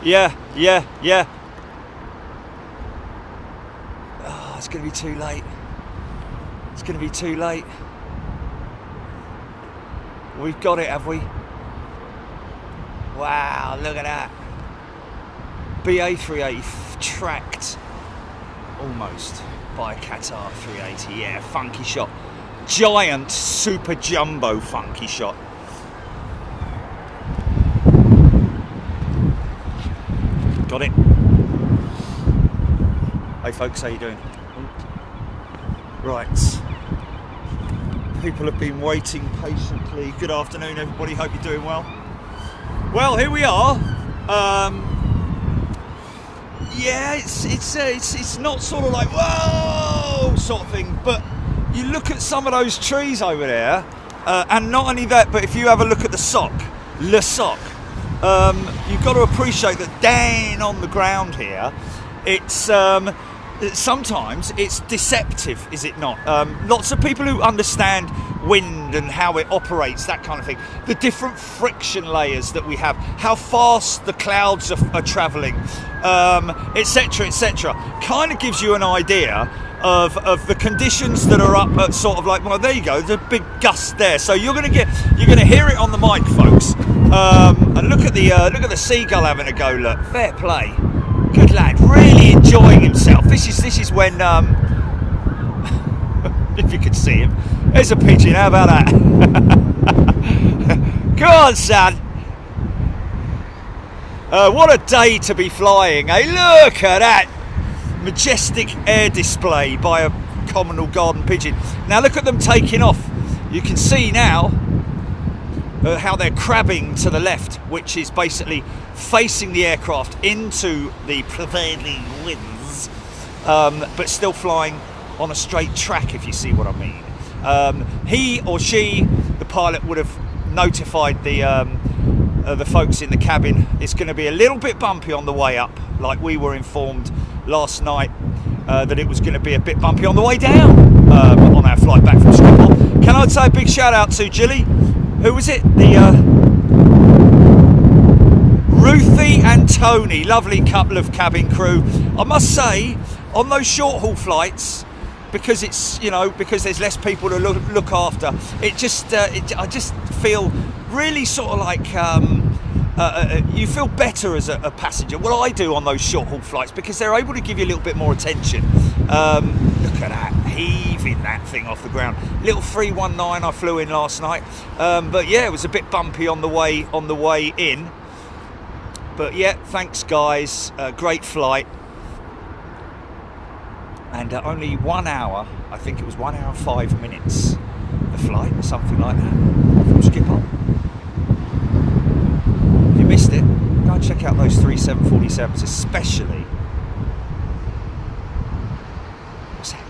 Yeah, yeah, yeah. Oh, it's going to be too late. It's going to be too late. We've got it, have we? Wow, look at that. BA380 tracked almost by a Qatar 380. Yeah, funky shot. Giant super jumbo funky shot. Got it. Hey folks, how you doing? Right. People have been waiting patiently. Good afternoon everybody, hope you're doing well. Well, here we are. Yeah, it's not sort of like whoa sort of thing, but you look at some of those trees over there, and not only that, but if you have a look at the sock, Le Soc, you've got to appreciate that down on the ground here, it's sometimes it's deceptive, is it not? Lots of people who understand wind and how it operates, that kind of thing, the different friction layers that we have, how fast the clouds are travelling, etc, etc, kind of gives you an idea of the conditions that are up at sort of like, well, there you go, there's a big gust there, so you're going to hear it on the mic, folks. And look at the seagull having a go. Look, fair play, good lad, really enjoying himself. This is when if you could see him, there's a pigeon. How about that? Go on, son. What a day to be flying, eh? Look at that majestic air display by a common or garden pigeon. Now look at them taking off. You can see now how they're crabbing to the left, which is basically facing the aircraft into the prevailing winds, but still flying on a straight track, if you see what I mean. He or she, the pilot, would have notified the folks in the cabin it's going to be a little bit bumpy on the way up, like we were informed last night that it was going to be a bit bumpy on the way down on our flight back from Schiphol. Can I say a big shout out to Jilly? Who was it? Ruthie and Tony, lovely couple of cabin crew. I must say, on those short haul flights, because it's, you know, because there's less people to look after, it just I just feel really sort of like you feel better as a passenger. Well, I do on those short haul flights, because they're able to give you a little bit more attention. Look at that, heaving that thing off the ground. Little 319 I flew in last night, but yeah, it was a bit bumpy on the way in. But yeah, thanks guys, great flight. And only 1 hour, I think it was 1 hour 5 minutes, the flight, or something like that, from Schiphol. If you missed it, go and check out those 3747s, especially. What's that?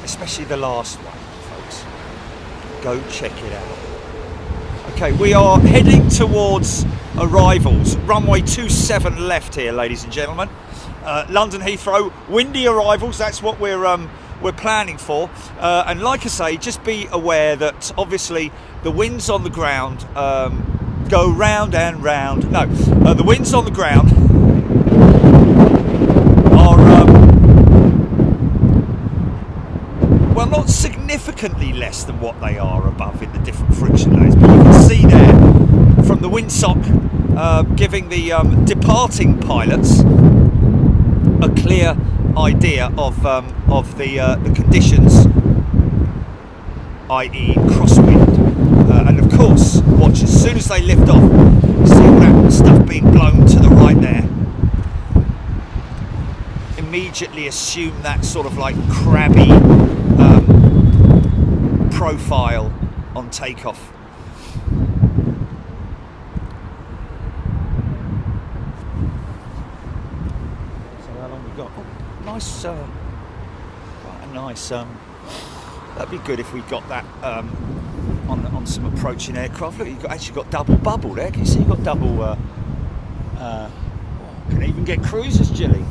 Especially the last one, folks. Go check it out. Okay, we are heading towards arrivals. Runway 27 left here, ladies and gentlemen. London Heathrow, windy arrivals. That's what we're planning for. And like I say, just be aware that obviously the winds on the ground go round and round. No, the winds on the ground are well, not significantly less than what they are above in the different friction layers, but you can see there from the windsock giving the departing pilots a clear idea of the conditions, i.e. crosswind, and of course watch as soon as they lift off, you see all that stuff being blown to the right there. Immediately assume that sort of like crabby profile on takeoff. So how long we got? Oh, nice, quite a nice. That'd be good if we got that on some approaching aircraft. Look, you've actually got double bubble there. Can you see you've got double? Can even get cruisers, Jilly.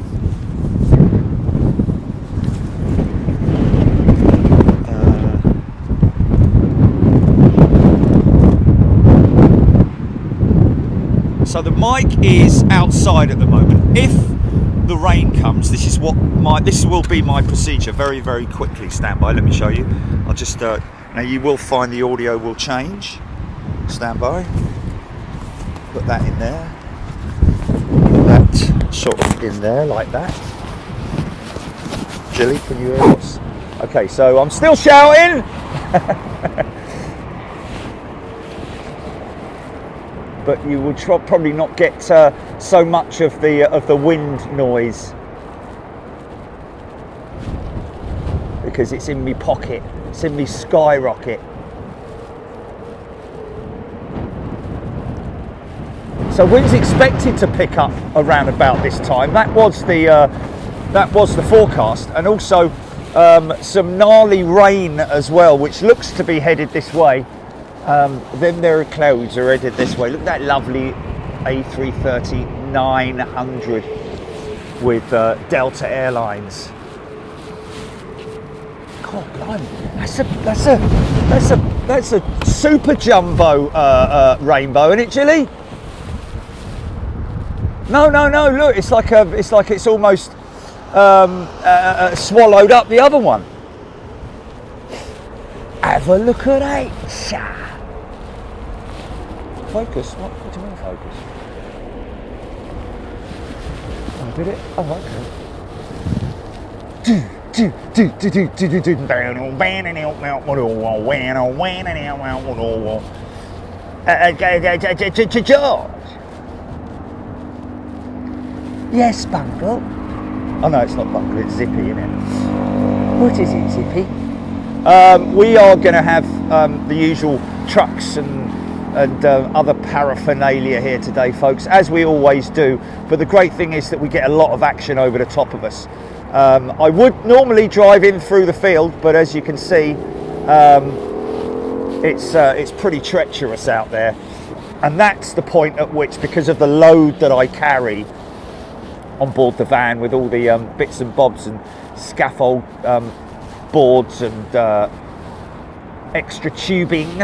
So the mic is outside at the moment. If the rain comes, this will be my procedure. Very, very quickly. Stand by. Let me show you. I'll just now you will find the audio will change. Stand by. Put that in there. Put that sort of in there like that. Jilly, can you hear us? Okay, so I'm still shouting. But you will probably not get so much of the wind noise because it's in me pocket, it's in me skyrocket. So wind's expected to pick up around about this time. That was the forecast, and also some gnarly rain as well, which looks to be headed this way. Then there are clouds are headed this way. Look at that lovely A330-900 with Delta Airlines. God, blimey, that's a super jumbo rainbow, isn't it, Jilly? No. Look, it's like it's almost swallowed up the other one. Have a look at that. Focus? What do you mean focus? Oh, did it? Oh, okay. George. Yes, Bungle. Oh no, it's not Bungle, it's Zippy, isn't it? What is it, Zippy? We are going to have the usual trucks and other paraphernalia here today, folks, as we always do. But the great thing is that we get a lot of action over the top of us. I would normally drive in through the field, but as you can see, it's pretty treacherous out there. And that's the point at which, because of the load that I carry on board the van with all the bits and bobs and scaffold boards and extra tubing,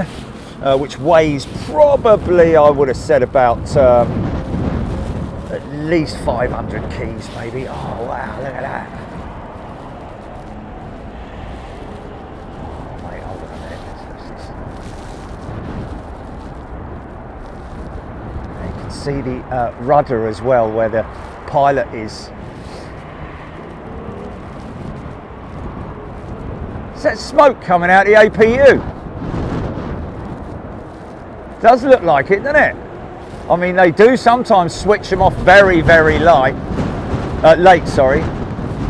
which weighs probably, I would have said, about at least 500 keys maybe. Oh wow, look at that. Wait, hold on a minute. You can see the rudder as well, where the pilot is. Is that smoke coming out the APU? Does look like it, doesn't it? I mean, they do sometimes switch them off very, very late, sorry.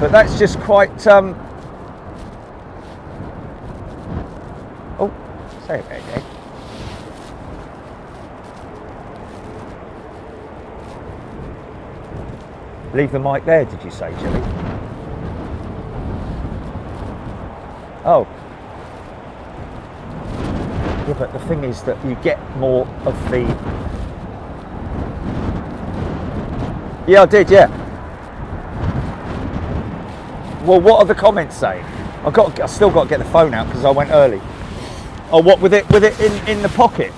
But that's just quite. Oh, say it again. Leave the mic there, did you say, Jilly? Oh. Yeah, but the thing is that you get more of the... Yeah, I did, yeah. Well, what are the comments saying? I still got to get the phone out because I went early. Oh, what, with it in the pocket?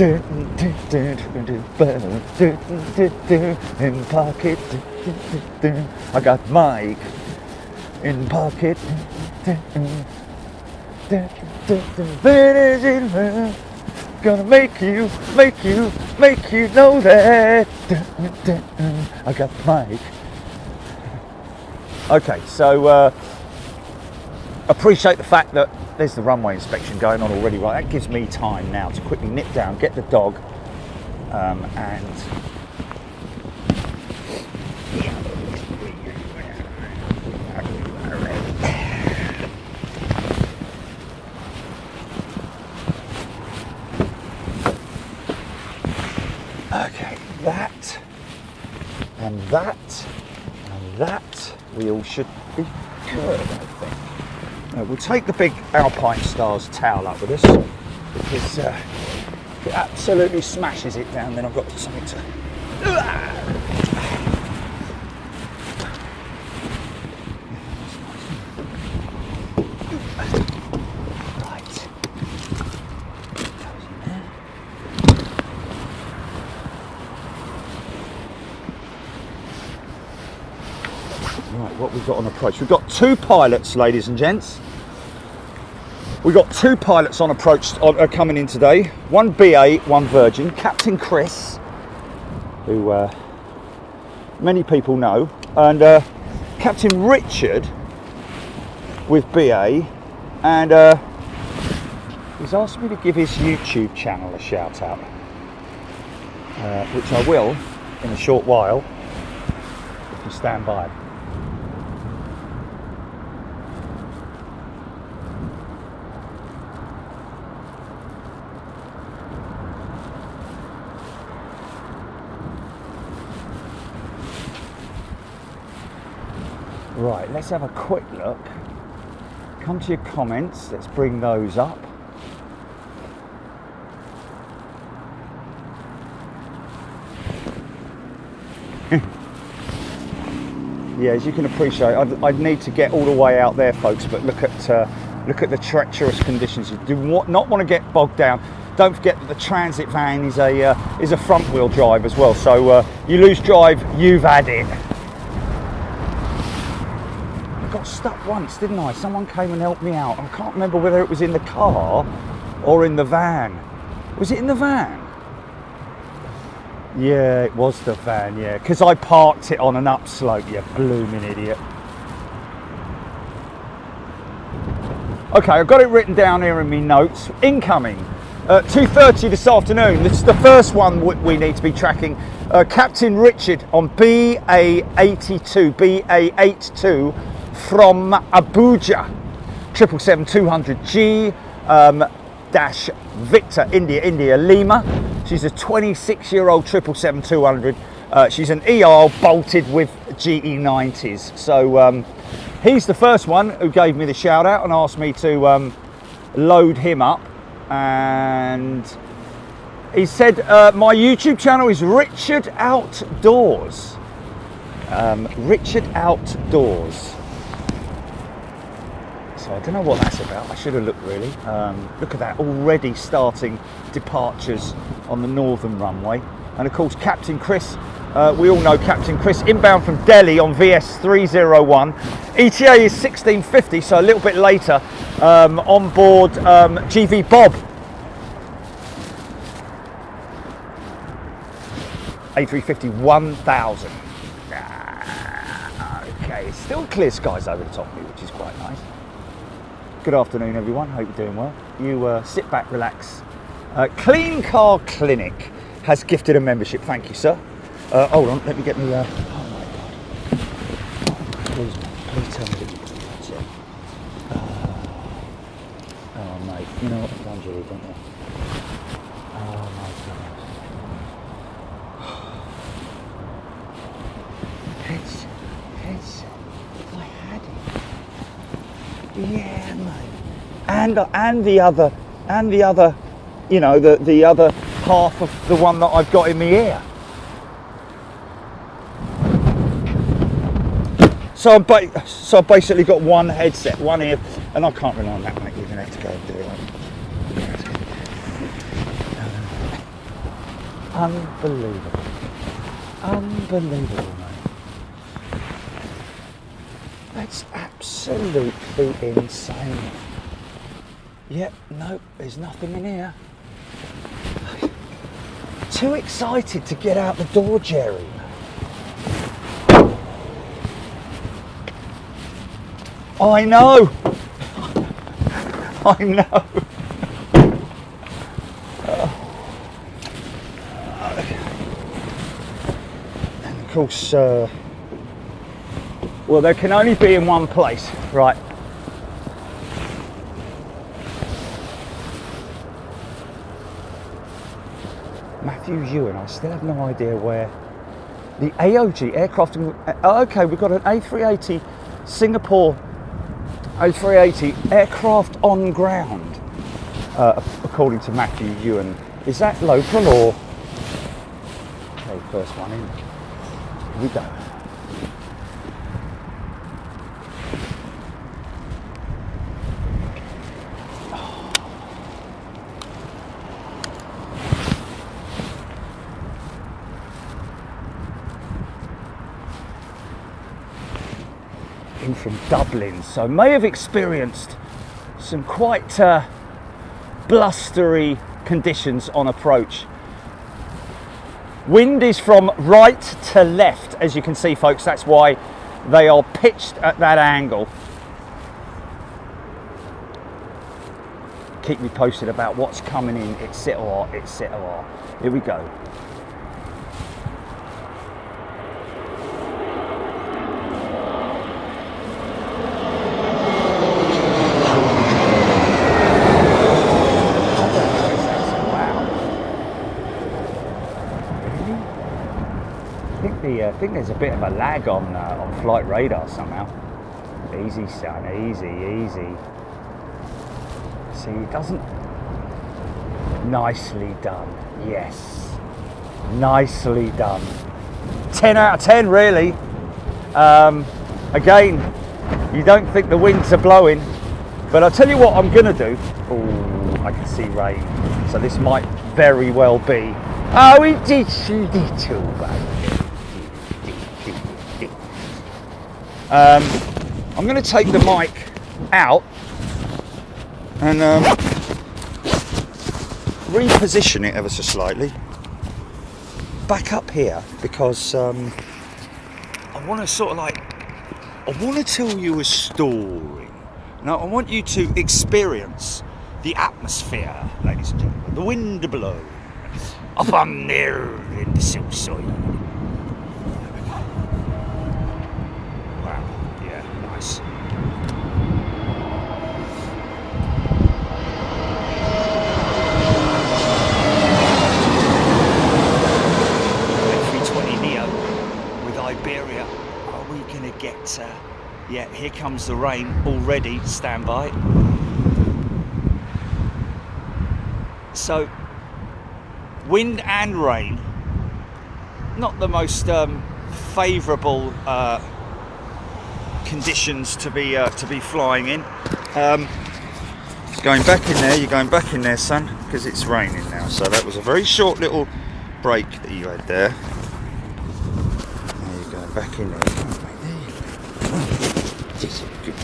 In pocket, I got Mike in pocket. Gonna make you know that I got Mike. Okay, so appreciate the fact that there's the runway inspection going on already. Right, that gives me time now to quickly nip down, get the dog, and okay, that and that and that, we all should be good, I think. We'll take the big Alpine Stars towel up with us because if it absolutely smashes it down, then I've got something to. Right. Right, what we've got on approach? We've got 2 pilots, ladies and gents. We've got 2 pilots on approach coming in today. 1 BA, 1 Virgin. Captain Chris, who many people know, and Captain Richard with BA, and he's asked me to give his YouTube channel a shout out, which I will in a short while if you stand by. Right, let's have a quick look. Come to your comments, let's bring those up. Yeah, as you can appreciate, I'd need to get all the way out there, folks, but look at the treacherous conditions. You do not want to get bogged down. Don't forget that the transit van is a front wheel drive as well, so you lose drive, you've had it. I got stuck once, didn't I? Someone came and helped me out. I can't remember whether it was in the car or in the van. Was it in the van? Yeah, it was the van, yeah. Because I parked it on an upslope, you blooming idiot. Okay, I've got it written down here in my notes. Incoming, 2:30 this afternoon. This is the first one we need to be tracking. Captain Richard on BA82 from Abuja, 777-200G, dash Victor India Lima. She's a 26-year-old 777-200. She's an ER bolted with GE90s. So he's the first one who gave me the shout out and asked me to load him up. And he said my YouTube channel is Richard Outdoors. Richard Outdoors. So I don't know what that's about. I should have looked really. Look at that, already starting departures on the northern runway. And of course Captain Chris, we all know Captain Chris, inbound from Delhi on VS301. ETA is 1650, so a little bit later, on board GV Bob. A350 1000. Okay, still clear skies over the top of me, which is quite nice. Good afternoon, everyone. Hope you're doing well. You sit back, relax. Clean Car Clinic has gifted a membership. Thank you, sir. Hold on, let me get me. Oh my God! Please tell me that you put that in. Oh mate, you know what I've done, Julie, don't you? Oh my goodness. I had it. Yeah, mate. And the other, you know, the other half of the one that I've got in my ear. So I've basically got one headset, one ear, and I can't rely on that, mate. You're gonna have to go and do it. Unbelievable, mate. That's absolutely insane. Yep, no, there's nothing in here. Too excited to get out the door, Jerry. I know. I know. And of course, well, there can only be in one place, right? Matthew Ewan, I still have no idea where the AOG aircraft. Okay, we've got an A380 Singapore A380 aircraft on ground, according to Matthew Ewan. Is that local or? Okay, first one in. Here we go. in from Dublin, so may have experienced some quite blustery conditions on approach. Wind is from right to left, as you can see, folks. That's why they are pitched at that angle. Keep me posted about what's coming in, etc, etc. Here we go. I think there's a bit of a lag on flight radar somehow. Easy, son, easy, easy. See, it doesn't. Nicely done. Yes, nicely done. 10 out of 10, really. Again, you don't think the winds are blowing, but I'll tell you what I'm gonna do. Oh, I can see rain, so this might very well be. Oh, it did little, baby. I'm going to take the mic out and reposition it ever so slightly back up here, because I want to sort of like, I want to tell you a story. Now I want you to experience the atmosphere, ladies and gentlemen, the wind blow up on there in the Southside. Nice. A320neo with Iberia. Are we going to get... yeah, here comes the rain already. Stand by. So, wind and rain. Not the most favourable conditions to be flying in. Going back in there, you're going back in there, son, because it's raining now. So that was a very short little break that you had there. Now you're going back in there. This is good.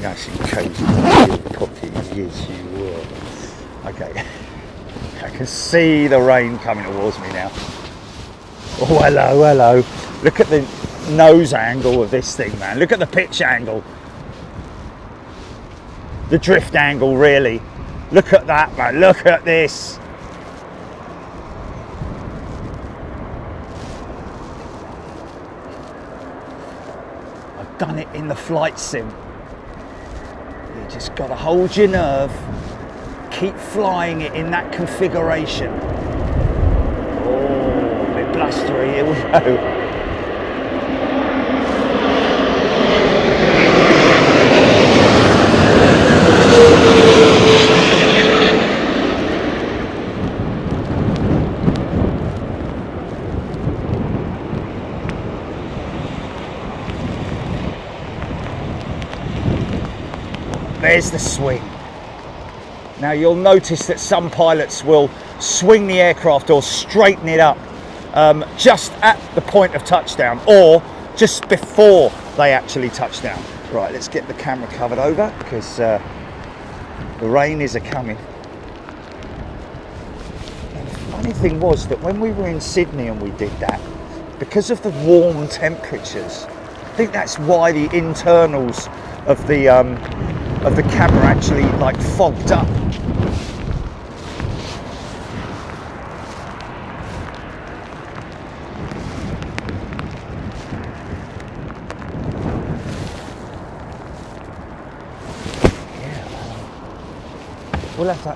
Nice and cozy in your pocket. Yes, you were. Okay. I can see the rain coming towards me now. Oh, hello, hello. Look at the nose angle of this thing, man. Look at the pitch angle, the drift angle, really. Look at that, man. Look at this. I've done it in the flight sim. You just got to hold your nerve, keep flying it in that configuration. Oh, a bit blustery. Here we go. There's the swing. Now you'll notice that some pilots will swing the aircraft or straighten it up just at the point of touchdown or just before they actually touch down. Right, let's get the camera covered over because the rain is a-coming. And the funny thing was that when we were in Sydney and we did that, because of the warm temperatures, I think that's why the internals of the camera actually like fogged up.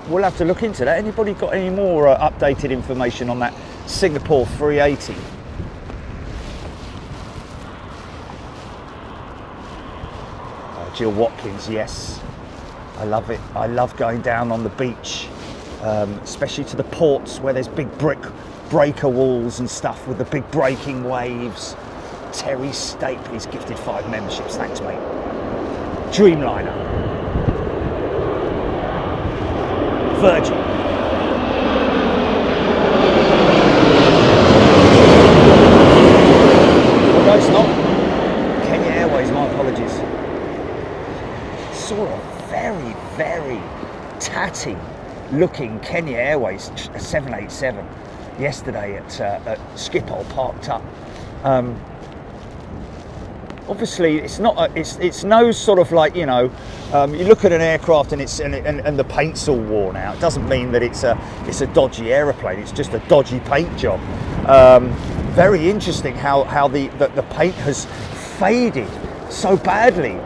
We'll have to look into that. Anybody got any more updated information on that Singapore 380? Jill Watkins, yes, I love it. I love going down on the beach, especially to the ports where there's big breaker walls and stuff with the big breaking waves. Terry Stapley's gifted 5 memberships. Thanks, mate. Dreamliner. Virgin. Oh, no, it's not. Kenya Airways. Airways, my apologies. Saw a very, very tatty looking Kenya Airways 787 yesterday at Schiphol, parked up. Obviously, it's not. It's no sort of like, you know. You look at an aircraft and and the paint's all worn out. It doesn't mean that it's a dodgy aeroplane. It's just a dodgy paint job. Very interesting how the paint has faded so badly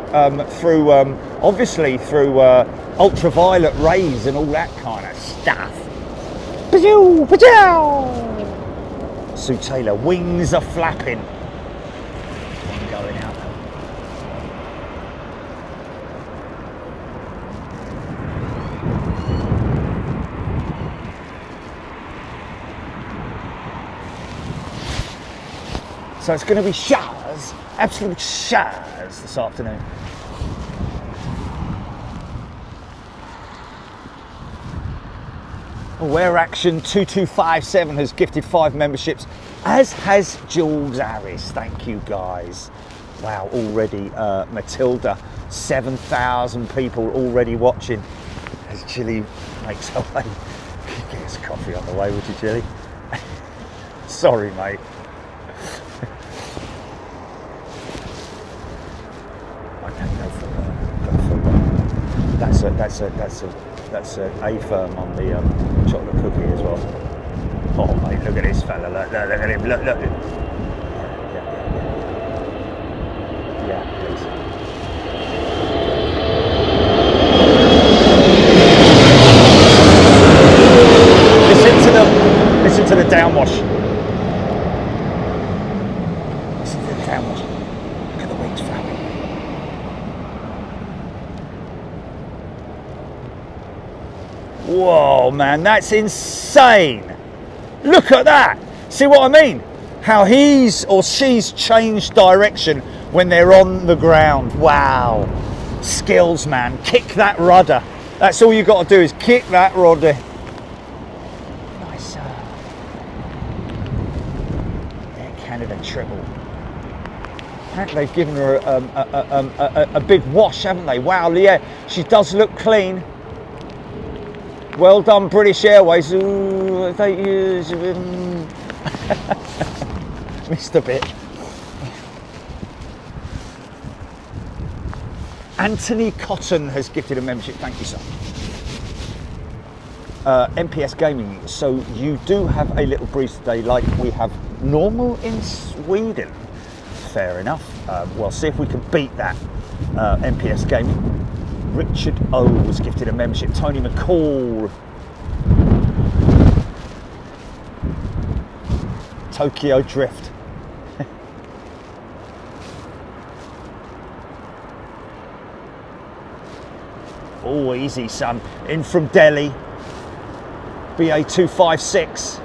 through obviously through ultraviolet rays and all that kind of stuff. Sue Taylor, wings are flapping. One going out. So it's going to be showers, absolute showers this afternoon. Air Action 2257 has gifted 5 memberships, as has Jules Harris. Thank you, guys. Wow, already Matilda, 7,000 people already watching as Chilly makes her way. Get us a coffee on the way, would you, Chilly? Sorry, mate. That's a firm on the chocolate cookie as well. Oh mate, look at this fella! Look at him! Look! Yeah, please. Listen to the downwash. Listen to the downwash. Look at the wings flapping. Whoa, man, that's insane. Look at that. See what I mean? How he's or she's changed direction when they're on the ground. Wow. Skills, man. Kick that rudder. That's all you got to do is kick that rudder. Nice. Air Canada triple. Apparently they've given her a big wash, haven't they? Wow, yeah, she does look clean. Well done, British Airways. Ooh, they use missed a bit. Anthony Cotton has gifted a membership. Thank you, sir. MPS Gaming. So you do have a little breeze today, like we have normal in Sweden. Fair enough. We'll see if we can beat that. MPS Gaming. Richard O was gifted a membership. Tony McCall. Tokyo Drift. Oh, easy, son. In from Delhi. BA256.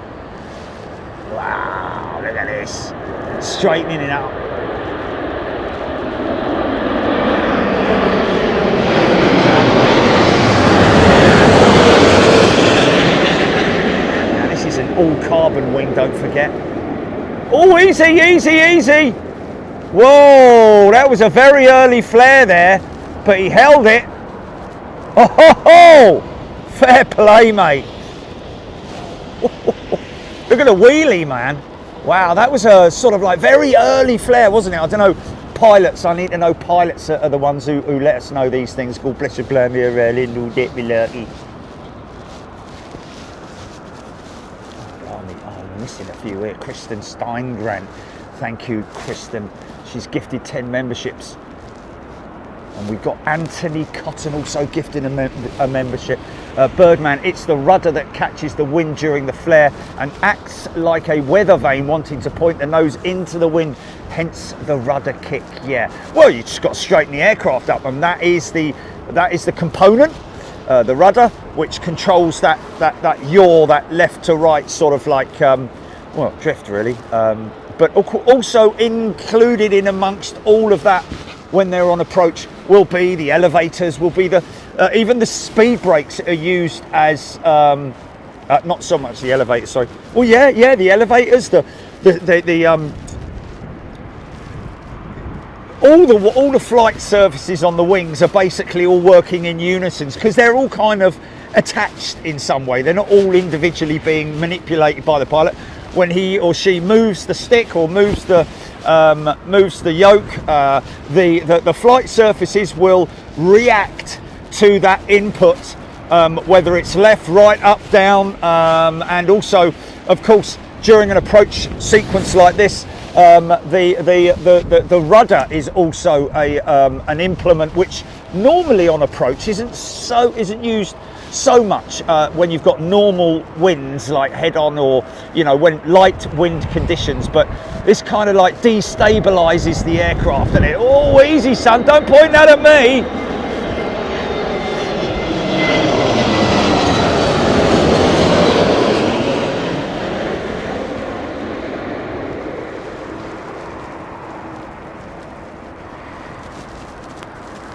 Wow, look at this. Straightening it up. All carbon wing, don't forget. Oh, easy, easy, easy. Whoa, that was a very early flare there, but he held it. Oh, ho, ho. Fair play, mate. Look at the wheelie, man. Wow, that was a sort of like very early flare, wasn't it? I don't know, pilots, I need to know. Pilots are the ones who let us know these things. Called bless you, blame me, really, no, get me lucky. Missing a few here. Kristen Steingrant, thank you, Kristen. She's gifted 10 memberships. And we've got Anthony Cotton also gifting a membership. Birdman, it's the rudder that catches the wind during the flare and acts like a weather vane wanting to point the nose into the wind, hence the rudder kick. Yeah, well, you just got to straighten the aircraft up, and that is the component. The rudder, which controls that yaw, that left to right sort of like, well, drift really. But also included in amongst all of that when they're on approach will be the elevators, will be the even the speed brakes are used as not so much the elevators. Sorry. Well, yeah, the elevators, the all the flight surfaces on the wings are basically all working in unison because they're all kind of attached in some way. They're not all individually being manipulated by the pilot. When he or she moves the stick or moves the yoke, the flight surfaces will react to that input, whether it's left, right, up, down, and also, of course, during an approach sequence like this, the rudder is also an implement which normally on approach isn't used so much when you've got normal winds like head on, or when light wind conditions, but this kind of like destabilizes the aircraft. And oh, easy son, don't point that at me.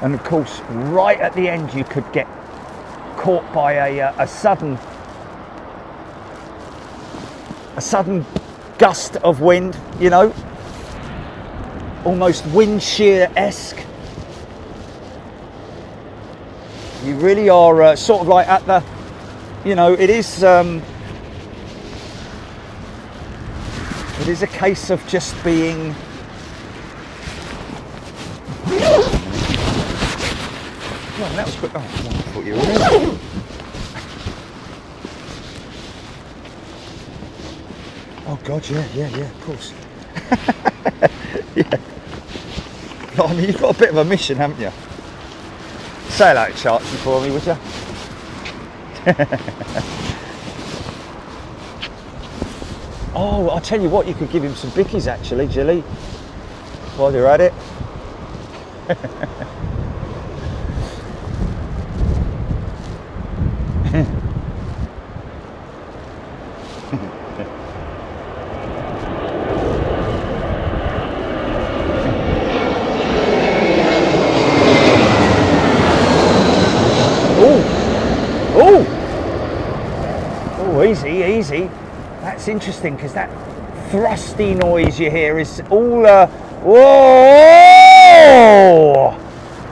And of course, right at the end, you could get caught by a sudden gust of wind, almost wind shear-esque. You really are sort of like at the, it is a case of just being. Oh, that was quick. Oh, I thought you were in. Oh God, yeah, of course. Yeah. I mean, you've got a bit of a mission, haven't you? Say hello to Charlton for me, would you? Oh, I'll tell you what, you could give him some bickies actually, Jilly, while you're at it. Easy. That's interesting because that thrusty noise you hear is all whoa,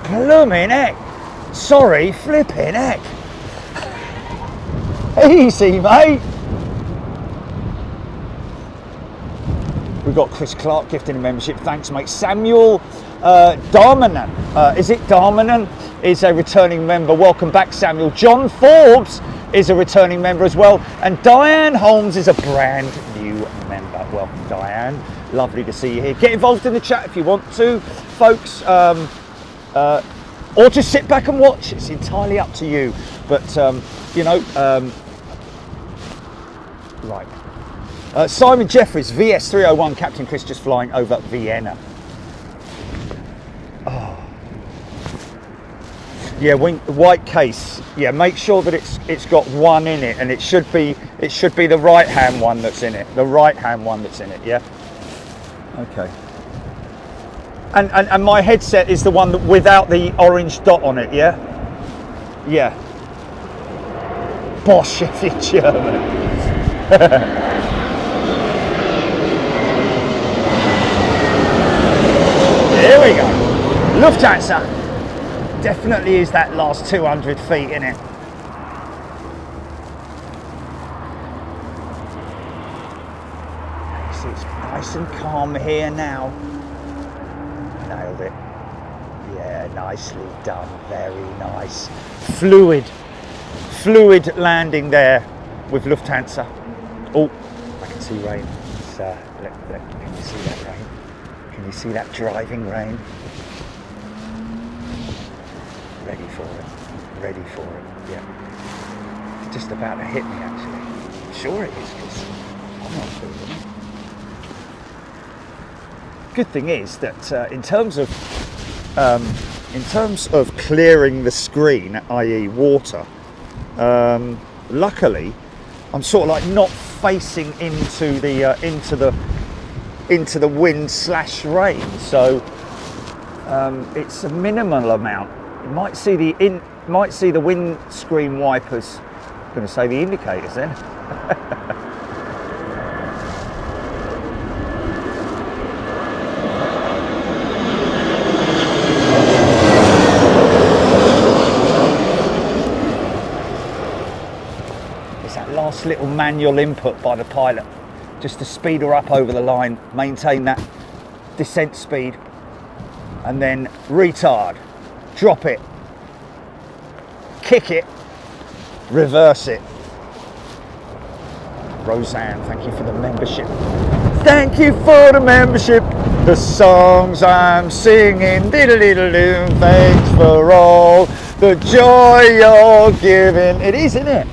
blooming heck, sorry, flipping heck. Easy, mate. We've got Chris Clark gifting a membership. Thanks, mate. Samuel Darmanan, is it Darmanan, is a returning member. Welcome back, Samuel. John Forbes is a returning member as well, and Diane Holmes is a brand new member. Welcome, Diane. Lovely to see you here. Get involved in the chat if you want to, folks, or just sit back and watch. It's entirely up to you. But right. Simon Jeffries, VS 301, Captain Chris, just flying over Vienna. Oh. Yeah, white case. Yeah, make sure that it's got one in it, and it should be the right hand one that's in it. The right hand one that's in it. Yeah. Okay. And my headset is the one that without the orange dot on it. Yeah. Yeah. Bosh, if you're German. Here we go. Lufthansa. Definitely is that last 200 feet in it. So it's nice and calm here now. Nailed it. Yeah, nicely done. Very nice. Fluid landing there with Lufthansa. Oh, I can see rain. Can you see that rain? Can you see that driving rain? Ready for it, yeah. It's just about to hit me actually. I'm sure it is, because I'm not feeling it. Good thing is that in terms of clearing the screen, i.e. water, luckily I'm sort of like not facing into the wind / rain, so it's a minimal amount. You might see the windscreen wipers. I'm going to say the indicators then. nice little manual input by the pilot, just to speed her up over the line, maintain that descent speed, and then retard, drop it, kick it, reverse it. Roseanne, thank you for the membership. Thank you for the membership. The songs I'm singing, diddle-diddle-doo. Thanks for all the joy you're giving. It is, isn't it?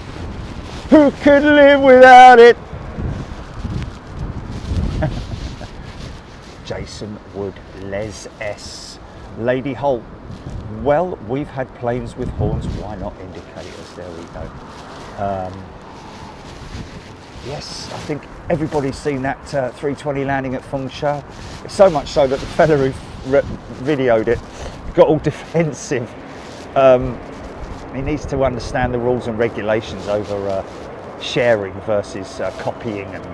Who could live without it? Jason Wood, Les S. Lady Holt. Well, we've had planes with horns. Why not indicators? There we go. Yes, I think everybody's seen that 320 landing at Fengsha. So much so that the fella who videoed it got all defensive. He needs to understand the rules and regulations over sharing versus copying and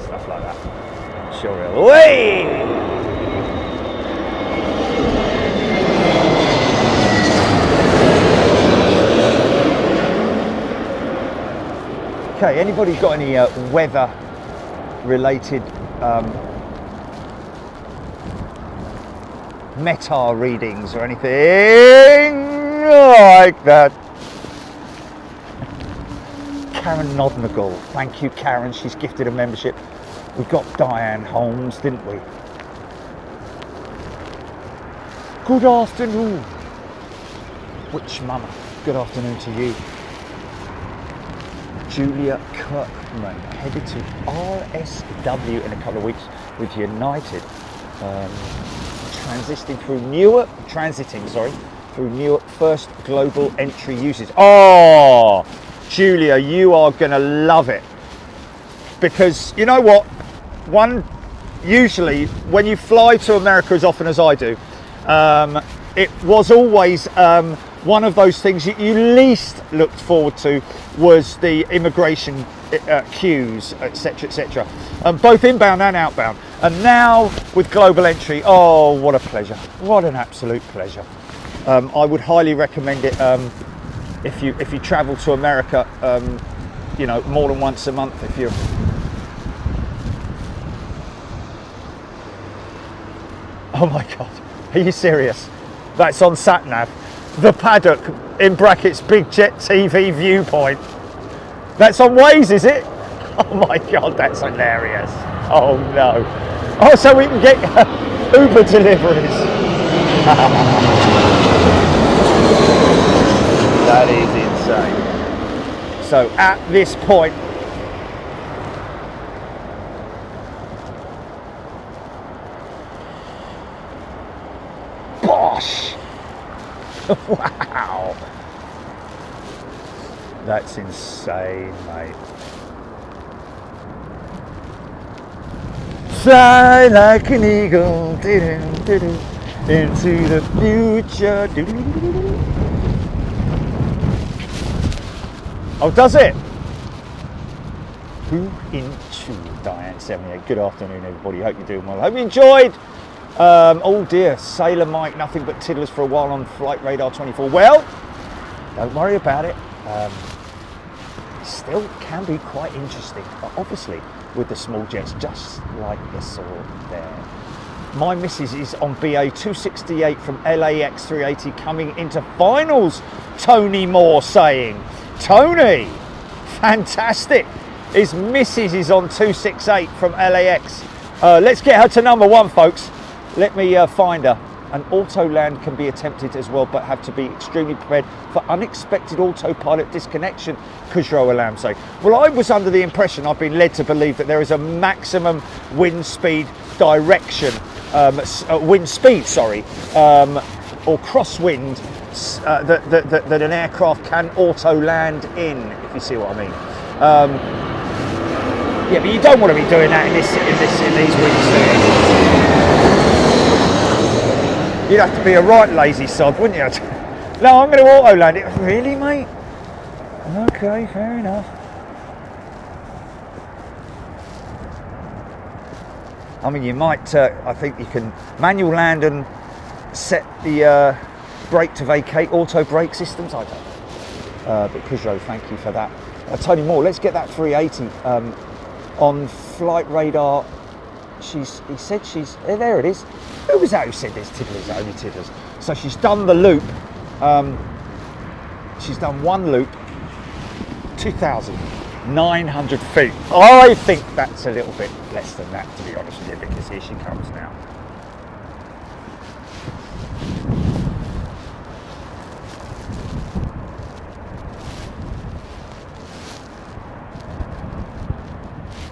stuff like that. I'm sure he'll... Whee! Okay, anybody got any weather-related METAR readings or anything like that? Karen Nodnagle, thank you, Karen. She's gifted a membership. We got Diane Holmes, didn't we? Good afternoon. Witch Mama, good afternoon to you. Julia Kirkman, headed to RSW in a couple of weeks with United, transiting through Newark first global entry uses. Oh, Julia, you are gonna love it, because you know what? Usually when you fly to America as often as I do, it was always one of those things you least looked forward to was the immigration queues, etc., etc., both inbound and outbound. And now with global entry, oh, what a pleasure! What an absolute pleasure! I would highly recommend it if you travel to America, you know, more than once a month. If you're oh my God, are you serious? That's on SatNav. The paddock, in brackets, Big Jet TV viewpoint. That's on Waze, is it? Oh my God, that's hilarious. Oh no. Oh, so we can get Uber deliveries. That is insane. So at this point, bosh! Wow, that's insane, mate. Fly like an eagle into the future. Oh, does it? Who into Diane 78? Good afternoon, everybody. Hope you're doing well. Hope you enjoyed. Oh dear, Sailor Mike, nothing but tiddlers for a while on Flight Radar 24. Well, don't worry about it. Still can be quite interesting, but obviously with the small jets, just like the saw there. My missus is on BA 268 from LAX 380 coming into finals, Tony Moore saying. Tony, fantastic. His missus is on 268 from LAX. Let's get her to number one, folks. Let me find her. An auto land can be attempted as well, but have to be extremely prepared for unexpected autopilot disconnection, Kujro Alam say. Well, I was under the impression, I've been led to believe, that there is a maximum wind speed direction, or crosswind that an aircraft can auto land in, if you see what I mean. Yeah, but you don't want to be doing that in these winds. You'd have to be a right lazy sod, wouldn't you? No, I'm going to auto land it. Really, mate? Okay, fair enough. I mean, you might, I think you can manual land and set the brake to vacate, auto brake systems, I don't know. But Peugeot, thank you for that. I'll tell you more. Let's get that 380 on flight radar. He said she's there. It is. Who was that who said this? Tiddlers, only tiddlers. So she's done the loop. She's done one loop, 2,900 feet. I think that's a little bit less than that, to be honest with you, because here she comes now.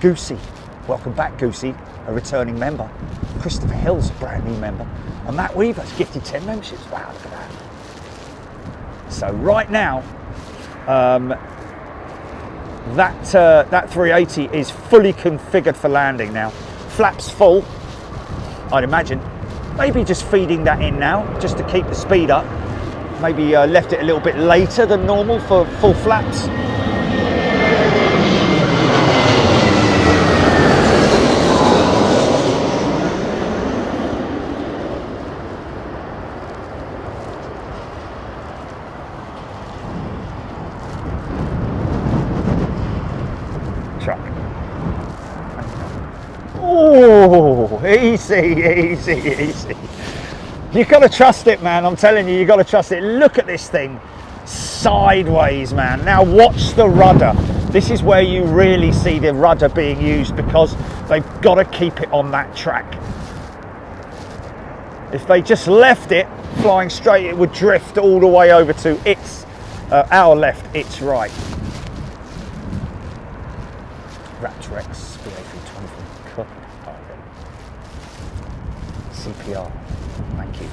Goosey, welcome back, Goosey, a returning member. Christopher Hill's a brand new member, and Matt Weaver's gifted 10 memberships. Wow, look at that. So right now, that 380 is fully configured for landing now. Flaps full, I'd imagine. Maybe just feeding that in now, just to keep the speed up. Maybe left it a little bit later than normal for full flaps. Oh, easy. You've got to trust it, man. I'm telling you, you've got to trust it. Look at this thing sideways, man. Now watch the rudder. This is where you really see the rudder being used, because they've got to keep it on that track. If they just left it flying straight, it would drift all the way over to our left, its right. Raptorex BA324. CPR, thank you.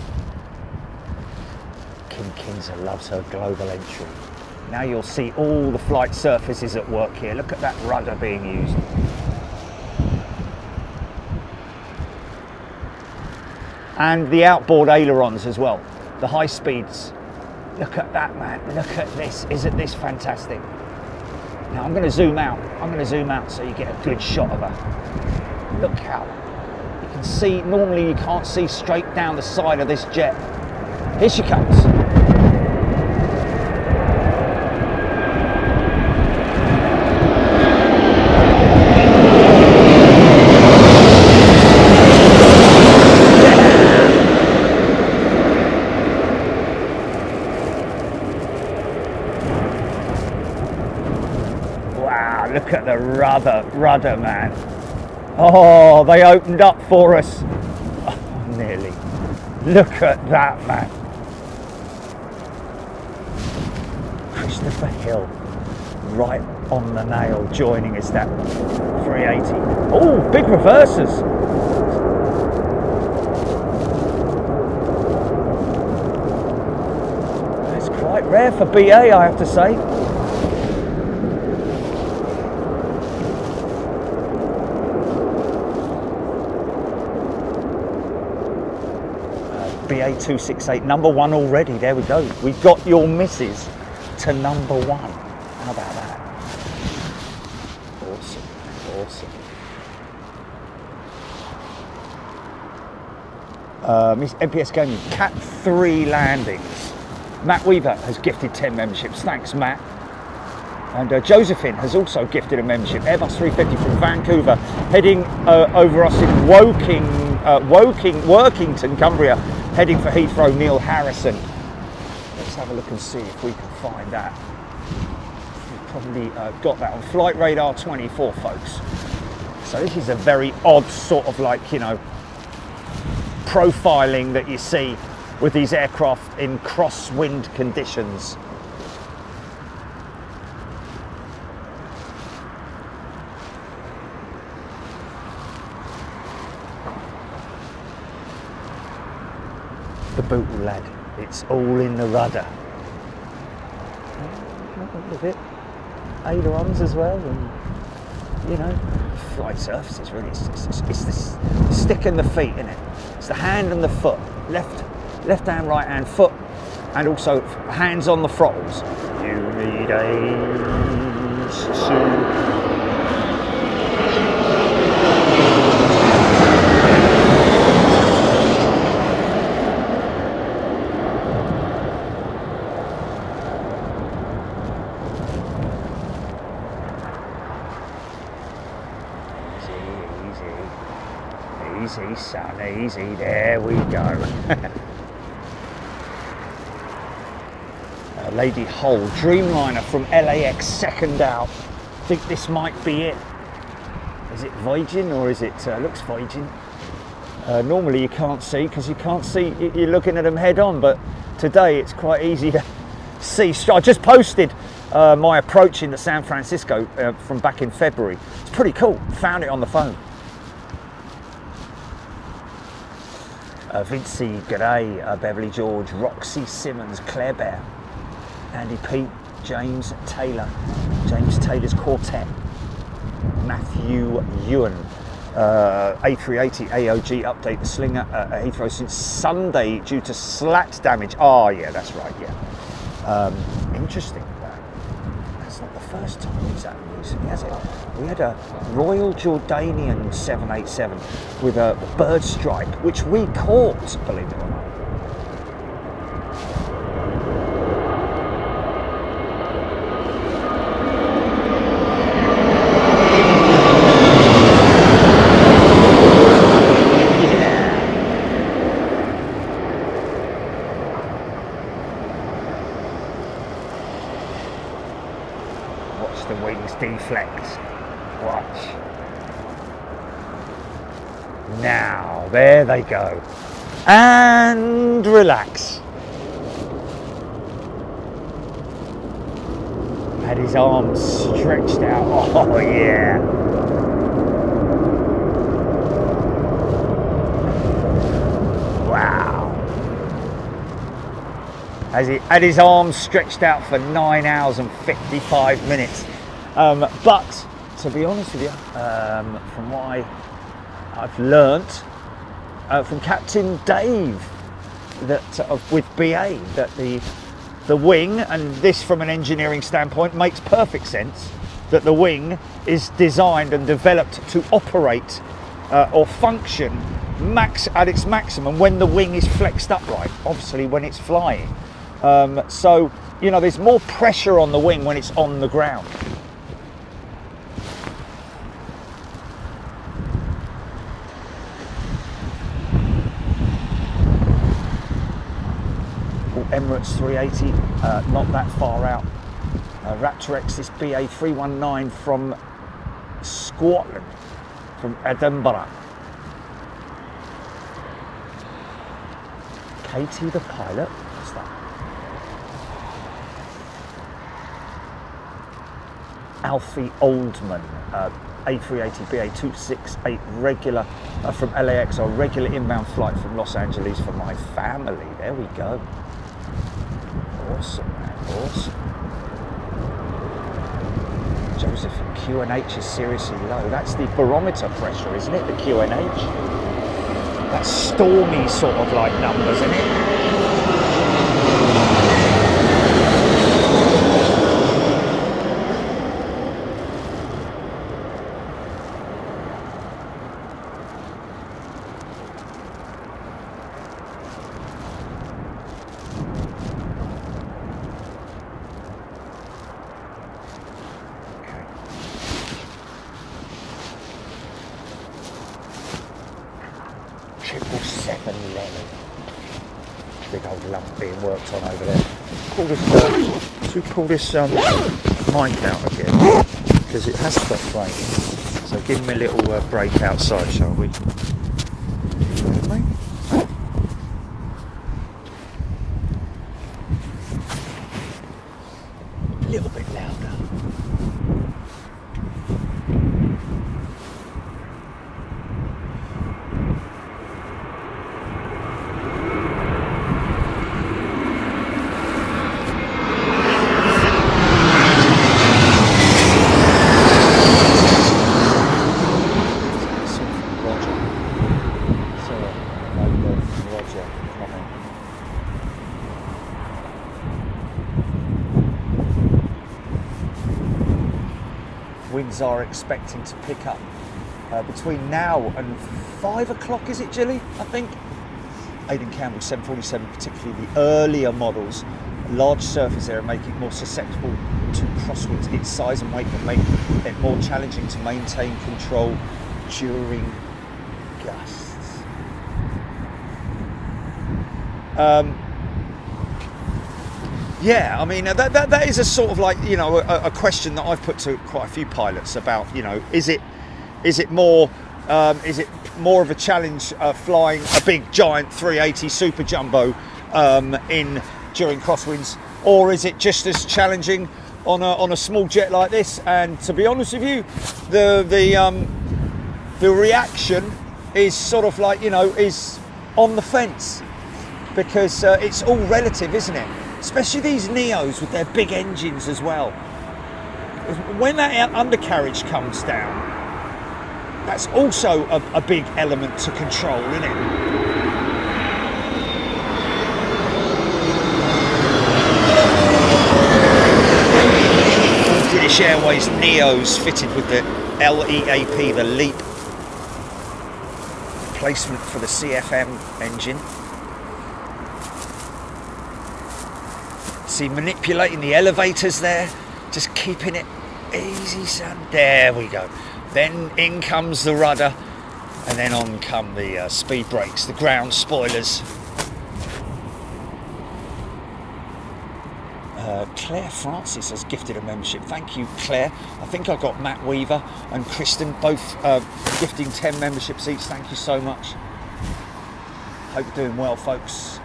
Kim Kinzer loves her global entry. Now you'll see all the flight surfaces at work here. Look at that rudder being used. And the outboard ailerons as well, the high speeds. Look at that, man. Look at this. Isn't this fantastic? Now I'm going to zoom out. So you get a good shot of her. Look how you can see. Normally you can't see straight down the side of this jet. Here she comes. Look at the rudder, man. Oh, they opened up for us. Oh, nearly. Look at that, man. Christopher Hill, right on the nail, joining us, that 380. Oh, big reversers. That's quite rare for BA, I have to say. BA268, number one already. There we go. We've got your missus to number one. How about that? Awesome. Miss MPS Gaming, Cat 3 landings. Matt Weaver has gifted 10 memberships. Thanks, Matt. And Josephine has also gifted a membership. Airbus 350 from Vancouver, heading over us in Workington, Cumbria, heading for Heathrow. Neil Harrison. Let's have a look and see if we can find that. We've probably got that on Flight Radar 24, folks. So this is a very odd sort of, like, you know, profiling that you see with these aircraft in crosswind conditions. The bootle, lad, it's all in the rudder. Look at it. Ailerons as well, and you know, flight surfaces really. It's the stick and the feet, isn't it? It's the hand and the foot, left hand, right hand, foot, and also hands on the throttles. You need aims to. Easy, son, easy. There we go. Lady Hull, Dreamliner from LAX, second out. I think this might be it. Is it Virgin or is it, looks Virgin. Normally you can't see, because you can't see, you're looking at them head on, but today it's quite easy to see. I just posted my approach into San Francisco from back in February. It's pretty cool, found it on the phone. Vincy Gray, Beverly George, Roxy Simmons, Claire Bear, Andy Pete, James Taylor, James Taylor's Quartet, Matthew Ewan, A380 AOG update, the Slinger at Heathrow since Sunday due to slat damage. Oh yeah, that's right, yeah. Interesting. That's not the first time it's happened recently, has it? We had a Royal Jordanian 787 with a bird stripe, which we caught, believe it or not. The wings deflect. Watch. Now, there they go. And relax. Had his arms stretched out. Oh, yeah. Wow. As he had his arms stretched out for 9 hours and 55 minutes. But to be honest with you, from what I've learnt from Captain Dave, that with BA, that the wing, and this from an engineering standpoint makes perfect sense, that the wing is designed and developed to operate or function at its maximum when the wing is flexed upright, obviously when it's flying. So, you know, there's more pressure on the wing when it's on the ground. Emirates 380, not that far out. Raptor X, this BA 319 from Scotland, from Edinburgh. Katie the pilot, what's that? Alfie Oldman, A380 BA 268 regular from LAX, or regular inbound flight from Los Angeles for my family. There we go. Awesome, man, awesome. Joseph, QNH is seriously low. That's the barometer pressure, isn't it? The QNH. That's stormy sort of like numbers, isn't it? Big old lump being worked on over there. Pull this, pull this mic out again, because it has stopped raining. So give him a little break outside, shall we? A little bit louder. Winds are expecting to pick up between now and 5 o'clock, is it, Gilly? I think. Aidan Campbell, 747, particularly the earlier models, large surface area, make it more susceptible to crosswinds. Its size and weight can make it more challenging to maintain control during gusts. Yeah, I mean that is a sort of like, you know, a question that I've put to quite a few pilots about, you know, is it more of a challenge flying a big giant 380 Super Jumbo during crosswinds, or is it just as challenging on a small jet like this? And to be honest with you, the reaction is sort of like, you know, is on the fence, because it's all relative, isn't it? Especially these Neos with their big engines as well. When that undercarriage comes down, that's also a big element to control, isn't it? All British Airways Neos fitted with the LEAP, the LEAP replacement for the CFM engine. See, manipulating the elevators there, just keeping it easy, son. There we go. Then in comes the rudder, and then on come the speed brakes, the ground spoilers. Claire Francis has gifted a membership. Thank you, Claire. I think I got Matt Weaver and Kristen both gifting 10 memberships each. Thank you so much. Hope you're doing well, folks.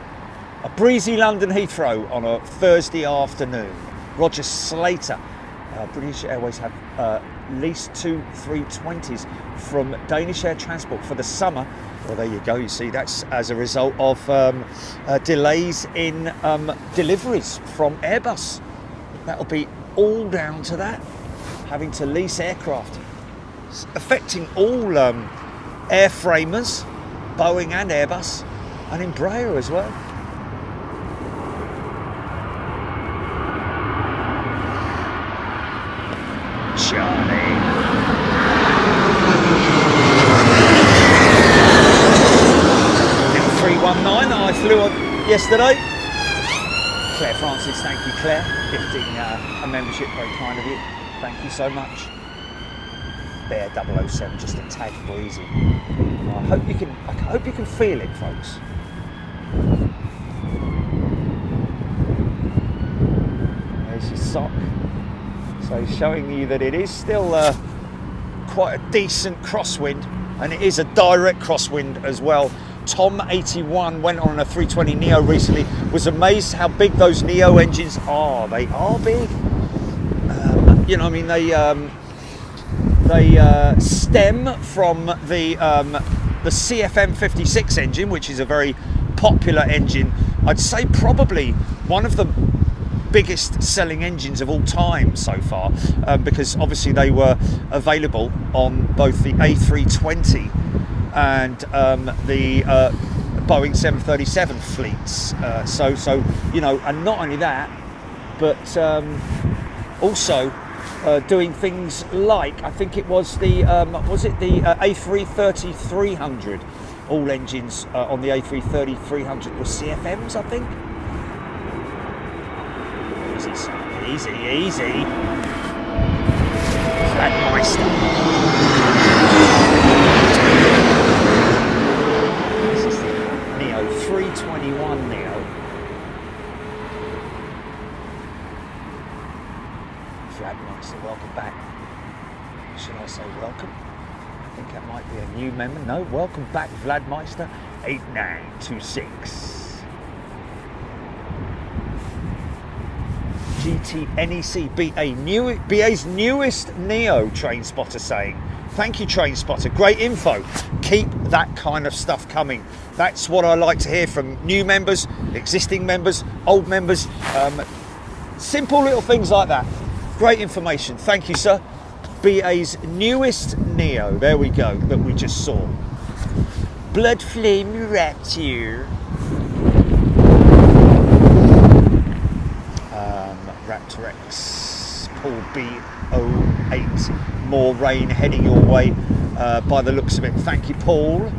A breezy London Heathrow on a Thursday afternoon. Roger Slater. British Airways have leased 2 320s from Danish Air Transport for the summer. Well, there you go. You see, that's as a result of delays in deliveries from Airbus. That'll be all down to that, having to lease aircraft. It's affecting all airframers, Boeing and Airbus, and Embraer as well. Charlie. 319 that I flew on yesterday. Claire Francis, thank you, Claire, gifting a membership, very kind of you. Thank you so much. Bear 007, just a tad breezy. I hope you can feel it, folks. There's your sock. So showing you that it is still quite a decent crosswind, and it is a direct crosswind as well. Tom81 went on a 320 Neo recently, was amazed how big those Neo engines are. They are big. You know, I mean, they stem from the CFM 56 engine, which is a very popular engine. I'd say probably one of the biggest selling engines of all time so far, because obviously they were available on both the A320 and the Boeing 737 fleets. So you know, and not only that, but also doing things like, I think it was the A330-300. All engines on the A330-300 were CFMs, I think. Easy, easy. Planespotting. This is the Neo 321 Neo. Planespotting, welcome back. Should I say welcome? I think that might be a new member. No, welcome back, Vladmeister 8926. GTNEC BA's newest Neo, Train Spotter saying. Thank you, Train Spotter. Great info. Keep that kind of stuff coming. That's what I like to hear from new members, existing members, old members. Simple little things like that. Great information. Thank you, sir. BA's newest Neo. There we go, that we just saw. Blood Flame Rapture. Raptor X, Paul B08, more rain heading your way by the looks of it. Thank you, Paul.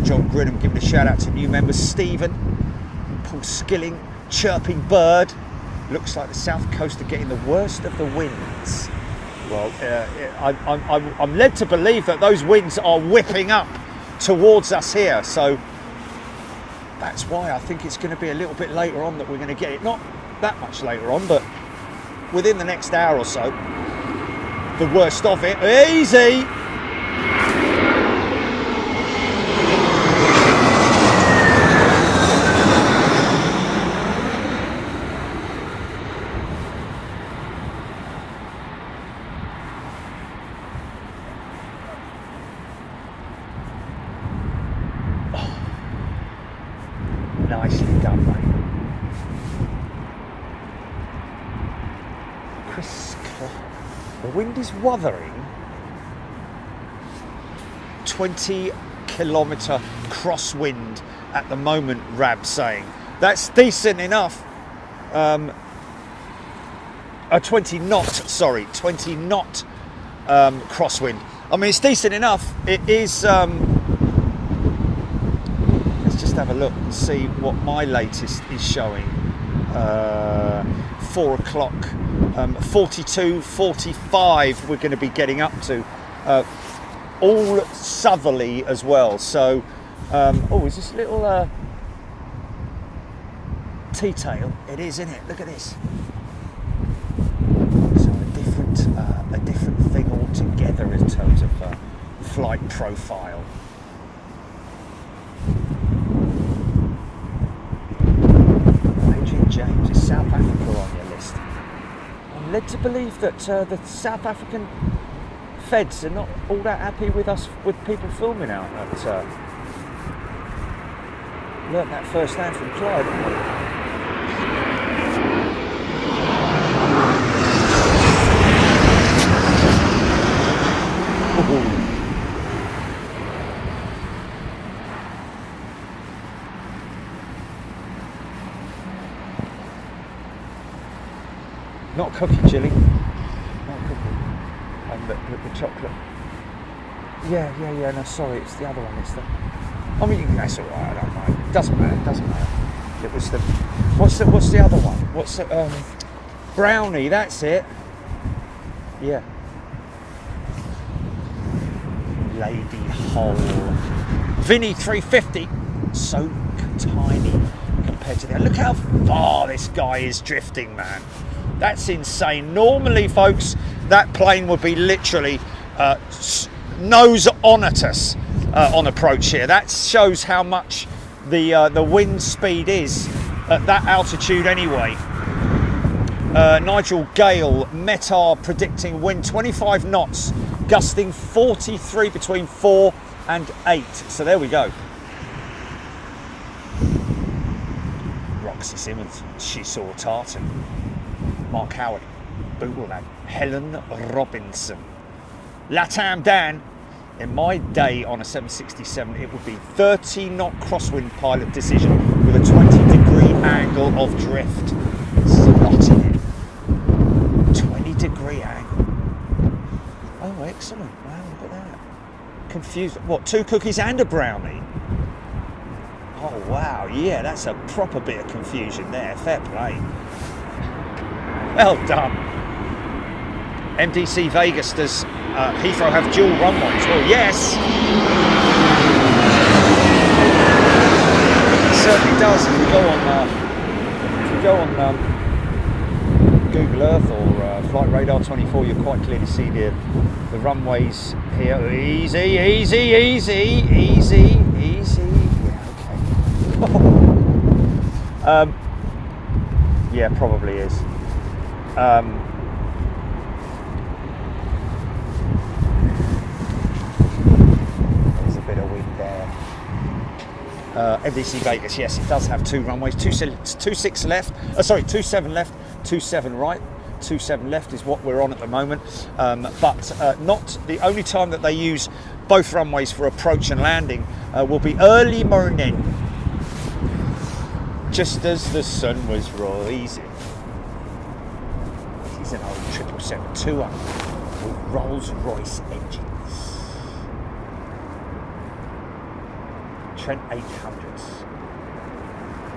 John Grinham giving a shout out to new members. Stephen, Paul Skilling, Chirping Bird. Looks like the south coast are getting the worst of the winds. Well, I'm led to believe that those winds are whipping up towards us here. So That's why I think it's going to be a little bit later on that we're going to get it. Not that much later on, but within the next hour or so. The worst of it. Easy! Nicely done, mate. The wind is wuthering. 20-kilometre crosswind at the moment, Rab's saying. That's decent enough. 20 knot crosswind. I mean, it's decent enough. It is. Let's just have a look and see what my latest is showing. 4 o'clock, 42, 45 we're going to be getting up to, all southerly as well. So, oh, is this a little T-tail? It is, isn't it? Look at this. So a different thing altogether in terms of flight profile. James, is South Africa on your list? I'm led to believe that the South African feds are not all that happy with us, with people filming out at. Learned that firsthand from Clyde, didn't we? Not cookie, Jilly. Not cookie. And the chocolate. Yeah. No, sorry, it's the other one. It's the. I mean, that's all right. I don't mind. It doesn't matter. It was the. What's the other one? What's the brownie? That's it. Yeah. Lady Hole. Vinny 350. So tiny compared to that. Look how far this guy is drifting, man. That's insane. Normally, folks, that plane would be literally nose on at us on approach here. That shows how much the wind speed is at that altitude anyway. Nigel Gale, METAR predicting wind 25 knots, gusting 43 between 4 and 8. So there we go. Roxy Simmons, she saw Tartan. Mark Howard, Bootleland, Helen Robinson. Latam Dan, in my day on a 767, it would be 30 knot crosswind pilot decision with a 20-degree angle of drift. This is a lot in it. 20-degree angle. Oh, excellent. Wow, look at that. Confused. What, 2 cookies and a brownie? Oh, wow. Yeah, that's a proper bit of confusion there. Fair play. Well done. MDC Vegas, does Heathrow have dual runways? Well, yes. It certainly does. If you go on Google Earth or Flight Radar 24, you'll quite clearly see the runways here. Easy. Yeah, okay. Yeah, probably is. There's a bit of wind there. MDC Vegas, yes, it does have 2 runways, 26 left, 27 left, 27 right, 27 left is what we're on at the moment, but not the only time that they use both runways for approach and landing will be early morning, just as the sun was rising. It's an old 777-2 with Rolls-Royce engines. Trent 800s,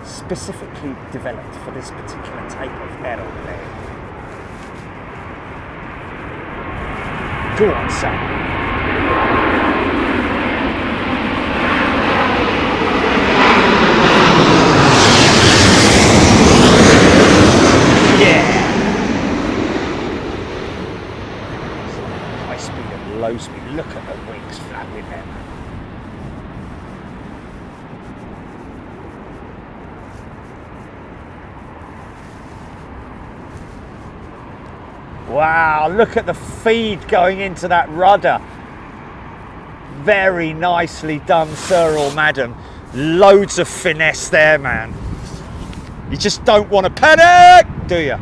specifically developed for this particular type of aeroplane. Go on, son. Wow, look at the feed going into that rudder. Very nicely done, sir or madam. Loads of finesse there, man. You just don't want to panic, do you?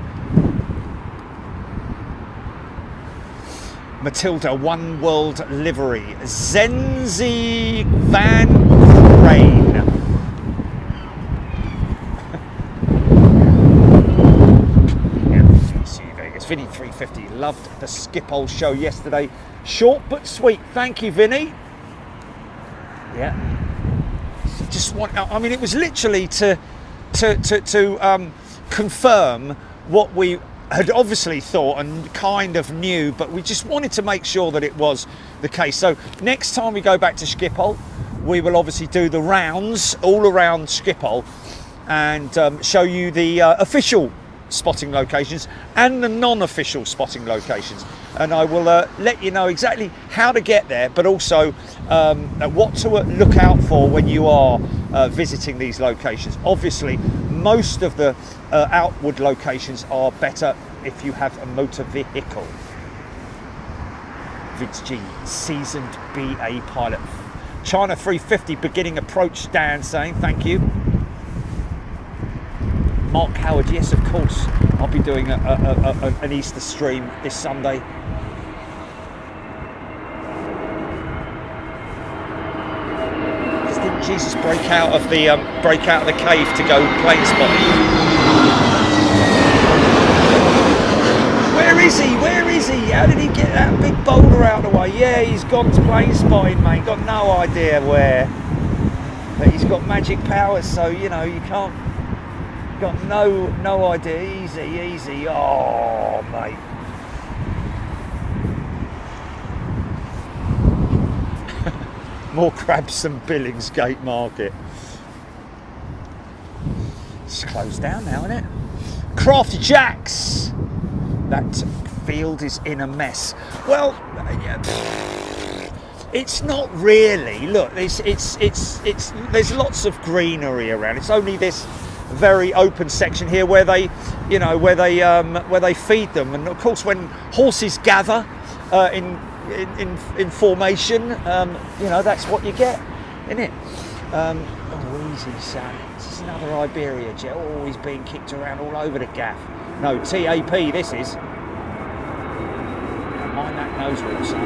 Matilda, One World Livery. Zenzi Van Crane. Vegas. Vinny 350. Loved the Schiphol show yesterday. Short but sweet. Thank you, Vinny. Yeah. Just want. I mean, it was literally to confirm what we had obviously thought and kind of knew, but we just wanted to make sure that it was the case. So next time we go back to Schiphol, we will obviously do the rounds all around Schiphol and show you the official spotting locations and the non-official spotting locations, and I will let you know exactly how to get there, but also what to look out for when you are visiting these locations. Obviously, most of the outward locations are better if you have a motor vehicle. Vince G, seasoned BA pilot. China 350 beginning approach, Dan saying thank you. Mark Howard, yes, of course. I'll be doing an Easter stream this Sunday. Didn't Jesus break out of the cave to go Planespotting? Where is he? Where is he? How did he get that big boulder out of the way? Yeah, he's gone to Planespotting, mate. Got no idea where, but he's got magic powers, so you know you can't. Got no idea. Easy. Oh, mate. More crabs than Billingsgate Market. It's closed down now, isn't it? Crafty Jacks. That field is in a mess. Well, it's not really. Look, it's there's lots of greenery around. It's only this very open section here where they, you know, where they feed them, and of course when horses gather in formation, you know, that's what you get, isn't it? Oh, easy, Sam. This is another Iberia jet. Oh, he's being kicked around all over the gaff. No, TAP. This is. Mind that nose wheel, son.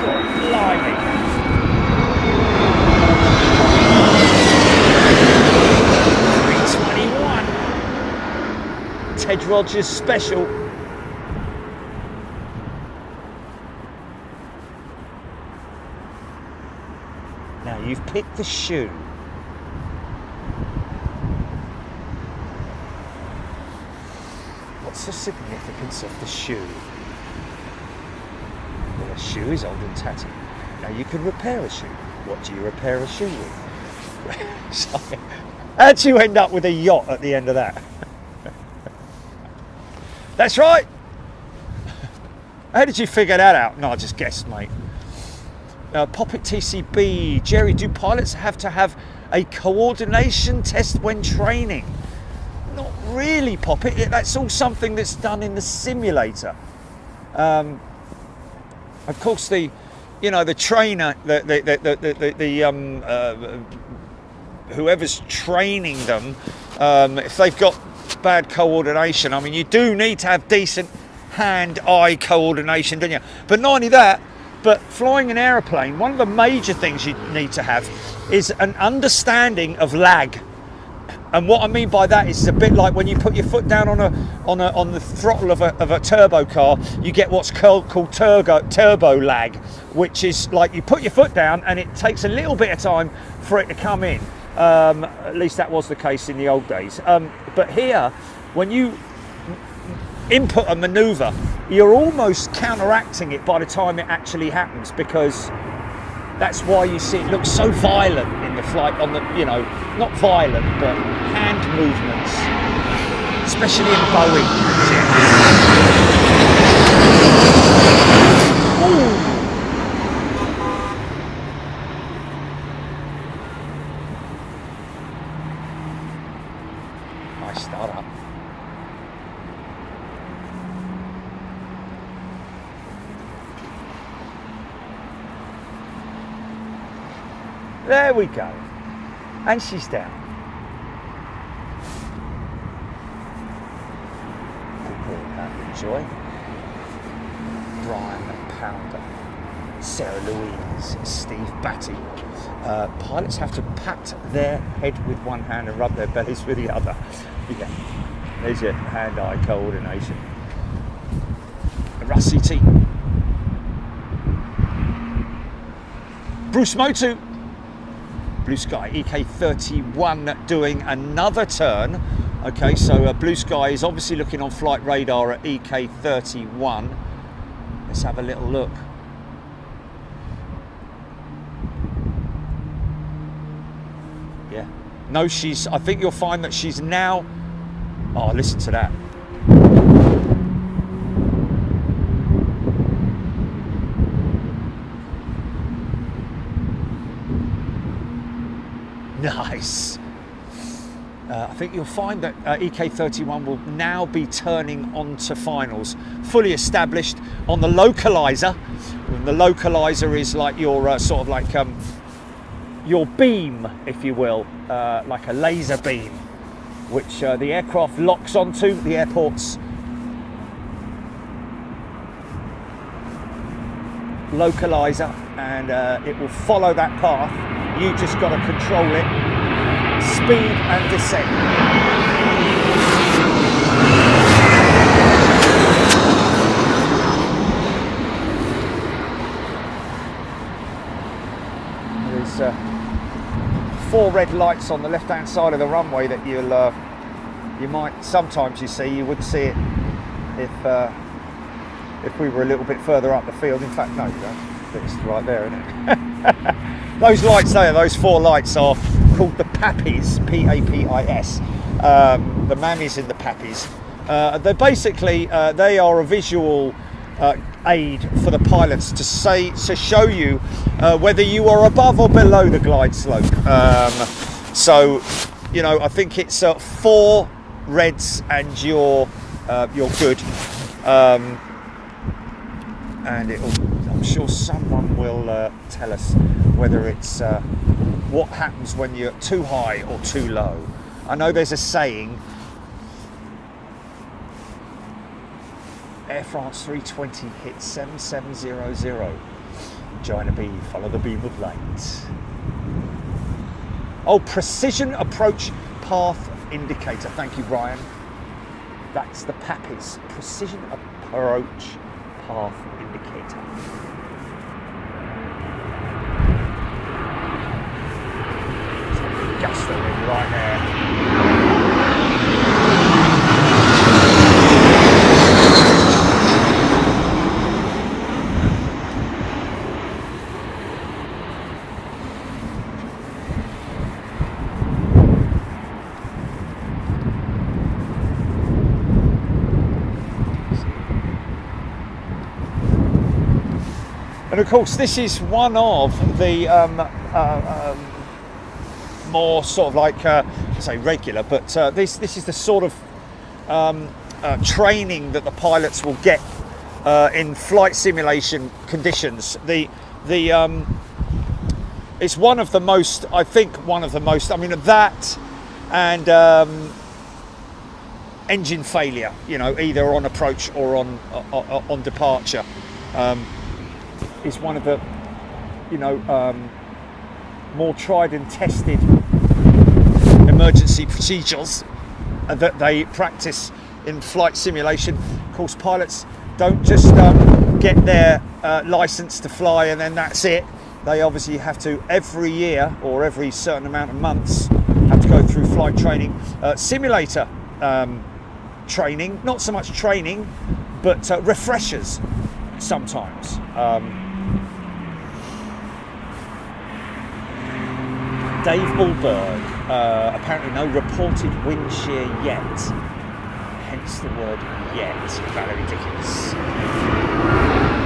God, blimey. Ted Rogers special. Now you've picked the shoe. What's the significance of the shoe? Well, a shoe is old and tatty. Now you can repair a shoe. What do you repair a shoe with? Sorry. How'd you end up with a yacht at the end of that? That's right. How did you figure that out? No, I just guessed, mate. Poppet TCB. Jerry, do pilots have to have a coordination test when training? Not really, Poppet. That's all something that's done in the simulator. Of course, the trainer, whoever's training them, if they've got bad coordination, I mean, you do need to have decent hand-eye coordination, don't you? But not only that, but flying an aeroplane, one of the major things you need to have is an understanding of lag. And what I mean by that is it's a bit like when you put your foot down on the throttle of a turbo car, you get what's called turbo lag, which is like you put your foot down and it takes a little bit of time for it to come in. At least that was the case in the old days. But here, when you input a maneuver, you're almost counteracting it by the time it actually happens, because that's why you see it looks so violent in the flight on the, you know, not violent, but hand movements, especially in Boeing jets. Ooh. Nice start up. There we go. And she's down. Enjoy. Brian Pounder, Sarah Louise, Steve Batty. Pilots have to pat their head with one hand and rub their bellies with the other. Yeah, there's your hand-eye coordination. Russ CT. Bruce Motu. Blue Sky, EK31 doing another turn. Okay, so Blue Sky is obviously looking on flight radar at EK31. Let's have a little look. Yeah. No, I think you'll find that she's now... Oh, listen to that. Nice. I think you'll find that EK31 will now be turning onto finals, fully established on the localizer. And the localizer is like your sort of like your beam, if you will, like a laser beam, which the aircraft locks onto the airport's localizer, and it will follow that path. You just got to control it. Speed and descent. There's 4 red lights on the left-hand side of the runway that you might sometimes you see. You wouldn't see it if we were a little bit further up the field. In fact, no, you don't. It's right there, isn't it? Those lights there, those 4 lights are called the PAPIs, P-A-P-I-S, the mammies in the PAPIs. They're basically, they are a visual aid for the pilots to show you whether you are above or below the glide slope. So, you know, I think it's 4 reds and you're good. And I'm sure someone will tell us whether it's what happens when you're too high or too low. I know there's a saying, Air France 320 hit 7700. China B, follow the beam of light. Oh, precision approach path indicator. Thank you, Brian. That's the PAPIs, precision approach path indicator. Gusto in right there. And of course, this is one of the more sort of like, I say regular, but this is the sort of training that the pilots will get in flight simulation conditions. It's one of the most, I think, I mean, that and engine failure, you know, either on approach or on departure, is one of the, you know, more tried and tested emergency procedures that they practice in flight simulation. Of course, pilots don't just get their license to fly and then that's it. They obviously have to, every year or every certain amount of months, have to go through flight training, simulator training, not so much training, but refreshers sometimes. Dave Bulberg, apparently no reported wind shear yet, hence the word yet. Valerie Dickens.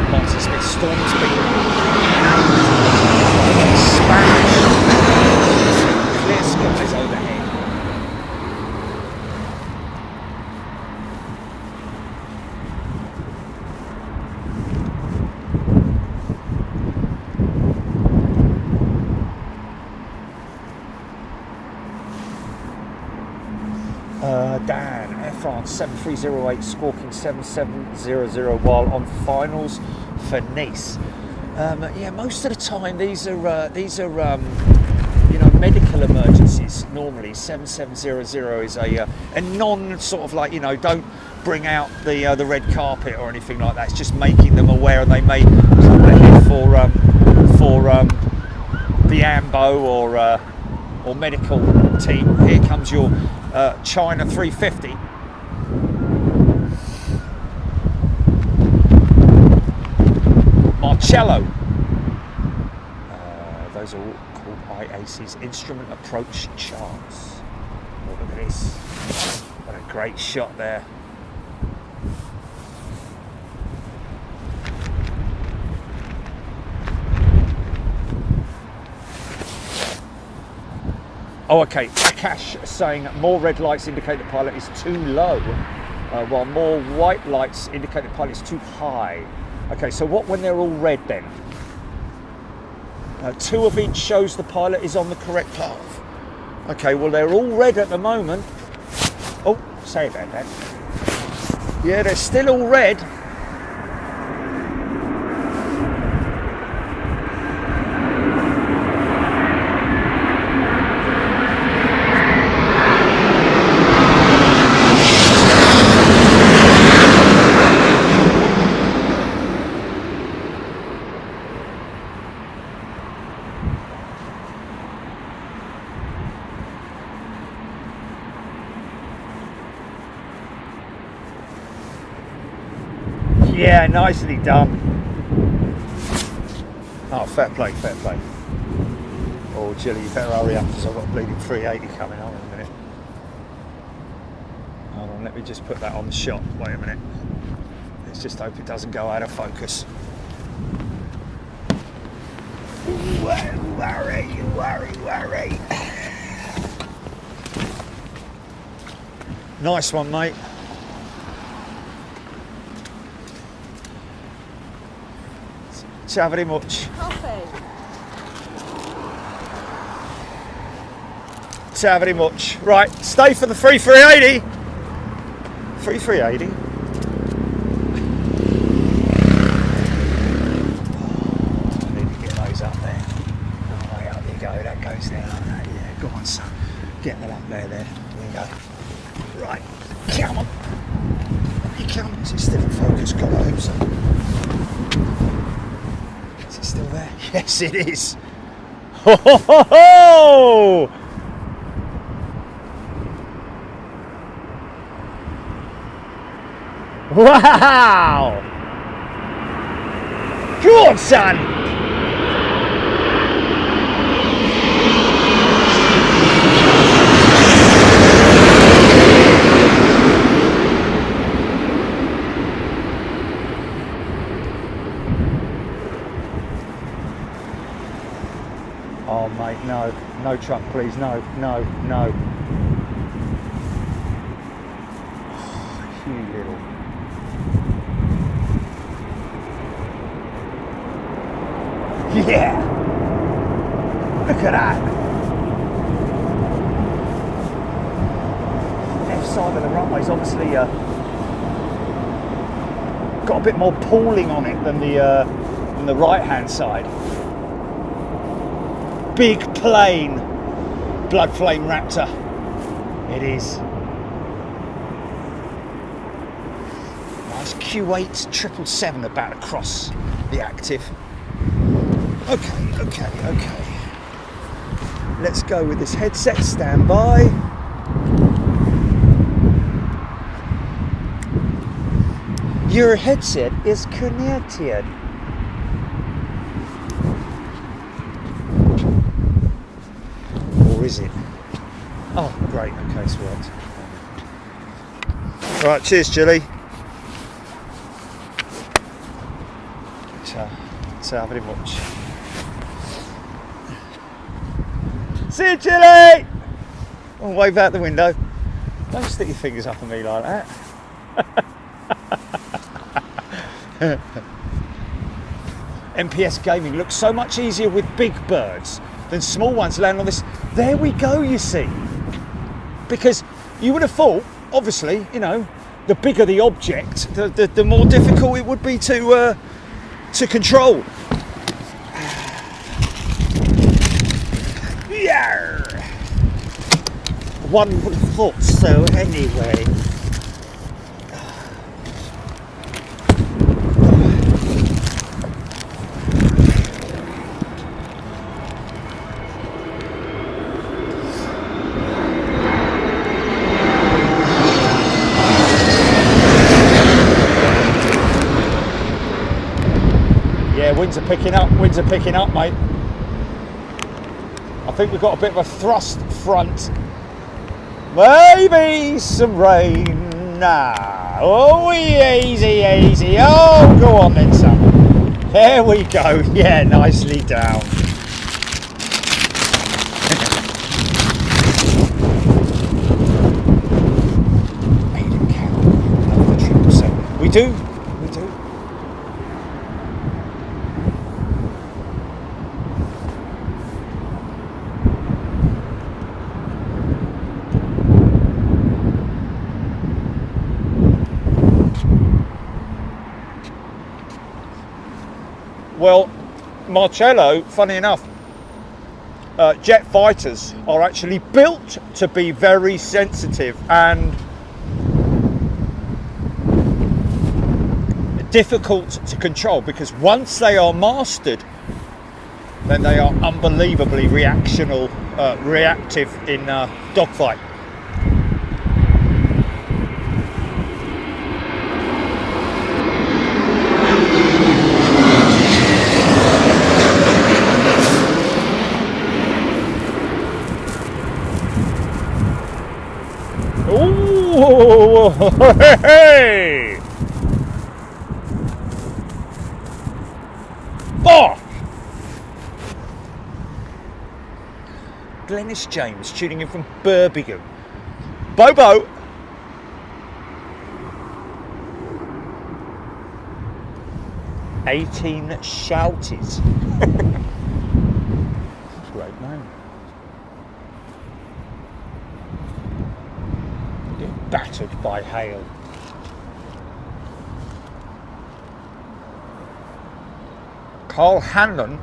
Martin Smith, storm's been Spanish. Clear skies overhead. Dan, Air France 7308, squawking 7700 while on finals for Nice. Yeah, most of the time these are you know, medical emergencies. Normally 7700 is a non sort of like, you know, don't bring out the red carpet or anything like that. It's just making them aware, and they may come ahead for the AMBO or medical team. Here comes your China 350. Marcello. Those are all called IAC's instrument approach charts. Oh, look at this. What a great shot there. Oh, okay. Cash saying more red lights indicate the pilot is too low, while more white lights indicate the pilot is too high. Okay, so what when they're all red then? Two of each shows the pilot is on the correct path. Okay, well they're all red at the moment. Oh, say about that. Yeah, they're still all red. Yeah, nicely done. Oh, fair play, fair play. Oh, Jilly, you better hurry up because I've got a bleeding 380 coming on in a minute. Hold on, let me just put that on the shot. Wait a minute. Let's just hope it doesn't go out of focus. Worry. Nice one, mate. Ciao very much. Coffee. Ciao very much. Right, stay for the 380. 380. I need to get those up there. Oh, way up you go. That goes down like that. Yeah, go on, son. Get that up there. There we go. Right, come on. Come on. Is it still in focus? God, I hope so. Still there? Yes, it is. Ho ho ho ho! Wow! Go on, son! Oh mate, no truck please, no. Oh, you little. Yeah! Look at that! Left side of the runway's obviously got a bit more pooling on it than the right hand side. Big plane, Blood Flame Raptor. It is. Nice Q8 777 about to cross the active. Okay. Let's go with this headset. Stand by. Your headset is connected. Is it? Oh, great. Okay, sweet. Right, cheers, Jilly. Ciao very much. See you, Jilly! Oh, wave out the window. Don't stick your fingers up at me like that. MPS Gaming looks so much easier with big birds than small ones land on this. There we go, you see. Because you would have thought, obviously, you know, the bigger the object, the more difficult it would be to control. Yeah. One would have thought so anyway. Winds are picking up, mate. I think we've got a bit of a thrust front. Maybe some rain now. Oh, easy. Oh, go on then, son. There we go. Yeah, nicely down. We do. Well, Marcello, funny enough, jet fighters are actually built to be very sensitive and difficult to control, because once they are mastered, then they are unbelievably reactive in dogfight. Ooh, hey! Oh! Glennis James tuning in from Birmingham. Bobo! "18 shouted." Great name. Battered by hail. Carl Hanlon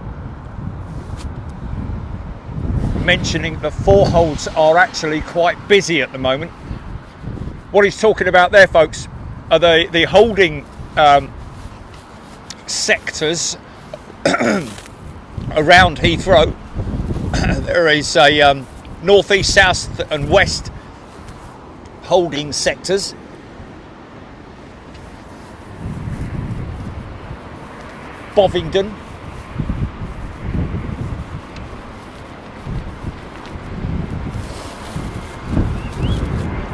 mentioning the foreholds are actually quite busy at the moment. What he's talking about there, folks, are the holding sectors around Heathrow. There is a northeast, south and west holding sectors. Bovingdon.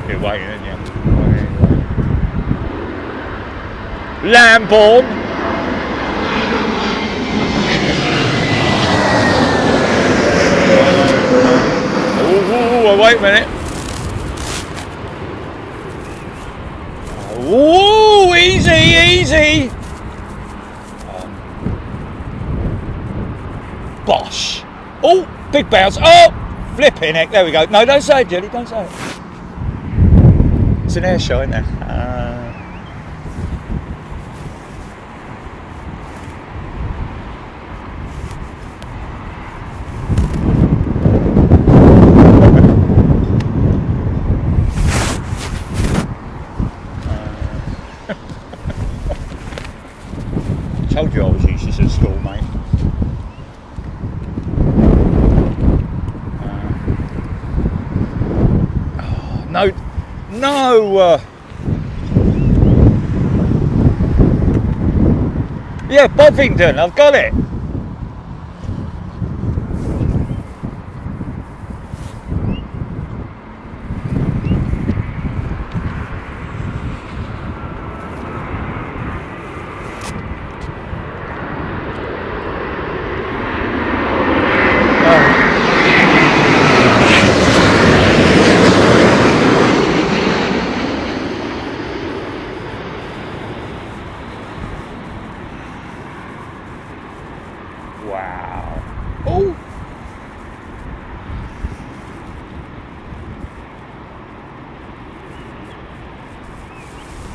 You're waiting, aren't you? Lambourne. Oh, wait a minute. Ooh, easy. Bosh. Oh, big bounce. Oh, flipping heck. There we go. No, don't say it, Jelly. Don't say it. It's an air show, isn't there? Told you I was useless at school, mate. No. Yeah, Bovingdon. I've got it.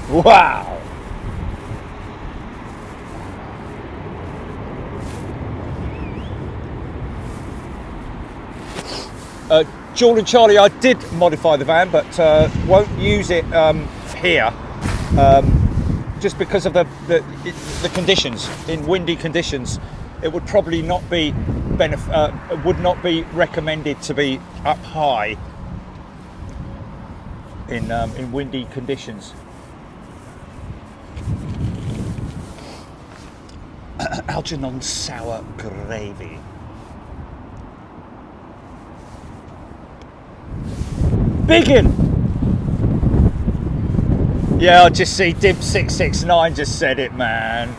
Wow. Jordan Charlie, I did modify the van, but won't use it here, just because of the conditions. In windy conditions, it would probably not be would not be recommended to be up high in windy conditions. Algernon sour gravy. Biggin! Yeah, I just see Dib669 just said it, man.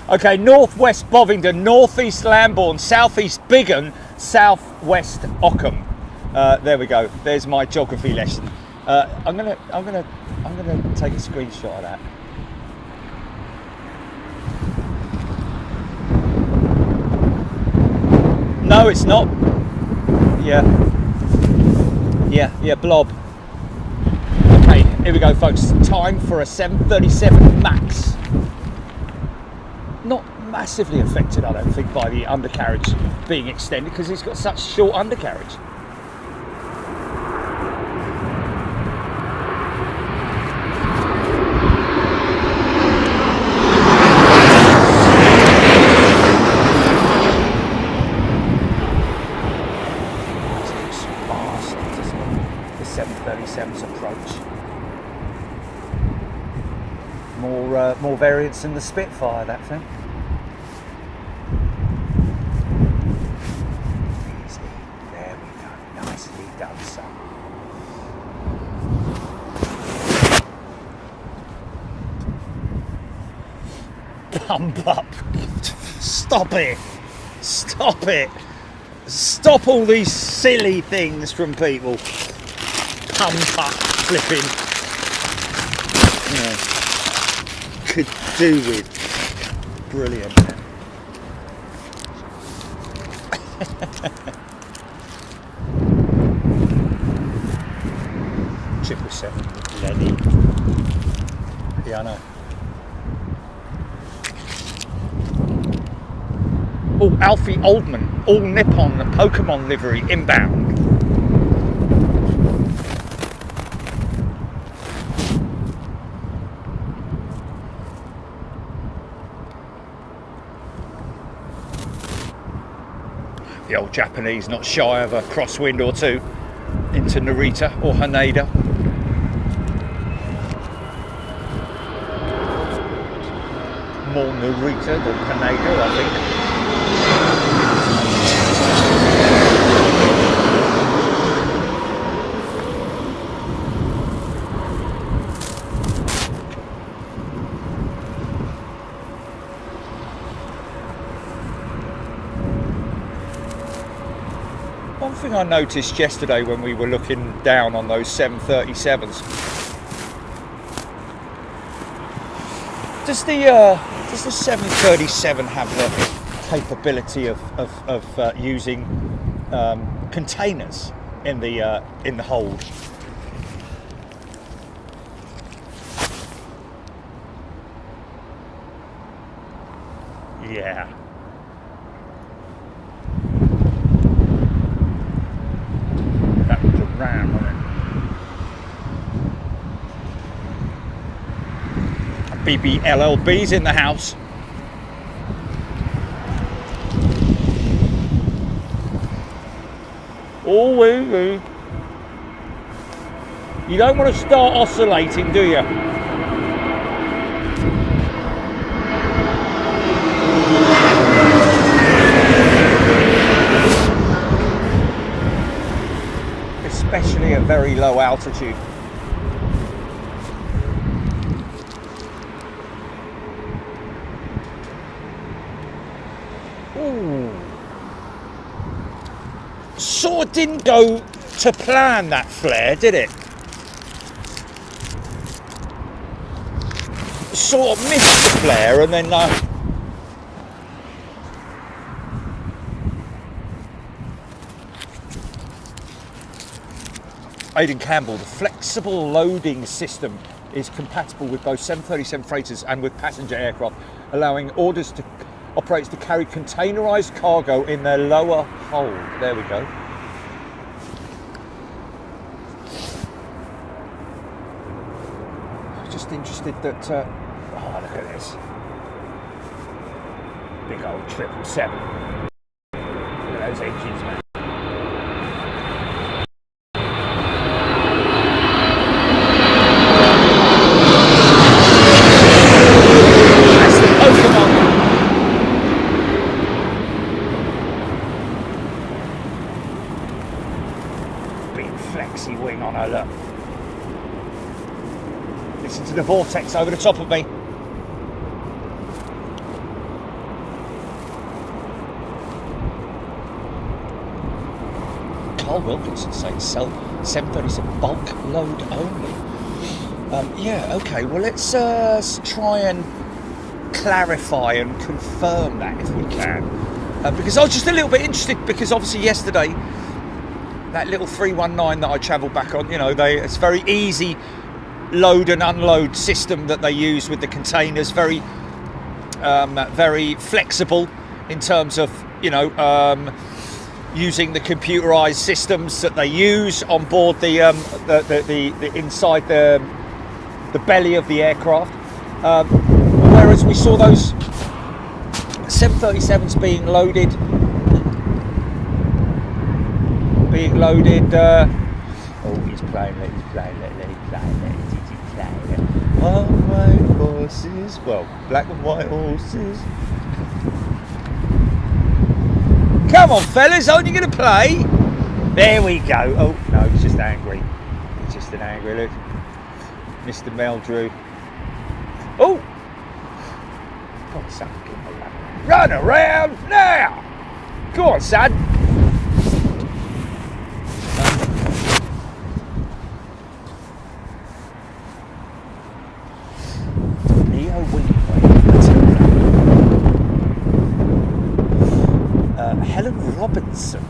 Okay, northwest Bovingdon, northeast Lambourne, southeast Biggin, southwest Ockham. There we go. There's my geography lesson. I'm gonna take a screenshot of that. No, it's not. Yeah, blob. Okay, here we go, folks. Time for a 737 MAX. Not massively affected, I don't think, by the undercarriage being extended because it's got such short undercarriage. More variants than the Spitfire, that thing. Easy. There we go. Nicely done, son. Pump up. Stop it. Stop it. Stop all these silly things from people. Pump up flipping. Yeah. Could do with. Brilliant. 777 Lenny. Yeah, I know. Oh, Alfie Oldman, all Nippon Pokemon livery inbound. The old Japanese not shy of a crosswind or two into Narita or Haneda. More Narita than Haneda, I think. One thing I noticed yesterday when we were looking down on those 737s, does the 737 have the capability of using containers in the hold? Yeah. That was a ram, wasn't it? BBLLB's in the house. Oh, woo-woo. You don't want to start oscillating, do you? Especially at very low altitude. Ooh. Sort of didn't go to plan, that flare, did it? Sort of missed the flare and then Aidan Campbell, the flexible loading system is compatible with both 737 freighters and with passenger aircraft, allowing operators to carry containerized cargo in their lower hold. There we go. Just interested that, oh, look at this. Big old 777. Look at those engines, man. That's the Pokemon. Big flexy wing on her, look. Listen to the vortex over the top of me. Carl Wilkinson saying 737 bulk load only. Yeah, okay, well let's try and clarify and confirm that if we can. Because I was just a little bit interested, because obviously yesterday, that little 319 that I travelled back on, you know, it's very easy load and unload system that they use with the containers, very flexible in terms of, you know, using the computerized systems that they use on board the inside the belly of the aircraft, whereas we saw those 737s being loaded oh, he's playing, let it play. Oh, white horses, well, black and white horses. Come on, fellas, aren't you going to play? There we go. Oh, no, he's just angry. He's just an angry look. Mr. Meldrew. Oh! Come on, son, give him a run around now! Go on, son. Helen Robinson,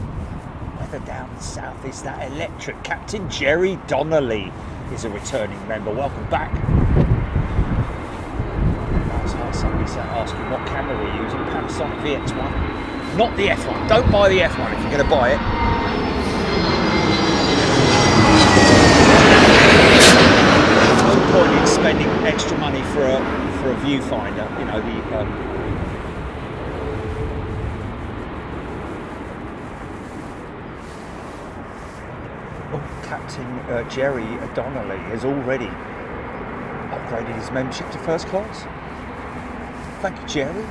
weather down south is that electric. Captain Jerry Donnelly is a returning member. Welcome back. Somebody's asking what camera we're using. Panasonic VX1, not the F1. Don't buy the F1 if you're going to buy it. No point in spending extra money for a viewfinder. You know, the Captain Jerry Donnelly has already upgraded his membership to first class. Thank you, Jerry.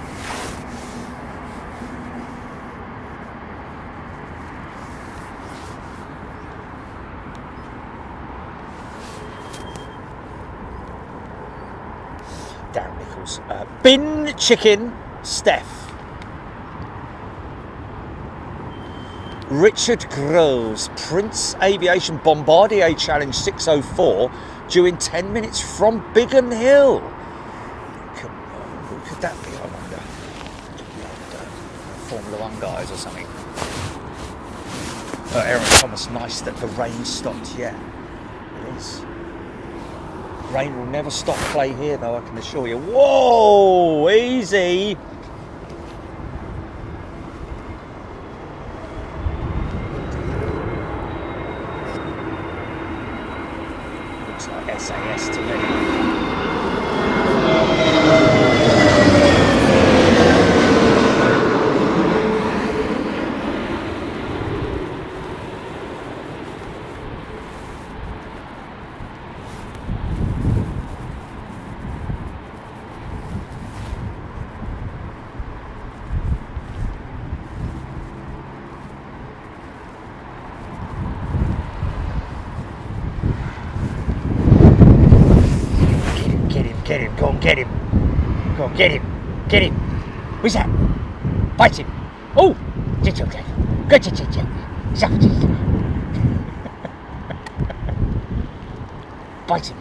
Darren Nichols. Bin Chicken Steph. Richard Groves, Prince Aviation Bombardier Challenge 604, due in 10 minutes from Biggin Hill. Who could that be, I wonder? Formula One guys or something. Aaron Thomas, nice that the rain stopped. Yeah, it is. Rain will never stop play here, though, I can assure you. Whoa, easy. SAS to me. Get him, go and get him. Go and get him. Get him. Who's that? Bite him. Oh! Bite him.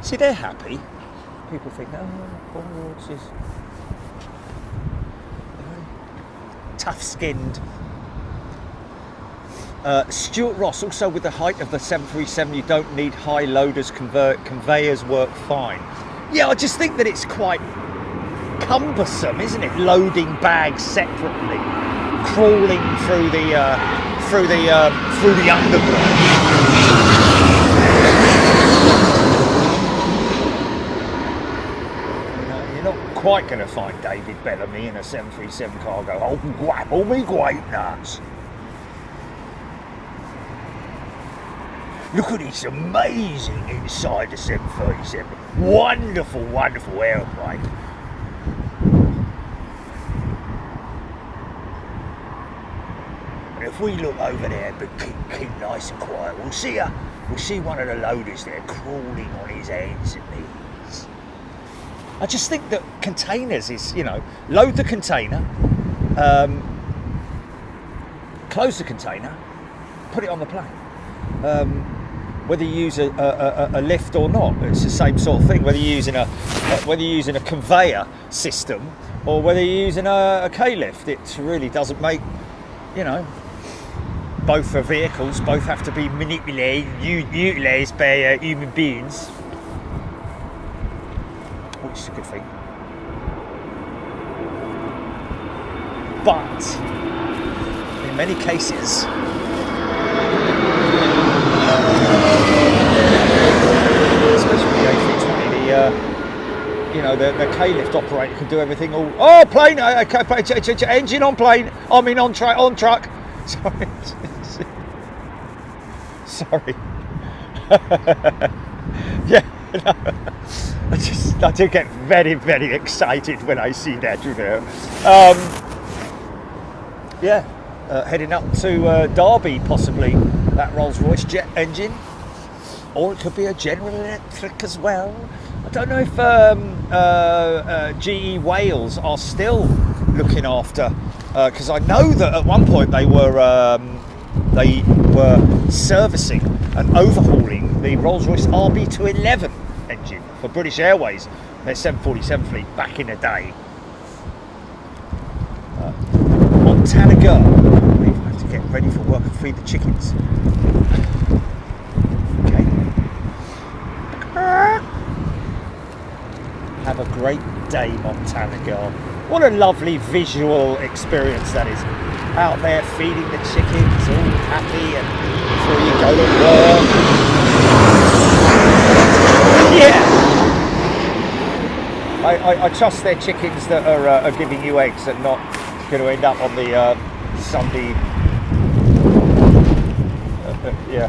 See, they're happy. people think, oh, poor horses. Tough-skinned. Stuart Ross, also with the height of the 737, you don't need high loaders, conveyors work fine. Yeah, I just think that it's quite cumbersome, isn't it? Loading bags separately, crawling through the underground. You're not quite going to find David Bellamy in a 737 cargo hold and grapple me great nuts. Look at this amazing inside the 737. Wonderful, wonderful aeroplane. And if we look over there, but keep nice and quiet, we'll see one of the loaders there crawling on his hands and knees. I just think that containers is, you know, load the container, close the container, put it on the plane. Whether you use a lift or not, it's the same sort of thing. Whether you're using a conveyor system or whether you're using a K-lift, it really doesn't make, you know. Both are vehicles. Both have to be utilised by human beings, which is a good thing. But in many cases, especially the A320, you know, the K-lift operator can do everything. Oh, plane, engine on plane. I mean on truck. Sorry. Sorry. Yeah, no, I do get very, very excited when I see that, you know. Yeah, heading up to Derby, possibly, that Rolls-Royce jet engine. Or it could be a General Electric as well. I don't know if GE Wales are still looking after, because I know that at one point they were servicing and overhauling the Rolls-Royce RB211 engine for British Airways, their 747 fleet back in the day. Montana girl, I believe I have to get ready for work and feed the chickens. Okay. Have a great day, Montana girl. What a lovely visual experience that is. Out there feeding the chickens, all happy, and before you go to work. Yeah! I trust they're chickens that are giving you eggs and not going to end up on the Sunday. Yeah.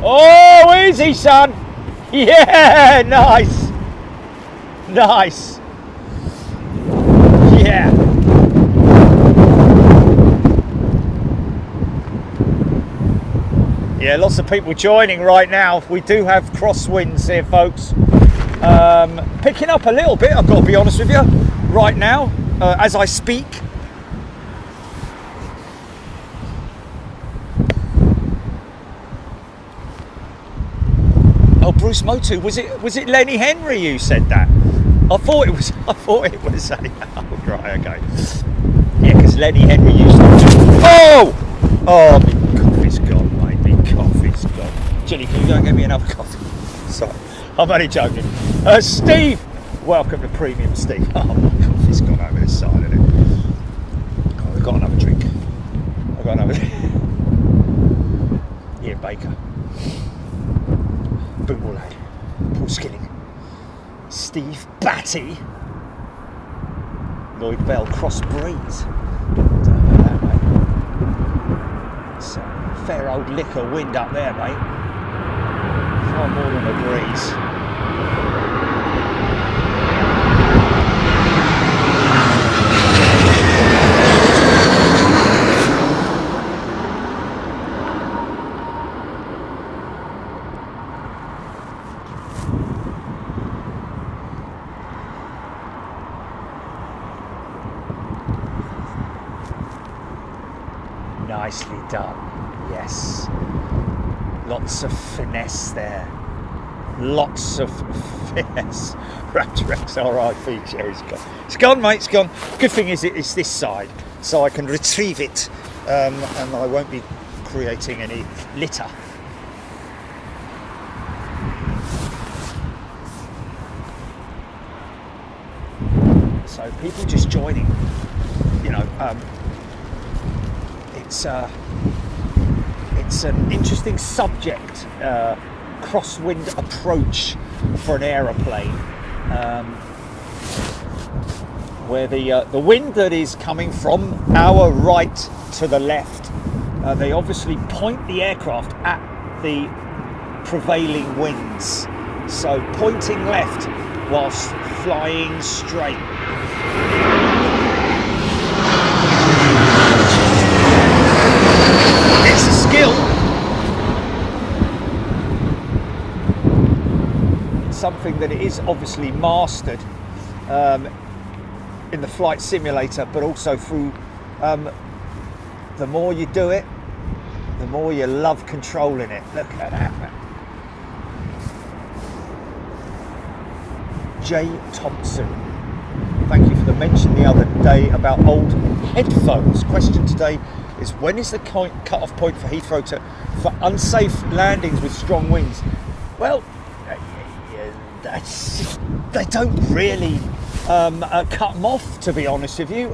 Oh, easy, son! Yeah, nice! Nice! Yeah! Yeah, lots of people joining right now. We do have crosswinds here, folks. Picking up a little bit, I've got to be honest with you, right now, as I speak. Oh, Bruce Motu, was it Lenny Henry who said that? I thought it was oh, right, okay. Yeah, because Lenny Henry used to. Oh! Oh, my coffee's gone, mate. My coffee's gone. Jenny, can you go and get me another coffee? Sorry, I'm only joking. Steve! Welcome to Premium Steve. Oh, my coffee's gone over this side of it. Oh, I've got another drink. I've got another drink. Ian Baker. Boomer lad. Paul Skilling. Steve Batty. Lloyd Bell, Cross Breeze. Don't know that, mate. It's a fair old liquor wind up there, mate. Far more than a breeze. Nicely done, yes. Lots of finesse there. lots of yes, Raptor XRI feature. It's gone, mate. It's gone. Good thing is it's this side, so I can retrieve it, and I won't be creating any litter. So people just joining, you know, it's an interesting subject, crosswind approach for an aeroplane, where the wind that is coming from our right to the left, they obviously point the aircraft at the prevailing winds, so pointing left whilst flying straight. It's a skill. Something that it is obviously mastered in the flight simulator, but also through the more you do it, the more you love controlling it. Look at that. J. Thompson, thank you for the mention the other day about old headphones. Question today is, when is the cut-off point for Heathrow for unsafe landings with strong winds? Well, they don't really cut them off, to be honest with you.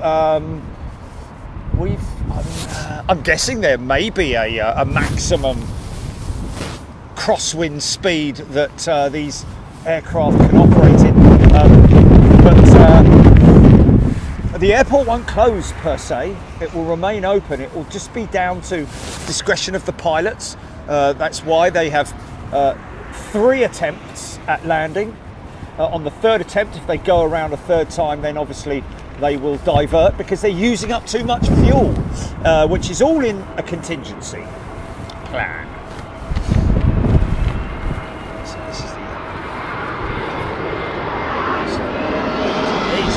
I'm guessing there may be a maximum crosswind speed that these aircraft can operate in, but the airport won't close per se. It will remain open. It will just be down to discretion of the pilots. That's why they have 3 attempts at landing. On the 3rd attempt, if they go around a 3rd time, then obviously they will divert because they're using up too much fuel, which is all in a contingency plan. So this is the easy.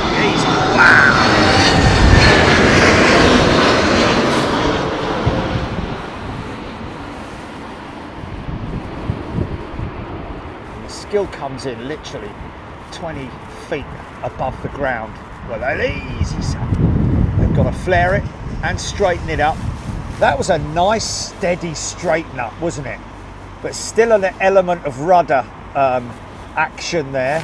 Wow! And the skill comes in literally 20 feet above the ground. Well, they're easy, son. They've got to flare it and straighten it up. That was a nice, steady straighten up, wasn't it? But still an element of rudder action there.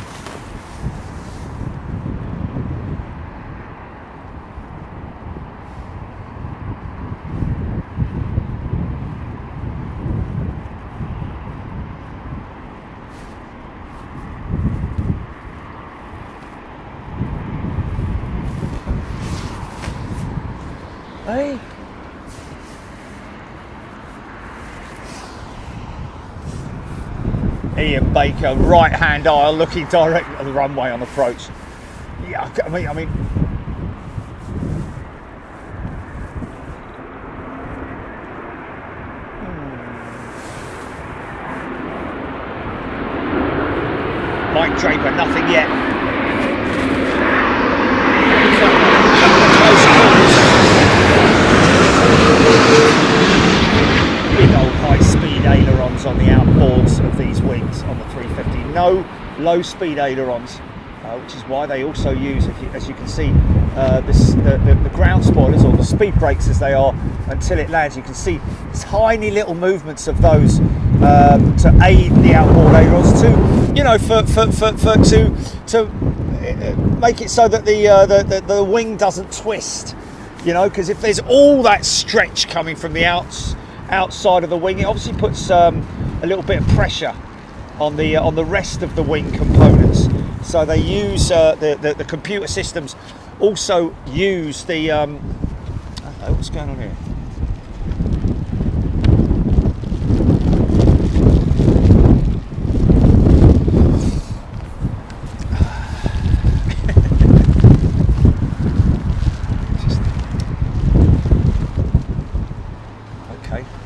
Hey. Ian Baker, right hand aisle, looking directly at the runway on approach. Yeah, I mean. Mike Draper, nothing yet. Big old high-speed ailerons on the outboards of these wings on the 350. No low-speed ailerons, which is why they also use, as you can see, the ground spoilers, or the speed brakes as they are, until it lands. You can see tiny little movements of those to aid the outboard ailerons, to make it so that the wing doesn't twist. Because if there's all that stretch coming from the outside of the wing, it obviously puts a little bit of pressure on the rest of the wing components. So they use the computer systems also use the what's going on here?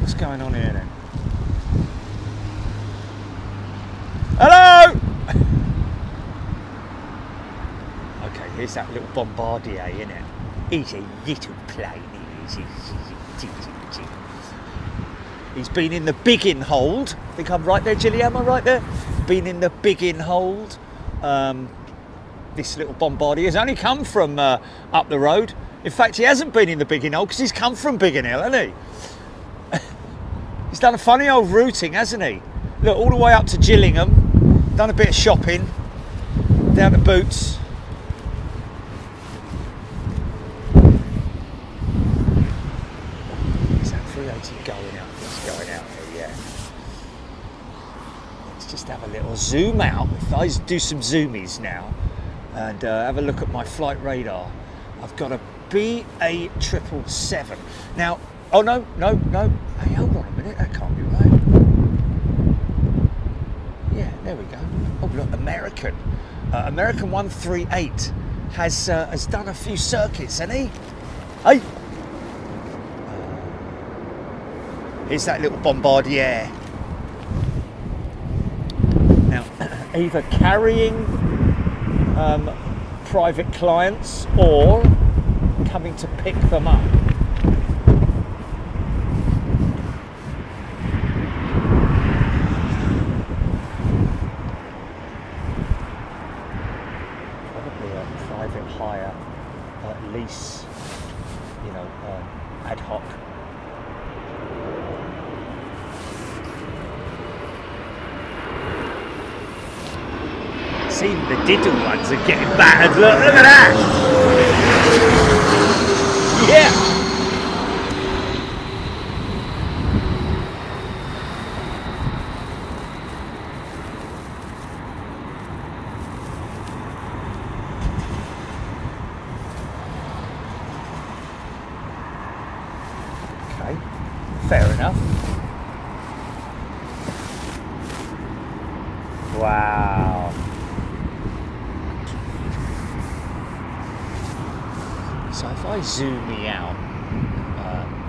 What's going on here then? Hello! Okay, here's that little Bombardier, isn't it? He's a little plane, he's been in the biggin hold think I'm right there, Gilly, am I right there? Been in the Biggin hold. This little Bombardier has only come from up the road. In fact, he hasn't been in the Biggin hold because he's come from Biggin Hill, hasn't he? He's done a funny old routing, hasn't he? Look, all the way up to Gillingham, done a bit of shopping, down to Boots. Is that 380 going out? It's going out here, yeah. Let's just have a little zoom out. If I do some zoomies now and have a look at my flight radar, I've got a BA777. Now, oh no. Hey, hold on a minute, that can't be right. Yeah, there we go. Oh look, American. American 138 has done a few circuits, hasn't he? Hey! Here's that little Bombardier. Now, either carrying private clients or coming to pick them up. Probably a private hire, lease, you know, ad hoc. See, the diddle ones are getting battered. Look at that! Yeah! Okay, fair enough. Wow. So if I zoom me out,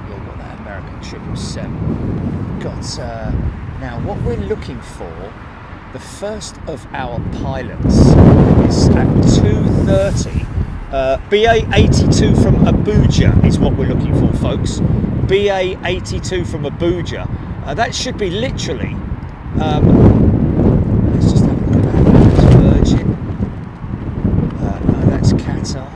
you've got that American 777. Got now what we're looking for. The first of our pilots is at 2:30. BA82 from Abuja is what we're looking for, folks. BA82 from Abuja. That should be literally. Let's just have a look at that. That's Virgin. No, that's Qatar.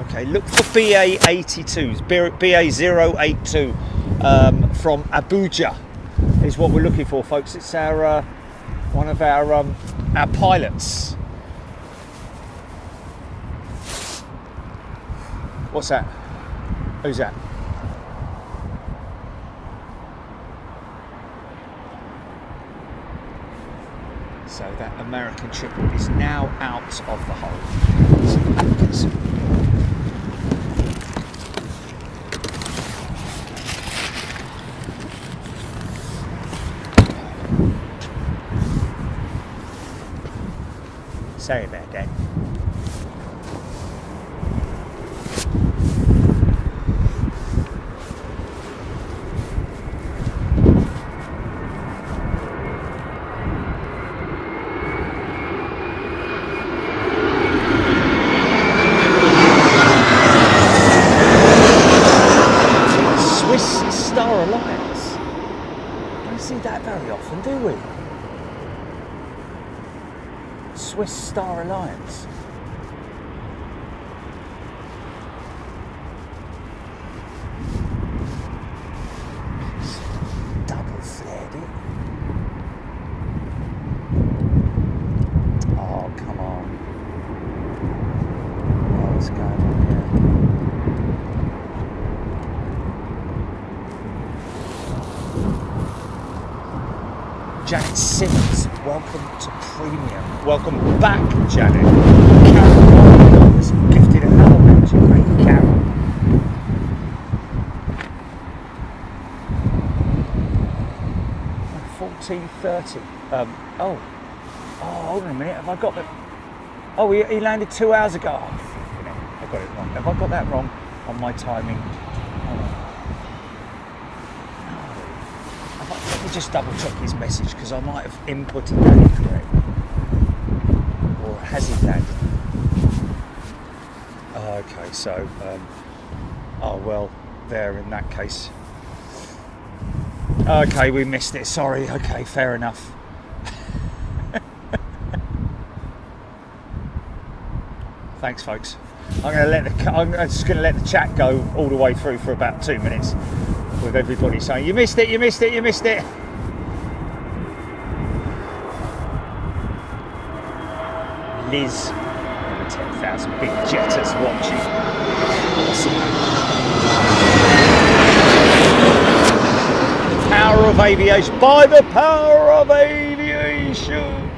Okay, look for BA82s, BA082 from Abuja is what we're looking for, folks. It's our one of our pilots. What's that? Who's that? So that American triple is now out of the hole. Sorry about that. Swiss Star Alliance. Don't see that very often, do we? Swiss Star Alliance. It's double flared it. Oh, come on. Oh, what's going on here? Janet Simmons, welcome to Premium. Welcome back, Janet. Karen was gifted an element. Thank you, Karen. $14.30. Oh, hold on a minute. Have I got that? Oh, he landed 2 hours ago. Oh, flipping it. I got it wrong. Have I got that wrong on my timing? Hold on. Let me just double check his message because I might have inputted that incorrect. Or has he landed? Okay, so, oh well, there in that case. Okay, we missed it. Sorry. Okay, fair enough. Thanks, folks. I'm just going to let the chat go all the way through for about 2 minutes with everybody saying, "You missed it. You missed it. You missed it." Liz, over 10,000 big jetters watching. Awesome. The power of aviation. By the power of aviation.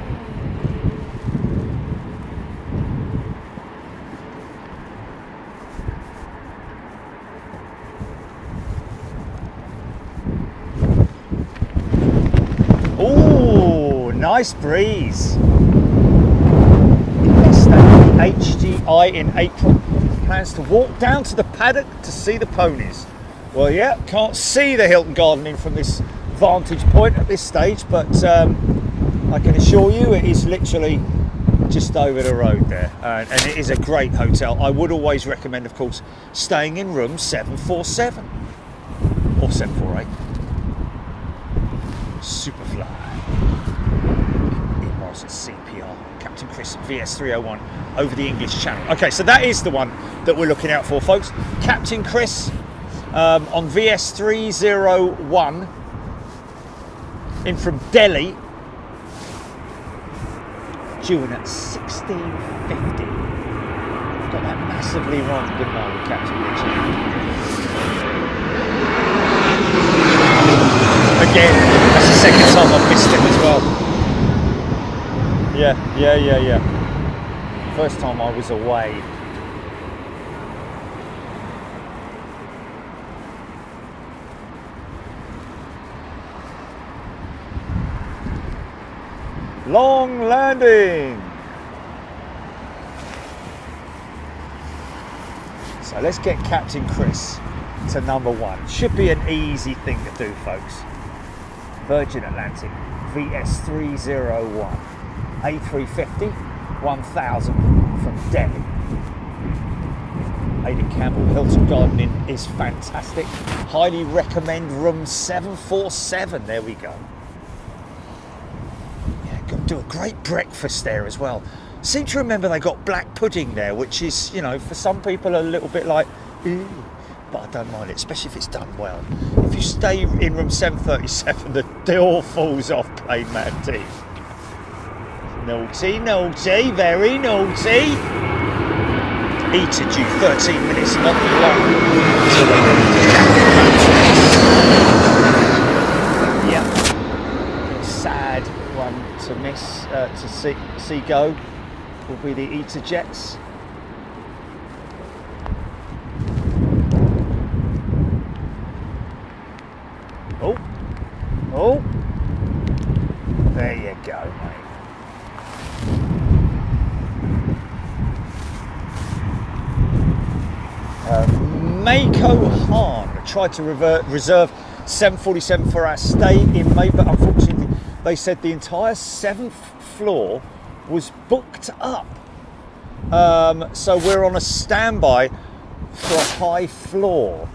Ooh, nice breeze. HGI in April plans to walk down to the paddock to see the ponies. Well, yeah, can't see the Hilton Garden Inn from this vantage point at this stage, but I can assure you it is literally just over the road there, and it is a great hotel. I would always recommend, of course, staying in room 747 or 748. Superfly. Ian Morrison CPR. Captain Chris VS301 over the English Channel. Okay, so that is the one that we're looking out for, folks. Captain Chris on VS301 in from Delhi, due in at 1650. Got that massively wrong, didn't I, with Captain Richard? Again, that's the second time I've missed him as well. Yeah. First time I was away. Long landing. So let's get Captain Chris to number 1. Should be an easy thing to do, folks. Virgin Atlantic VS301 A350 1000 from Delhi. Aidan Campbell, Hilton Garden Inn is fantastic. Highly recommend room 747. There we go. Yeah, got to do a great breakfast there as well. Seem to remember they got black pudding there, which is, you know, for some people a little bit like, ew, but I don't mind it, especially if it's done well. If you stay in room 737, the door falls off plain mad tea. Naughty, naughty, very naughty. Eater due 13 minutes, not long. Yeah. Sad one to miss, to see go will be the Eater Jets. Oh, there you go, mate. Mako Han tried to reserve 747 for our stay in May, but unfortunately they said the entire 7th floor was booked up. So we're on a standby for a high floor.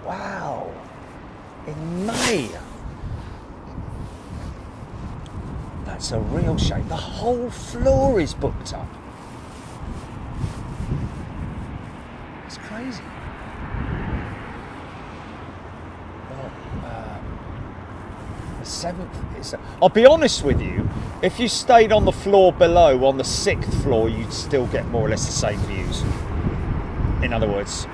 Wow. In May. That's a real shame. The whole floor is booked up. It's crazy. Well, the 7th is... I'll be honest with you, if you stayed on the floor below, on the 6th floor, you'd still get more or less the same views. In other words,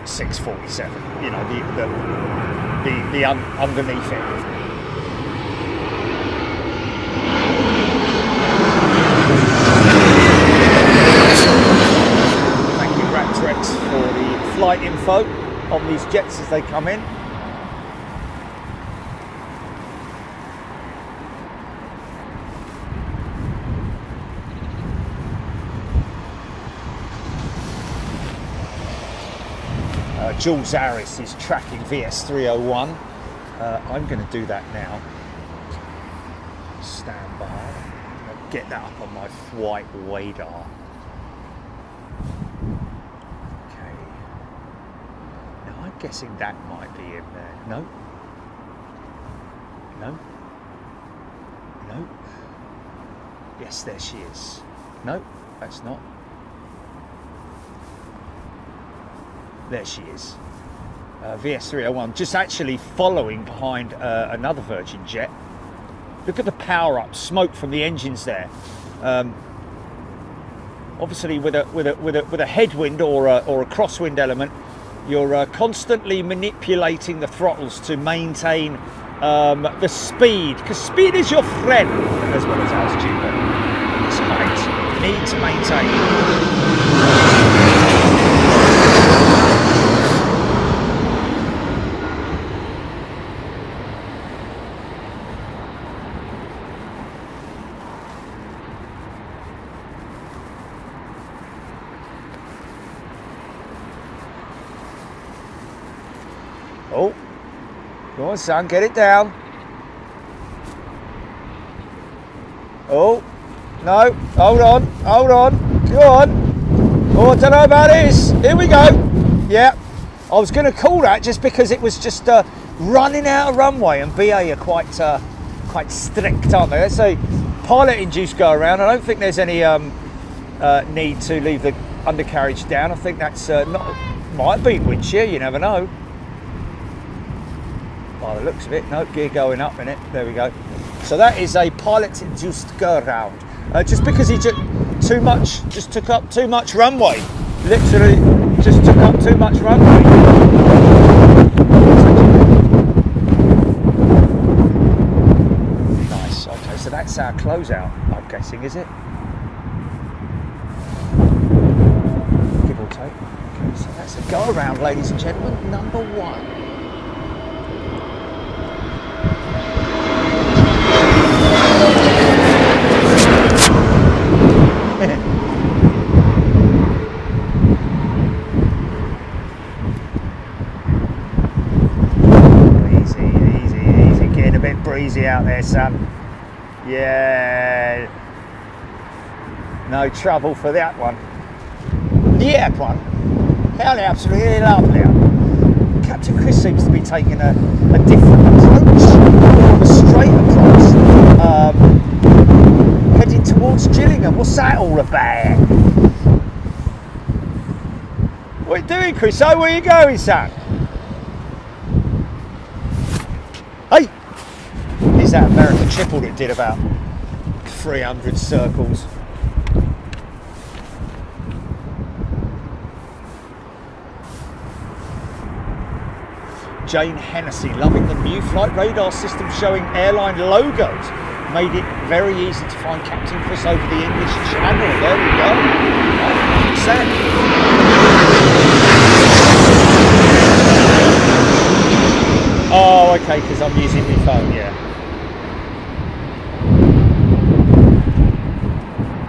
647, you know, the underneath it. Thank you, Raptrex, for the flight info on these jets as they come in. Jules Harris is tracking VS301. I'm going to do that now. Stand by. I'll get that up on my flight radar. Okay. Now I'm guessing that might be in there. No. No. No. Yes, there she is. No, that's not. There she is. VS301, just actually following behind another Virgin jet. Look at the power up, smoke from the engines there. Obviously, with a headwind or a crosswind element, you're constantly manipulating the throttles to maintain the speed, because speed is your friend as well as altitude. This height you need to maintain. Oh, go on, son, get it down. Oh, no, hold on, go on. Oh, I don't know about this. Here we go. Yeah, I was going to call that just because it was just running out of runway, and BA are quite strict, aren't they? Let's say pilot-induced go around. I don't think there's any need to leave the undercarriage down. I think that's might be wind shear, you never know. By the looks of it, no, gear going up in it. There we go. So that is a pilot-induced go around. Just because he just took up too much runway. Literally, just took up too much runway. Nice. Okay, so that's our closeout, I'm guessing, is it? Give or take. Okay, so that's a go around, ladies and gentlemen, number 1. Easy, getting a bit breezy out there, son. Yeah, no trouble for that one. Yeah, one. Hell, absolutely lovely. Captain Chris seems to be taking a different approach, more of a straight approach, heading towards Gillingham. What's that all about? What are you doing, Chris? Oh, where are you going, son? Hey! Here's that American triple that did about 300 circles. Jane Hennessy, loving the new flight radar system showing airline logos. Made it very easy to find Captain Chris over the English Channel. There we go. Oh, okay, because I'm using my phone, yeah.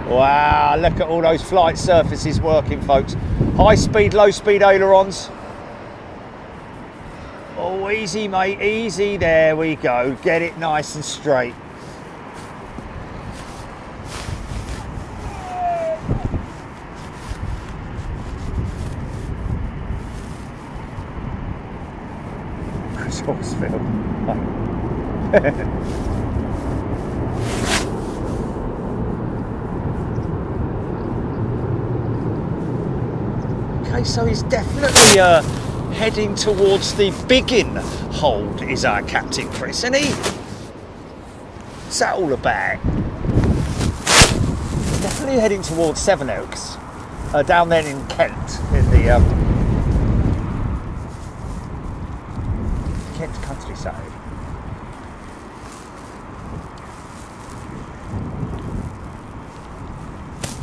Wow, look at all those flight surfaces working, folks. High speed, low speed ailerons. Oh, easy, mate, easy. There we go. Get it nice and straight. Chris Horsfield. Okay, so he's definitely heading towards the Biggin hold, is our Captain Chris, isn't he? What's that all about? Definitely heading towards Sevenoaks, down there in Kent, in the Kent countryside.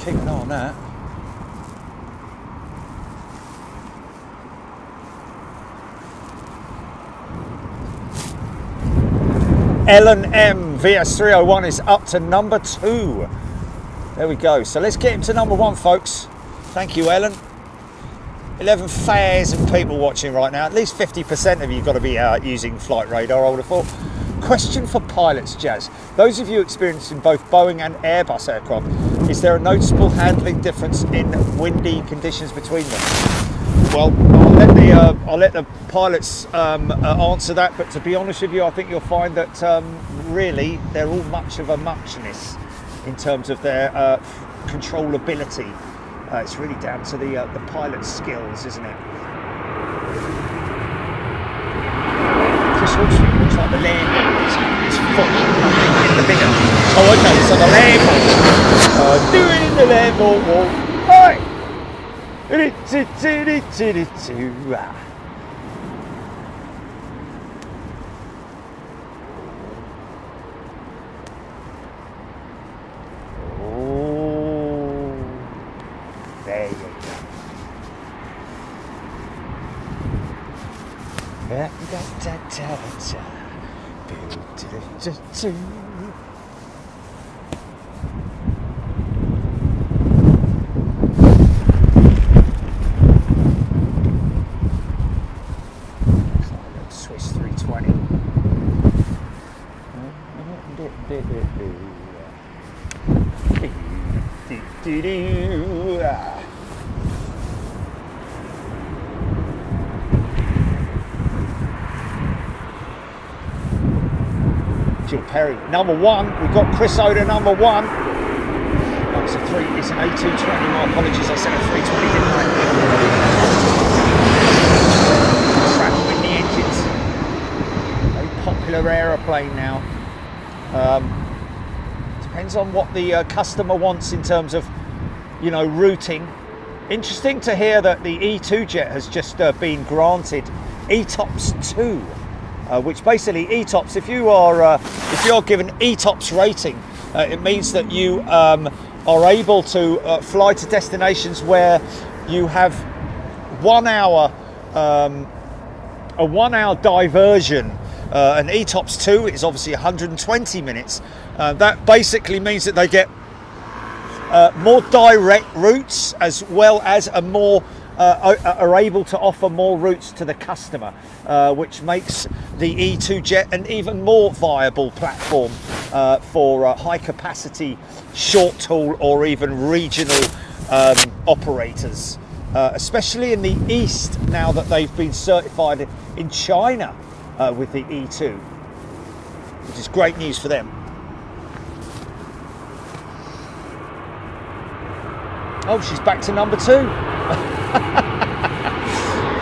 Keep an eye on that. Ellen M VS301 is up to number 2. There we go. So let's get him to number 1, folks. Thank you, Ellen. 11,000 people watching right now. At least 50% of you got to be using flight radar, I would have thought. Question for pilots, Jazz. Those of you experienced in both Boeing and Airbus aircraft, is there a noticeable handling difference in windy conditions between them? well, I'll let the pilots answer that. But to be honest with you, I think you'll find that really they're all much of a muchness in terms of their controllability. It's really down to the pilot's skills, isn't it? This looks like the Lambo. It's full in the middle. Oh, okay. So the Lambo. Do it in the Lambo. Hi. Oh, there you go. Swiss 320. Jill Perry, number one. We've got Chris Oda, number one. Oh, it's an A220. My apologies, I said a 320, didn't I? Travel with the engines. Very popular aeroplane now. Depends on what the customer wants in terms of, you know, routing. Interesting to hear that the E2 jet has just been granted ETOPS 2, which basically ETOPS, if you're given ETOPS rating, it means that you are able to fly to destinations where you have 1 hour, a 1 hour diversion. An ETOPS 2 is obviously 120 minutes. That basically means that they get more direct routes, as well as are able to offer more routes to the customer, which makes the E2 jet an even more viable platform for high capacity, short haul or even regional operators, especially in the East, now that they've been certified in China with the E2, which is great news for them. Oh, she's back to number 2.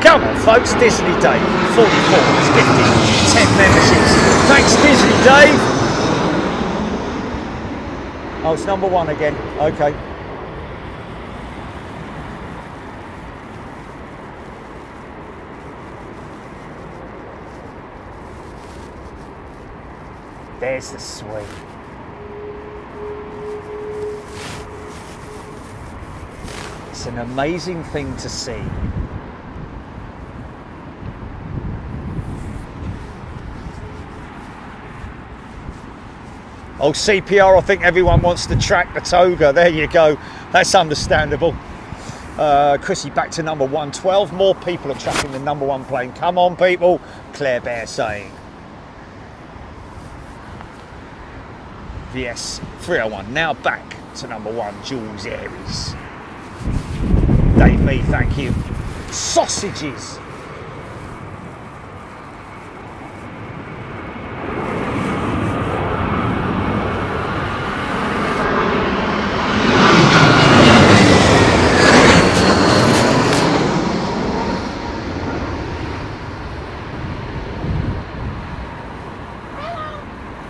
Come on, folks. Disney Dave, 44, it's 50, 10 memberships. Thanks, Disney Dave. Oh, it's number 1 again. Okay. There's the swing. It's an amazing thing to see. Oh, CPR, I think everyone wants to track the toga. There you go. That's understandable. Chrissy, back to number 1. 12 more people are tracking the number 1 plane. Come on, people. Claire Bear saying. VS 301, now back to number 1, Jules Aries. Dave Me, thank you. Sausages.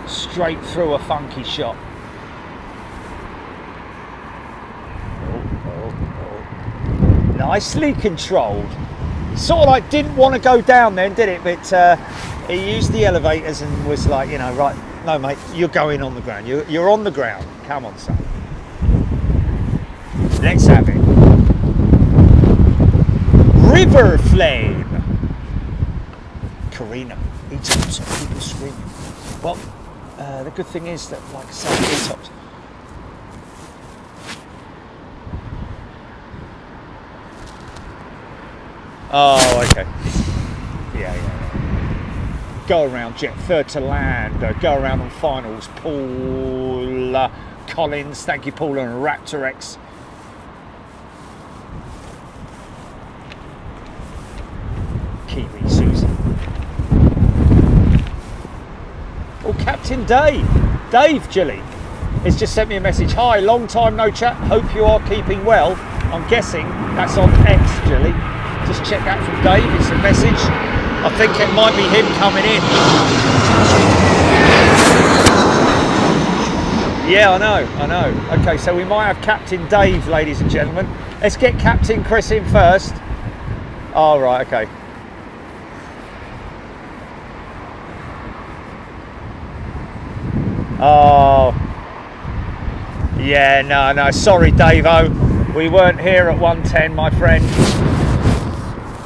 Straight through a funky shot. Nicely controlled. Sort of like didn't want to go down then, did it? But he used the elevators and was like, you know, right, no mate, you're going on the ground. You're on the ground. Come on, son. Let's have it. River Flame. Karina. ETOPS, people screaming. Well, the good thing is that, like I said, ETOPS. Oh, okay. Yeah. Go around jet, third to land. Go around on finals. Paul Collins, thank you, Paul, and Raptor X. Captain Dave. Dave Gilly has just sent me a message. Hi, long time no chat. Hope you are keeping well. I'm guessing that's on X, Gilly. Just check that from Dave. It's a message. I think it might be him coming in. Yeah, I know. Okay, so we might have Captain Dave, ladies and gentlemen. Let's get Captain Chris in first. Oh, right, okay. Oh. Yeah, no, sorry, Dave-o. We weren't here at 1:10, my friend.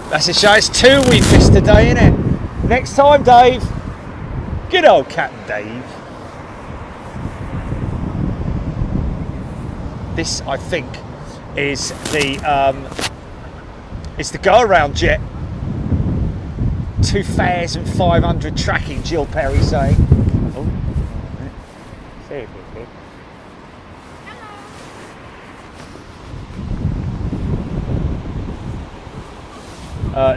That's a shame. It's 2 we missed today, isn't it? Next time, Dave. Good old Captain Dave. This, I think, is the go-around jet. 2,500 tracking, Jill Perry saying. Oh, see if it's here.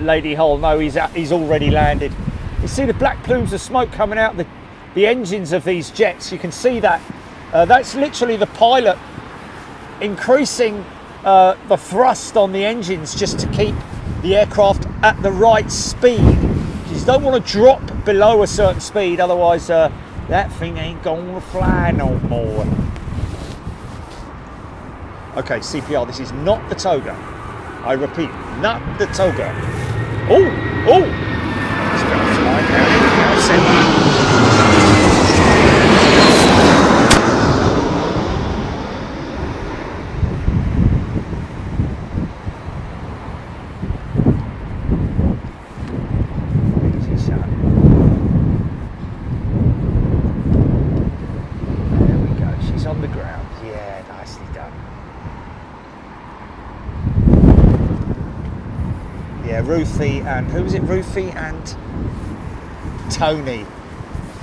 Lady Hull, no, he's already landed. You see the black plumes of smoke coming out the engines of these jets. You can see that. That's literally the pilot increasing the thrust on the engines just to keep the aircraft at the right speed. You just don't want to drop below a certain speed, otherwise that thing ain't gonna fly no more. Okay, CPR, this is not the toga. I repeat, not the toga. Oh! It's going to fly now. There we go. She's on the ground. Yeah, nicely done. Yeah, Ruthie and who was it? Ruthie and Tony.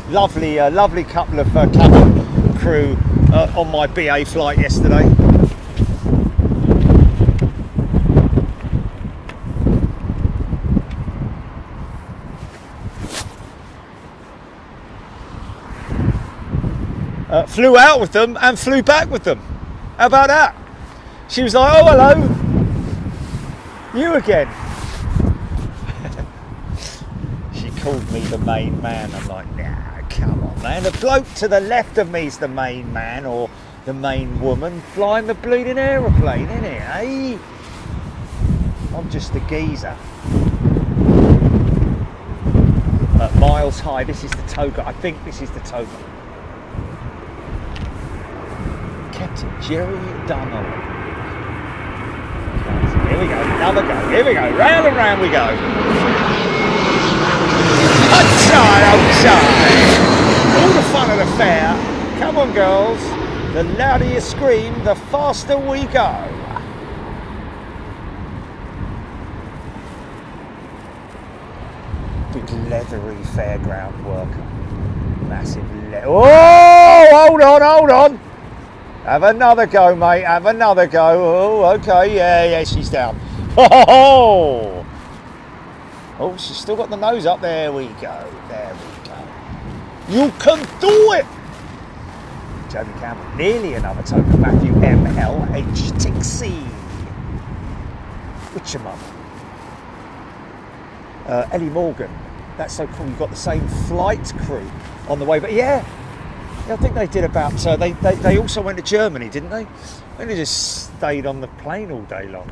Lovely, lovely couple of cabin crew on my BA flight yesterday. Flew out with them and flew back with them. How about that? She was like, "Oh, hello, you again." She called me the main man. I'm like, nah, come on, man. The bloke to the left of me is the main man or the main woman flying the bleeding aeroplane, isn't it, eh? I'm just a geezer. Miles high. This is the toga. I think this is the toga. Captain Jerry Donald. Here we go. Another go. Here we go. Round and round we go. Outside. All the fun of the fair. Come on, girls. The louder you scream, the faster we go. Big leathery fairground worker. Massive oh, hold on. Have another go, mate. Have another go. Oh, okay. Yeah, she's down. Oh, she's still got the nose up. There we go. You can do it. Toby Campbell. Nearly another token. Matthew MLH Tixie. What's your mum? Ellie Morgan. That's so cool. You've got the same flight crew on the way. But yeah, I think they did about. They also went to Germany, didn't they? And they just stayed on the plane all day long.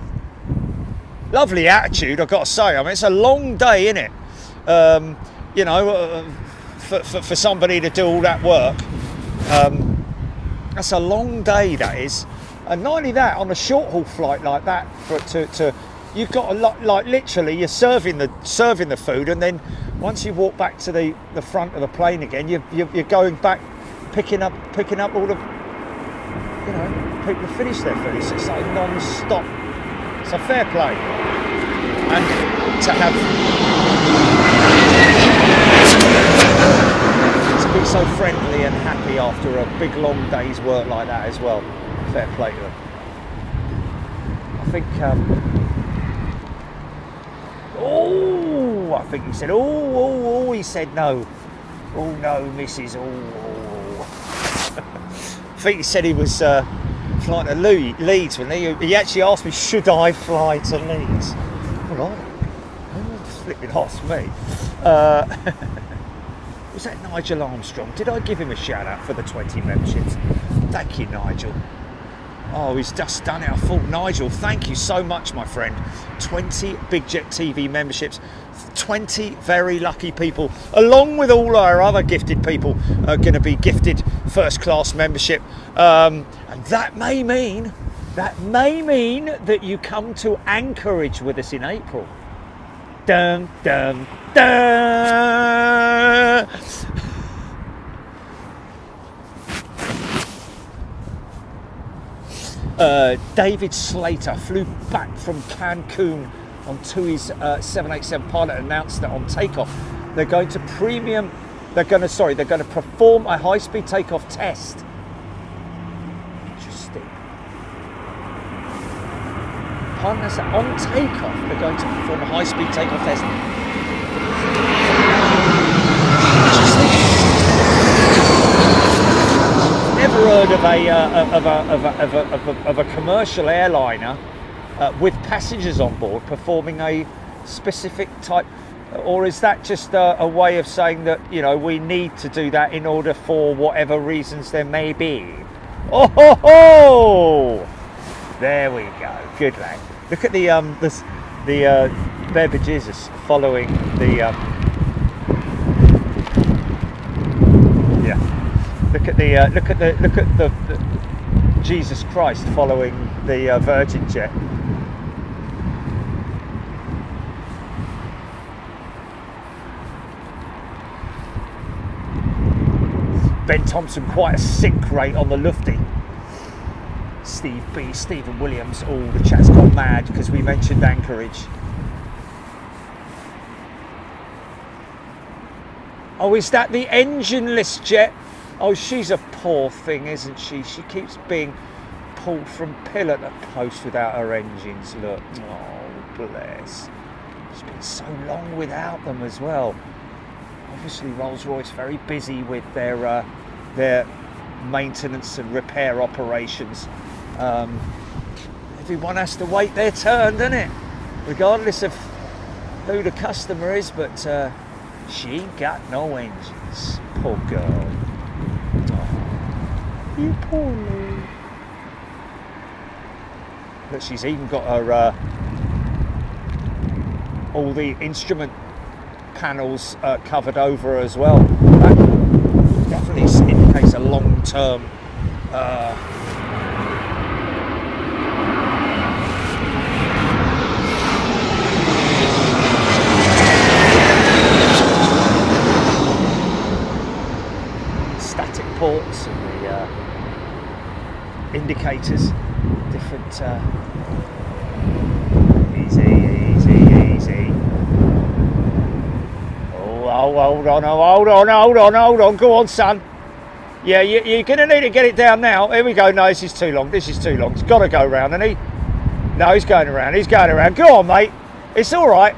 Lovely attitude, I've got to say. I mean, it's a long day, isn't it? You know, for somebody to do all that work. That's a long day, that is. And not only that, on a short haul flight like that, you've got a lot. Like literally, you're serving the food, and then once you walk back to the front of the plane again, you're going back, picking up all the, you know, people who finish their food. It's like non-stop. So fair play. And to have to be so friendly and happy after a big long day's work like that as well. Fair play to them. I think I think he said he said no. Oh no, Mrs. Oh. I think he said he was flying to Leeds when he actually asked me, should I fly to Leeds? All right. Flipping asked me. Was that Nigel Armstrong? Did I give him a shout out for the 20 memberships? Thank you, Nigel. Oh, he's just done it. I thought, Nigel, thank you so much, my friend. 20 Big Jet TV memberships. 20 very lucky people, along with all our other gifted people, are going to be gifted first class membership. And that may mean that you come to Anchorage with us in April. Dun, dun, dun. David Slater flew back from Cancun on TUI's 787 pilot, announced that on takeoff they're going to perform a high-speed takeoff test. Interesting. Pardon us, on takeoff they're going to perform a high-speed takeoff test. Never heard of a commercial airliner with passengers on board performing a specific type, or is that just a way of saying that, you know, we need to do that in order for whatever reasons there may be? Oh ho ho! There we go. Good lad. Look at the baby Jesus following the yeah. Look at the Jesus Christ following the Virgin jet. Ben Thompson, quite a sink rate on the Lufty. Steve B, Stephen Williams, all the chat's gone mad because we mentioned Anchorage. Oh, is that the engineless jet? Oh, she's a poor thing, isn't she? She keeps being pulled from pillar to post without her engines. Look, oh bless. She's been so long without them as well. Obviously, Rolls-Royce very busy with their maintenance and repair operations. Everyone has to wait their turn, doesn't it? Regardless of who the customer is, but she ain't got no engines. Poor girl. Oh, you poor Lou. Look, she's even got her all the instrument panels covered over as well. That definitely indicates a long-term static ports and the indicators, different easy. Oh, hold on, go on, son. Yeah, you're going to need to get it down now. Here we go. No, this is too long. It's got to go round, hasn't he? No, he's going around. Go on, mate. It's all right.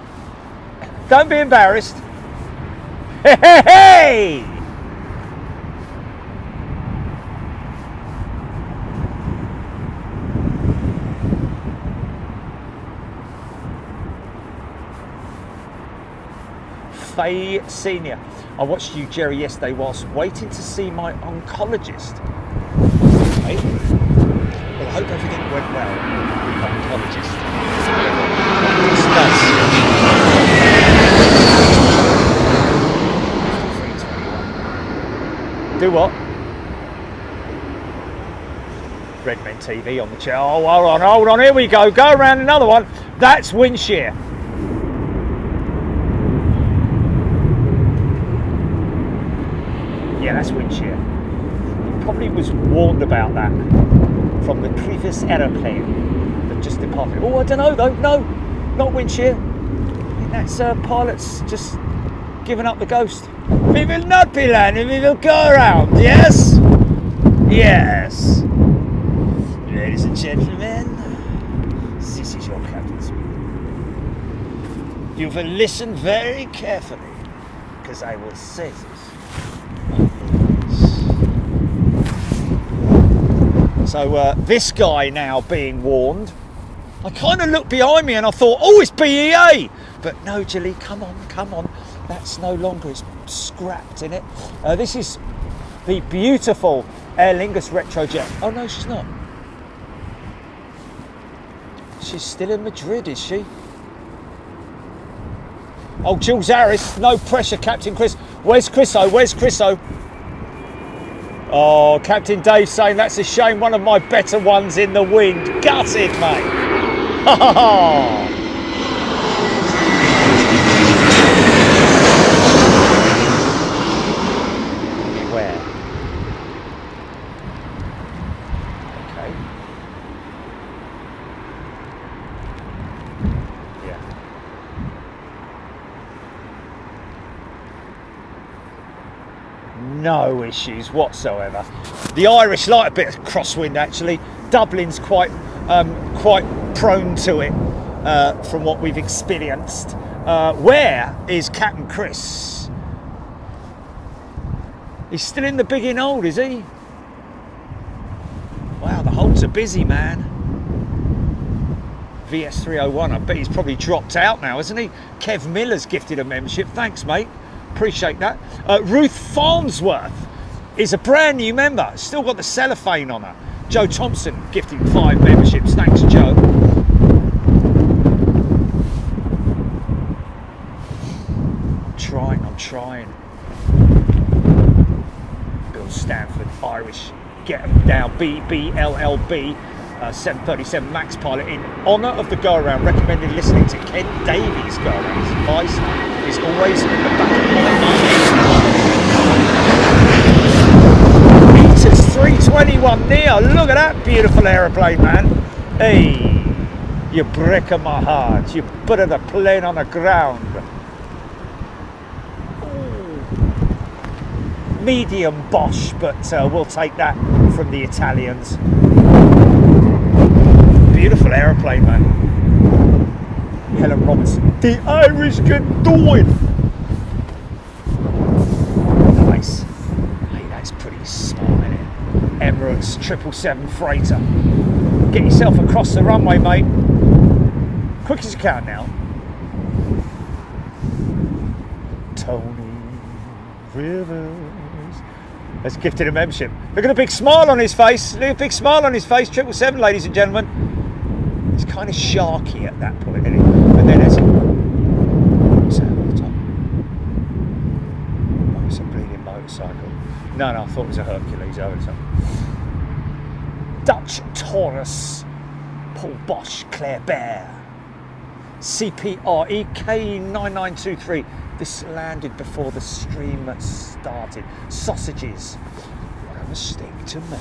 Don't be embarrassed. Hey! Faye Senior. I watched you, Jerry, yesterday whilst waiting to see my oncologist. Okay. Well, I hope everything went well with the oncologist. Do what? Redmen TV on the chair. Oh, hold on, here we go. Go around another one. That's wind shear. Yeah, that's wind shear. He probably was warned about that from the previous aeroplane that just departed. Oh, I don't know though. No, not wind shear. I think that's pilots just giving up the ghost. We will not be landing. We will go around. Yes. Yes. Ladies and gentlemen, this is your captain speaking. You will listen very carefully, because I will say this. So this guy now being warned. I kind of looked behind me and I thought, oh, it's BEA. But no, Jilly, come on. That's no longer, it's scrapped in it. This is the beautiful Aer Lingus Retrojet. Oh no, she's not. She's still in Madrid, is she? Oh, Jules Harris, no pressure, Captain Chris. Where's Chriso? Oh, Captain Dave saying that's a shame, one of my better ones in the wind. Gutted, mate. Ha ha ha. Where? Okay. Yeah. No issues whatsoever. The Irish like a bit of crosswind actually. Dublin's quite prone to it from what we've experienced. Where is Captain Chris? He's still in the big in hold, is he? Wow, the holds are busy, man. VS301, I bet he's probably dropped out now, isn't he? Kev Miller's gifted a membership. Thanks, mate. Appreciate that. Ruth Farnsworth is a brand new member. Still got the cellophane on her. Joe Thompson gifting 5 memberships. Thanks, Joe. I'm trying. Bill Stanford, Irish, get them down. BBLLB, 737 Max pilot, in honour of the go-around, recommended listening to Ken Davies' go-around. His advice is always in the back of my mind. Meters 321 near. Look at that beautiful aeroplane, man. Hey, you're breaking my heart. You put the plane on the ground. Medium Bosch, but we'll take that from the Italians. Beautiful aeroplane, man. Helen Robinson. The Irish can do it. Nice. Hey, that's pretty smart, isn't it? Emirates 777 freighter. Get yourself across the runway, mate. Quick as you can now. Tony Rivers. Let's gift it a membership. Look at the big smile on his face. Look at the big smile on his face. 777, ladies and gentlemen. It's kind of sharky at that point, isn't it? And then there's... What's that on the top? Oh, it's a bleeding motorcycle. No, I thought it was a Hercules over the top. Dutch Taurus. Paul Bosch, Claire Bear. CPRE K9923. This landed before the stream started. Sausages. What a mistake to make.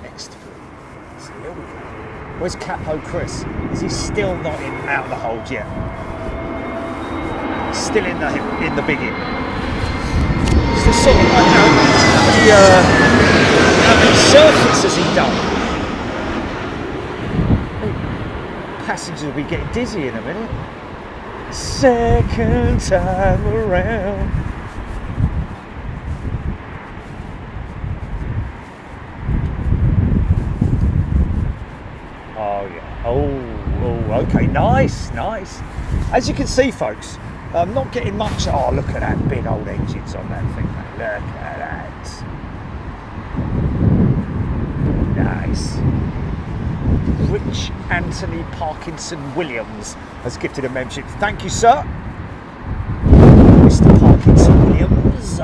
Next, please. Here we go. Where's Capo Chris? Is he still not out of the hold yet? Still in the biggie. It's the sort of like how many circuits has he done? Passengers will be getting dizzy in a minute. Second time around. Oh yeah. Oh, okay. Nice. As you can see, folks, I'm not getting much. Oh, look at that big old engines on that thing, mate. Look at that. Nice. Rich Anthony Parkinson Williams has gifted a membership. Thank you, sir. Mr. Parkinson Williams.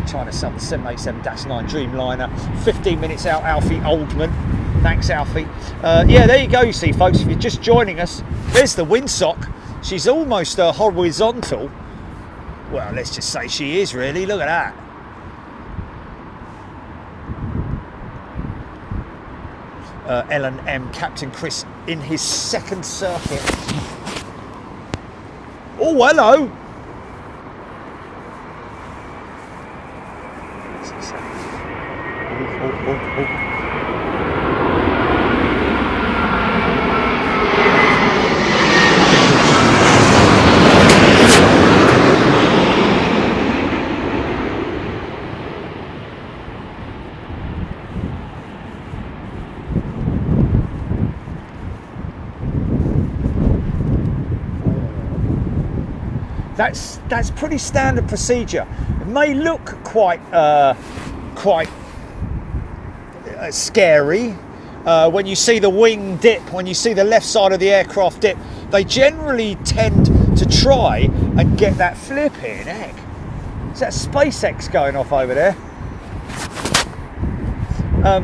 China Southern 787-9 Dreamliner. 15 minutes out, Alfie Oldman. Thanks, Alfie. Yeah, there you go, you see, folks. If you're just joining us, there's the windsock. She's almost horizontal. Well, let's just say she is, really. Look at that. L&M Captain Chris in his second circuit. Oh, hello. Oh. that's pretty standard procedure. It may look quite scary when you see the wing dip, when you see the left side of the aircraft dip. They generally tend to try and get that flipping heck. Is that SpaceX going off over there?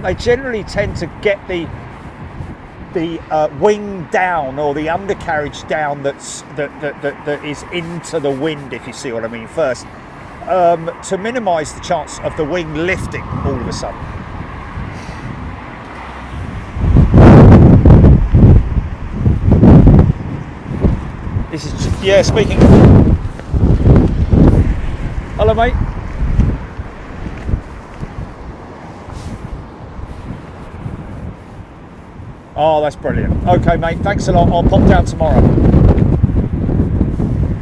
They generally tend to get the wing down, or the undercarriage down that is into the wind, if you see what I mean, first, to minimise the chance of the wing lifting all of a sudden. This is, yeah, speaking. Hello, mate. Oh, that's brilliant. Okay, mate, thanks a lot. I'll pop down tomorrow.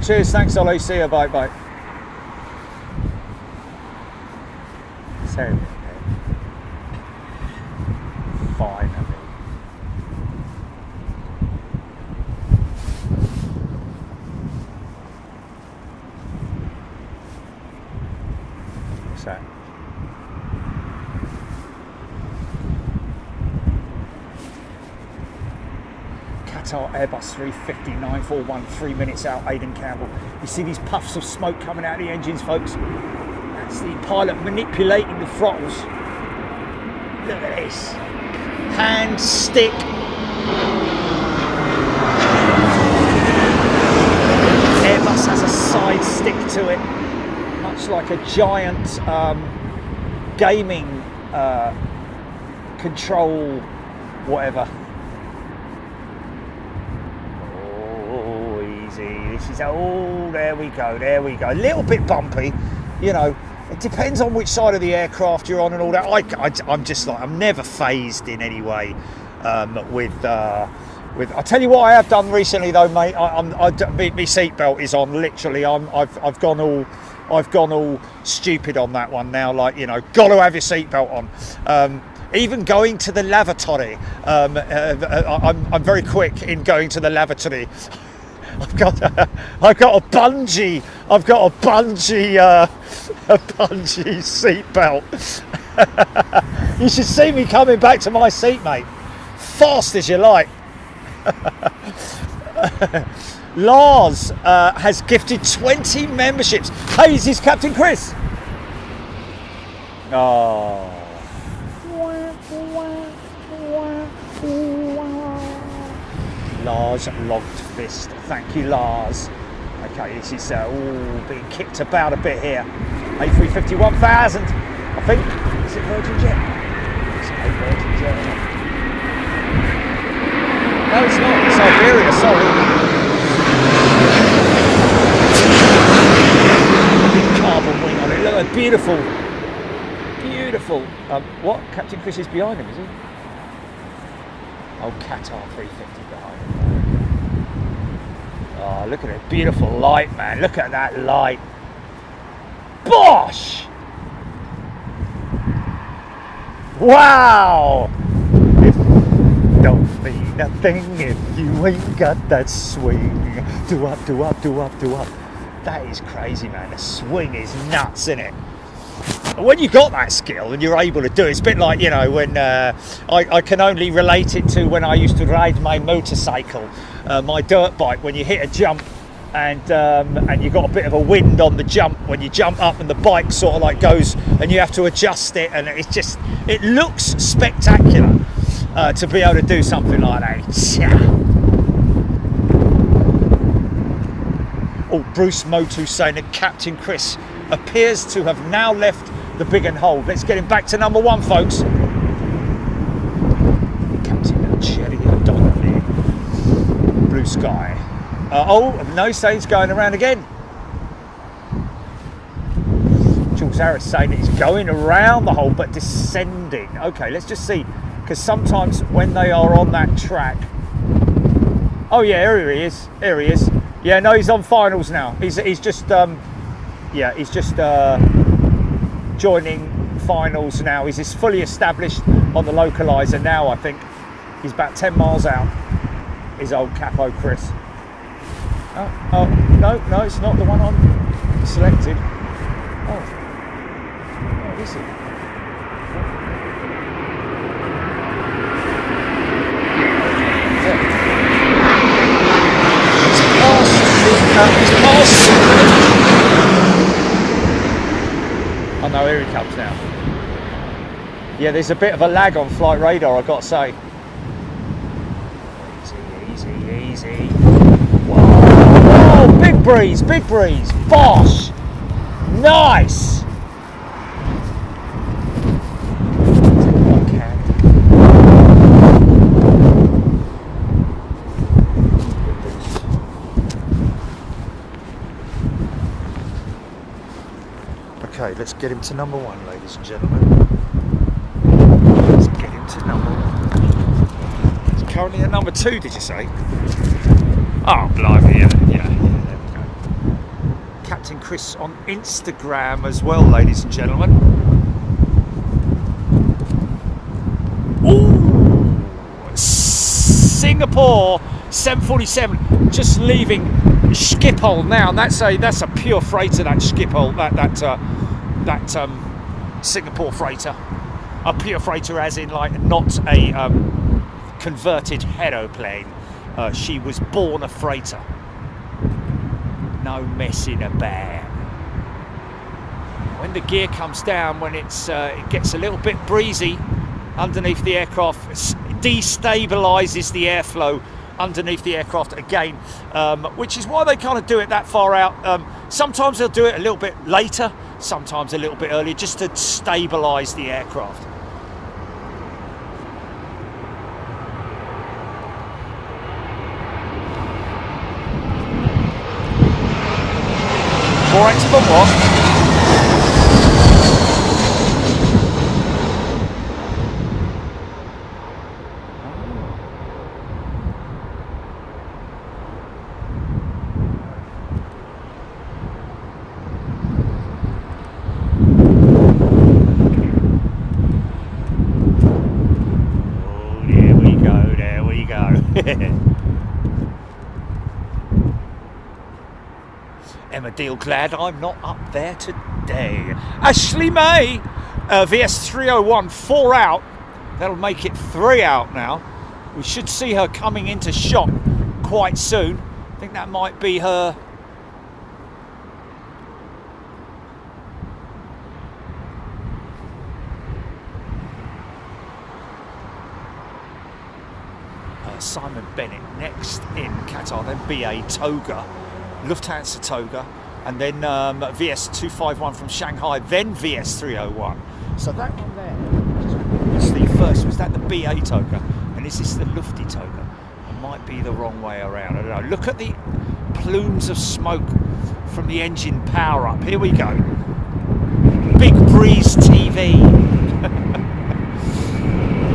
Cheers, thanks, Ollie. See you, bye, bye. So, finally. What's that? Qatar Airbus 350 941, 3 minutes out, Aidan Campbell. You see these puffs of smoke coming out of the engines, folks? That's the pilot manipulating the throttles. Look at this. Hand, stick. Airbus has a side stick to it, much like a giant gaming control whatever. This is, oh, there we go, a little bit bumpy, you know. It depends on which side of the aircraft you're on and all that. I'm just like, I'm never phased in any way with I tell you what I have done recently though, mate. My seatbelt is on, literally. I've gone all stupid on that one now, like, you know, got to have your seatbelt on. Even going to the lavatory, I'm very quick in going to the lavatory. I've got a bungee seatbelt. You should see me coming back to my seat, mate. Fast as you like. Lars has gifted 20 memberships. Hey, is this Captain Chris? Oh. Lars logged fist. Thank you, Lars. Okay, this is being kicked about a bit here. A350 1000, I think. Is it Virgin Jet? It's a Virgin Jet. No, it's not. It's Iberia, sorry. Big carbon wing on it. Look at beautiful. Beautiful. What? Captain Chris is behind him, is he? Oh, Qatar 350 behind him. Oh, look at it. Beautiful light, man. Look at that light. Bosh! Wow! It don't mean a thing if you ain't got that swing. Do up, do up, do up, do up. That is crazy, man. The swing is nuts, isn't it? When you got that skill and you're able to do it, it's a bit like, you know, when I can only relate it to when I used to ride my motorcycle, my dirt bike. When you hit a jump and you got a bit of a wind on the jump, when you jump up and the bike sort of like goes and you have to adjust it, and it's just, it looks spectacular to be able to do something like that. Oh, Bruce Motu saying that Captain Chris appears to have now left the big and hold. Let's get him back to number one, folks. Captain Cherry O'Donnell. Blue sky. Oh, no, saying's going around again. Jules Harris saying that he's going around the hole but descending. Okay, let's just see, because sometimes when they are on that track. Oh yeah, here he is. Here he is. Yeah, no, he's on finals now. He's just yeah, he's just joining finals now. He's fully established on the localizer now, I think. He's about 10 miles out, his old Capo Chris. Oh, no, it's not the one I'm selected. Oh, what is it? Oh no, here he comes now. Yeah, there's a bit of a lag on flight radar, I've got to say. Easy. Whoa, big breeze, bosh! Nice! Okay, let's get him to number one, ladies and gentlemen. Let's get him to number one. He's currently at number two, did you say? Oh, blimey, yeah, there we go. Captain Chris on Instagram as well, ladies and gentlemen. Ooh! Singapore 747, just leaving Schiphol now. That's a pure freighter, that Schiphol, that Singapore freighter. A pure freighter as in like not a converted aeroplane. She was born a freighter. No messing about. When the gear comes down, when it gets a little bit breezy underneath the aircraft, destabilises the airflow underneath the aircraft again, which is why they kind of do it that far out. Sometimes they'll do it a little bit later, sometimes a little bit earlier, just to stabilise the aircraft. More expert what? Emma Deal, glad I'm not up there today. Ashley May, VS 301, 4 out. That'll make it 3 out now. We should see her coming into shot quite soon. I think that might be her. Simon Bennett next in Qatar, then BA Toga, Lufthansa Toga, and then VS 251 from Shanghai, then VS 301. So that one there was the first. Was that the BA Toga? And is this the Lufty Toga? It might be the wrong way around. I don't know. Look at the plumes of smoke from the engine power up. Here we go. Big breeze TV.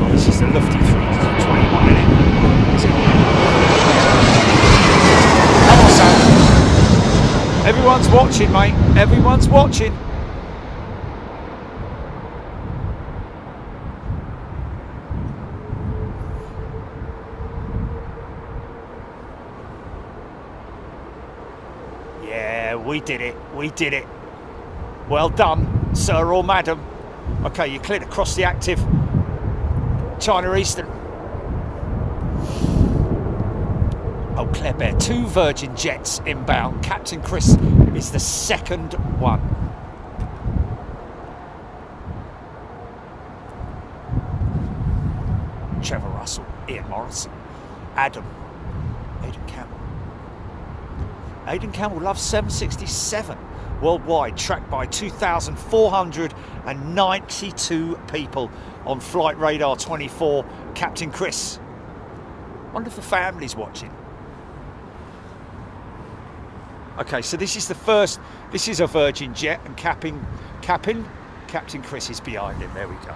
Oh, this is the Lufty 321 in it. Come on, son. Everyone's watching, mate. Everyone's watching. Yeah, we did it. We did it. Well done, sir or madam. Okay, you cleared across the active China Eastern. Oh, Claire Bear, 2 Virgin jets inbound. Captain Chris is the second one. Trevor Russell, Ian Morrison, Aidan Campbell. Aidan Campbell loves 767 worldwide, tracked by 2,492 people on Flight Radar 24. Captain Chris. Wonder if the family's watching. Okay, so this is the first. This is a Virgin jet, and Captain Chris is behind him. There we go.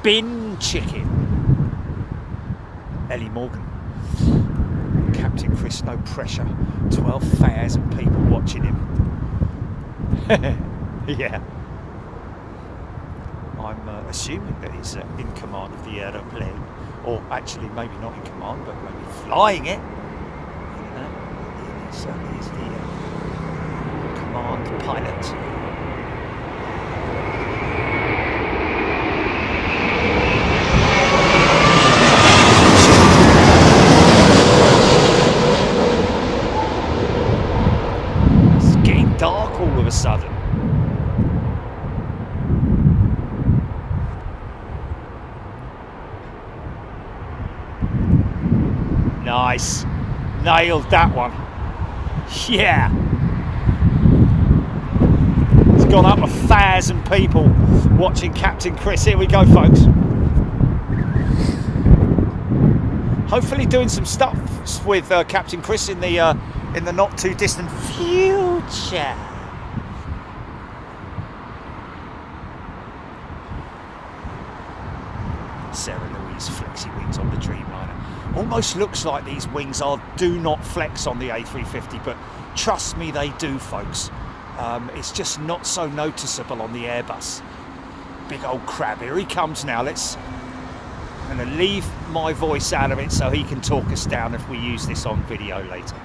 Bin Chicken. Ellie Morgan. Captain Chris, no pressure. 12,000 people watching him. Yeah. I'm assuming that he's in command of the aeroplane, or actually maybe not in command, but maybe flying it. certainly is the command pilot. It's getting dark all of a sudden. Nice. Nailed that one. Yeah. It's gone up 1,000 people watching Captain Chris. Here we go, folks. Hopefully doing some stuff with Captain Chris in the not too distant future. Sarah Louise flexi wings on the Dreamliner. Almost looks like these wings do not flex on the A350, but trust me, they do, folks. It's just not so noticeable on the Airbus. Big old crab. Here he comes now. I'm going to leave my voice out of it so he can talk us down if we use this on video later.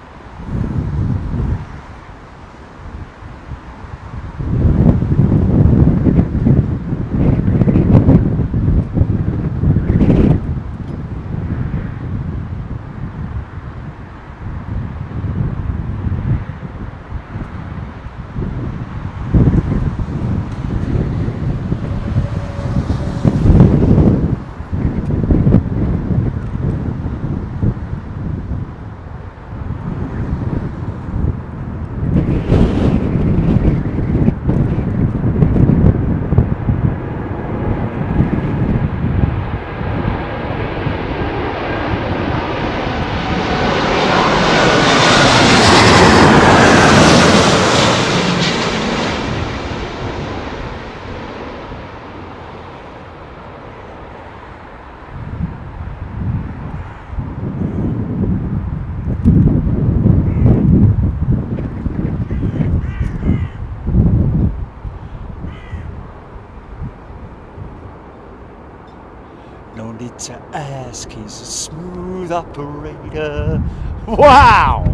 To ask, he's a smooth operator. Wow!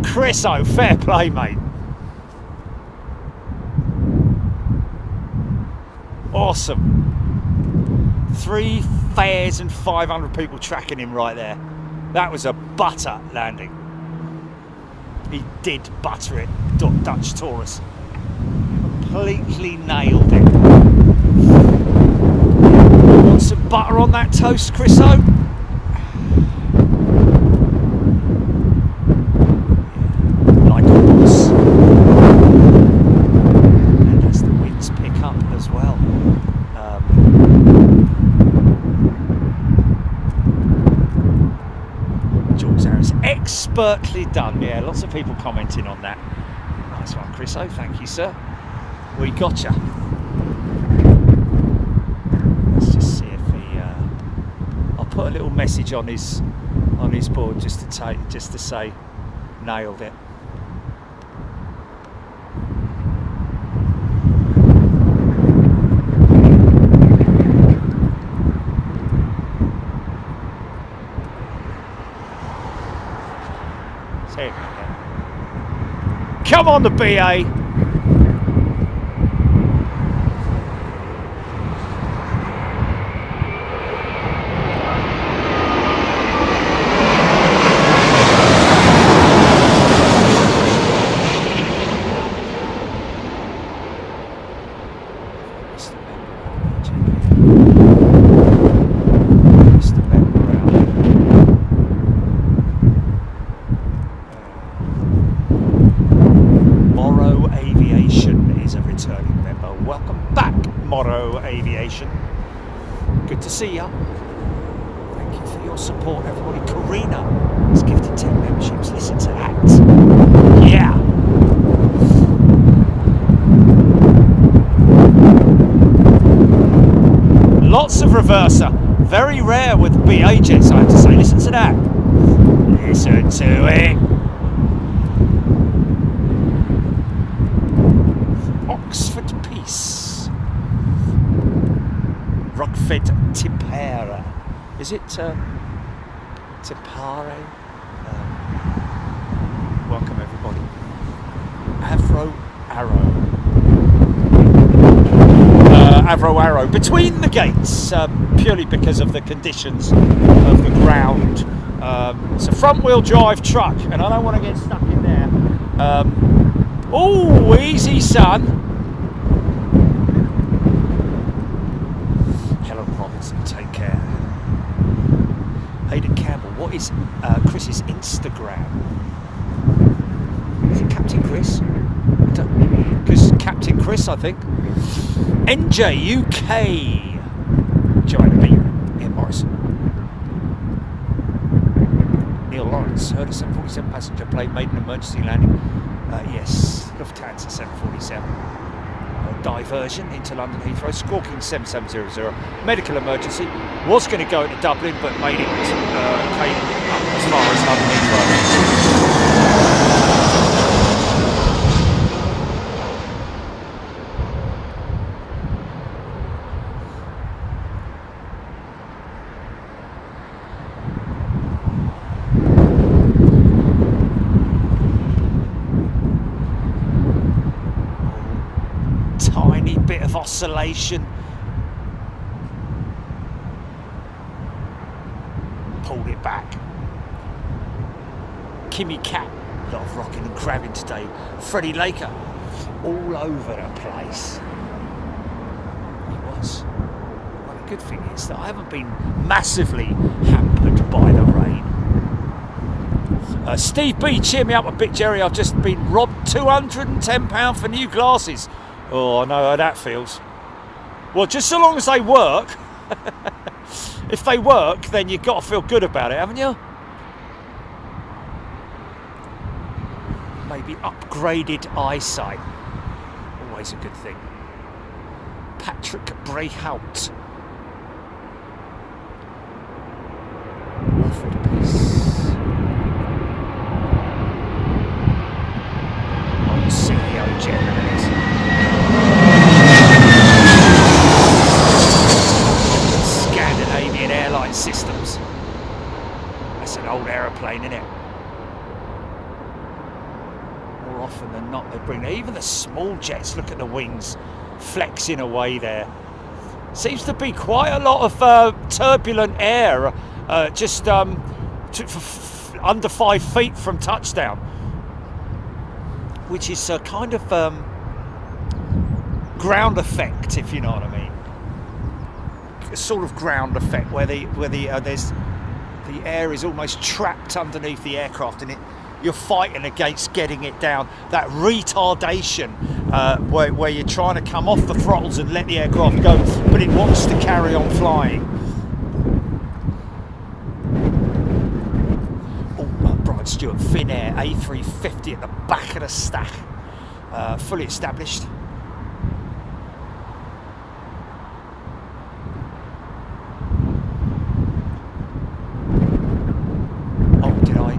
Chriso, fair play, mate. Awesome. 3,500 people tracking him right there. That was a butter landing. He did butter it, Dutch Taurus. Completely nailed it. Some butter on that toast, Chriso. Like a horse. And as the winds pick up as well. George Harris, expertly done. Yeah, lots of people commenting on that. Nice one, Chriso. Thank you, sir. We gotcha. Put a little message on his board just to say nailed it. So, come on, the BA. Aviation. Good to see ya. Thank you for your support, everybody. Karina has gifted 10 memberships. Listen to that. Yeah. Lots of reverser. Very rare with BA jets, I have to say. Listen to that. Listen to it. Oxford Peace. Rockford Tipera. Is it Tipare? Welcome everybody. Avro Arrow. Between the gates, purely because of the conditions of the ground. It's a front-wheel drive truck, and I don't want to get stuck in there. Oh, easy, son. Helen Robinson, take care. Aidan Campbell, what is Chris's Instagram? Is it Captain Chris? Because Captain Chris, I think. NJ UK. Joanna B. Ian Morrison. Neil Lawrence, heard a 747 passenger plane made an emergency landing. Yes, Lufthansa 747. Diversion into London Heathrow, squawking 7700. Medical emergency. Was going to go into Dublin, but made it came up as far as London Heathrow. Bit of oscillation. Pulled it back. Kimmy Cat, a lot of rocking and crabbing today. Freddie Laker, all over the place. He was. Well, the good thing is that I haven't been massively hampered by the rain. Steve B, cheer me up a bit, Jerry. I've just been robbed £210 for new glasses. Oh, I know how that feels. Well, just so long as they work. If they work, then you've got to feel good about it, haven't you? Maybe upgraded eyesight. Always a good thing. Patrick Brayhout. Wilfred Peace. Old CEO General. Systems. That's an old aeroplane, isn't it? More often than not, they bring even the small jets. Look at the wings flexing away there. Seems to be quite a lot of turbulent air, just under 5 feet from touchdown, which is a kind of ground effect, if you know what I mean. Sort of ground effect where the air is almost trapped underneath the aircraft, and you're fighting against getting it down. That retardation where you're trying to come off the throttles and let the aircraft go, but it wants to carry on flying. Oh, Brian Stewart, Finnair A350 at the back of the stack, fully established.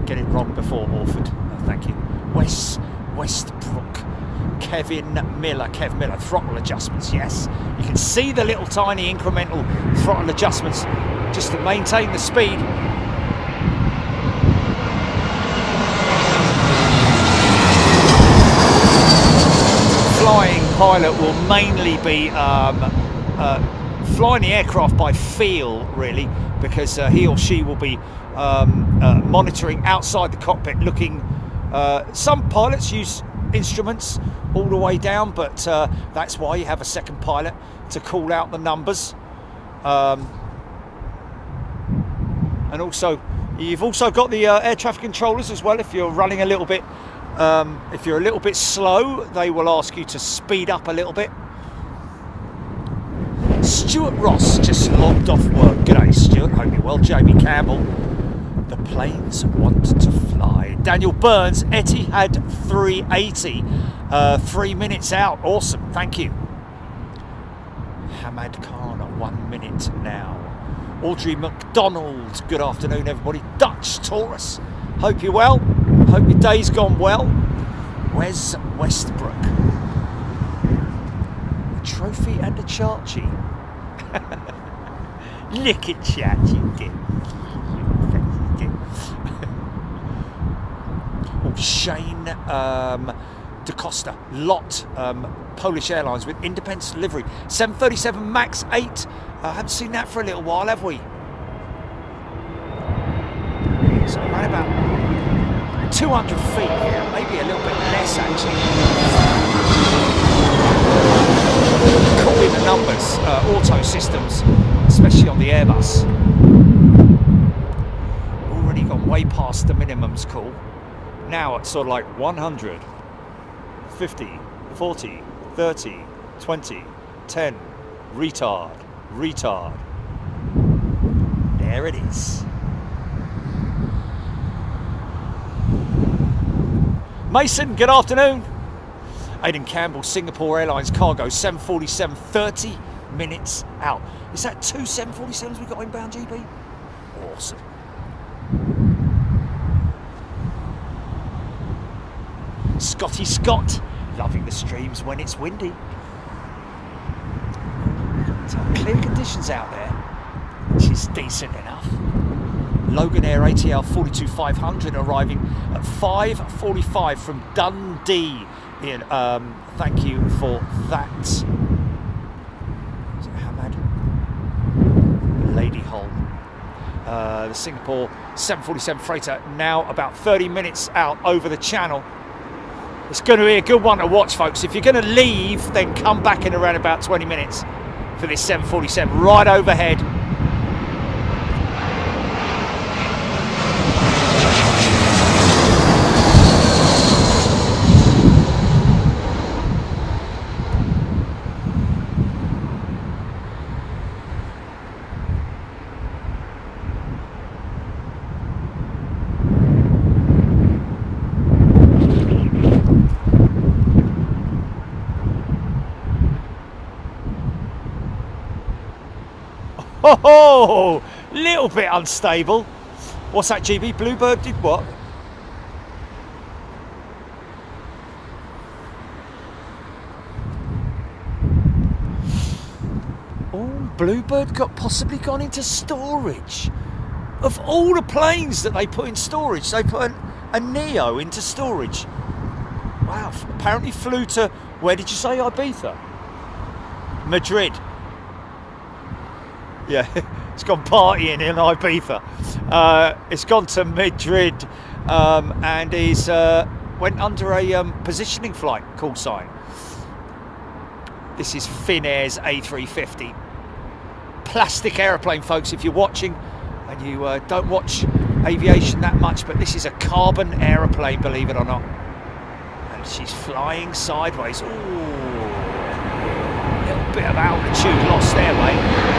Get it wrong before Orford. Thank you. Westbrook. Kev Miller, throttle adjustments, yes. You can see the little tiny incremental throttle adjustments just to maintain the speed. Flying pilot will mainly be flying the aircraft by feel, really, because he or she will be monitoring outside the cockpit, looking. Some pilots use instruments all the way down, but that's why you have a second pilot to call out the numbers. And also, you've also got the air traffic controllers as well. If you're running a little bit, if you're a little bit slow, they will ask you to speed up a little bit. Stuart Ross just logged off work. G'day, Stuart. Hope you're well. Jamie Campbell. The planes want to fly. Daniel Burns, Etihad 380. 3 minutes out. Awesome. Thank you. Hamad Khan at 1 minute now. Audrey McDonald. Good afternoon, everybody. Dutch Taurus. Hope you're well. Hope your day's gone well. Wes Westbrook. A trophy and a Chachi. Look at Chachi. called Shane DaCosta, LOT, Polish Airlines with independent delivery. 737 MAX 8. I haven't seen that for a little while, have we? So around about 200 feet here, maybe a little bit less actually. Call in the numbers, auto systems, especially on the Airbus. Already gone way past the minimums call. Now it's sort of like 100, 50, 40, 30, 20, 10, retard, retard. There it is. Mason, good afternoon. Aidan Campbell, Singapore Airlines cargo, 747, 30 minutes out. Is that 2 747s we got inbound, GB? Awesome. Scotty Scott, loving the streams when it's windy. So clear conditions out there, which is decent enough. Logan Air ATL 42500 arriving at 5:45 from Dundee. Ian, thank you for that. Is it Hamad? Lady Holm. The Singapore 747 freighter now about 30 minutes out over the channel. It's going to be a good one to watch, folks. If you're going to leave, then come back in around about 20 minutes for this 747 right overhead. Oh, little bit unstable. What's that, GB? Bluebird did what? Oh, Bluebird possibly gone into storage. Of all the planes that they put in storage, they put a Neo into storage. Wow, apparently flew to, where did you say, Ibiza? Madrid. Yeah, it's gone partying in Ibiza. It's gone to Madrid and is went under a positioning flight call sign. This is Finnair's A350. Plastic aeroplane, folks, if you're watching and you don't watch aviation that much, but this is a carbon aeroplane, believe it or not. And she's flying sideways. Ooh, a little bit of altitude lost there, mate.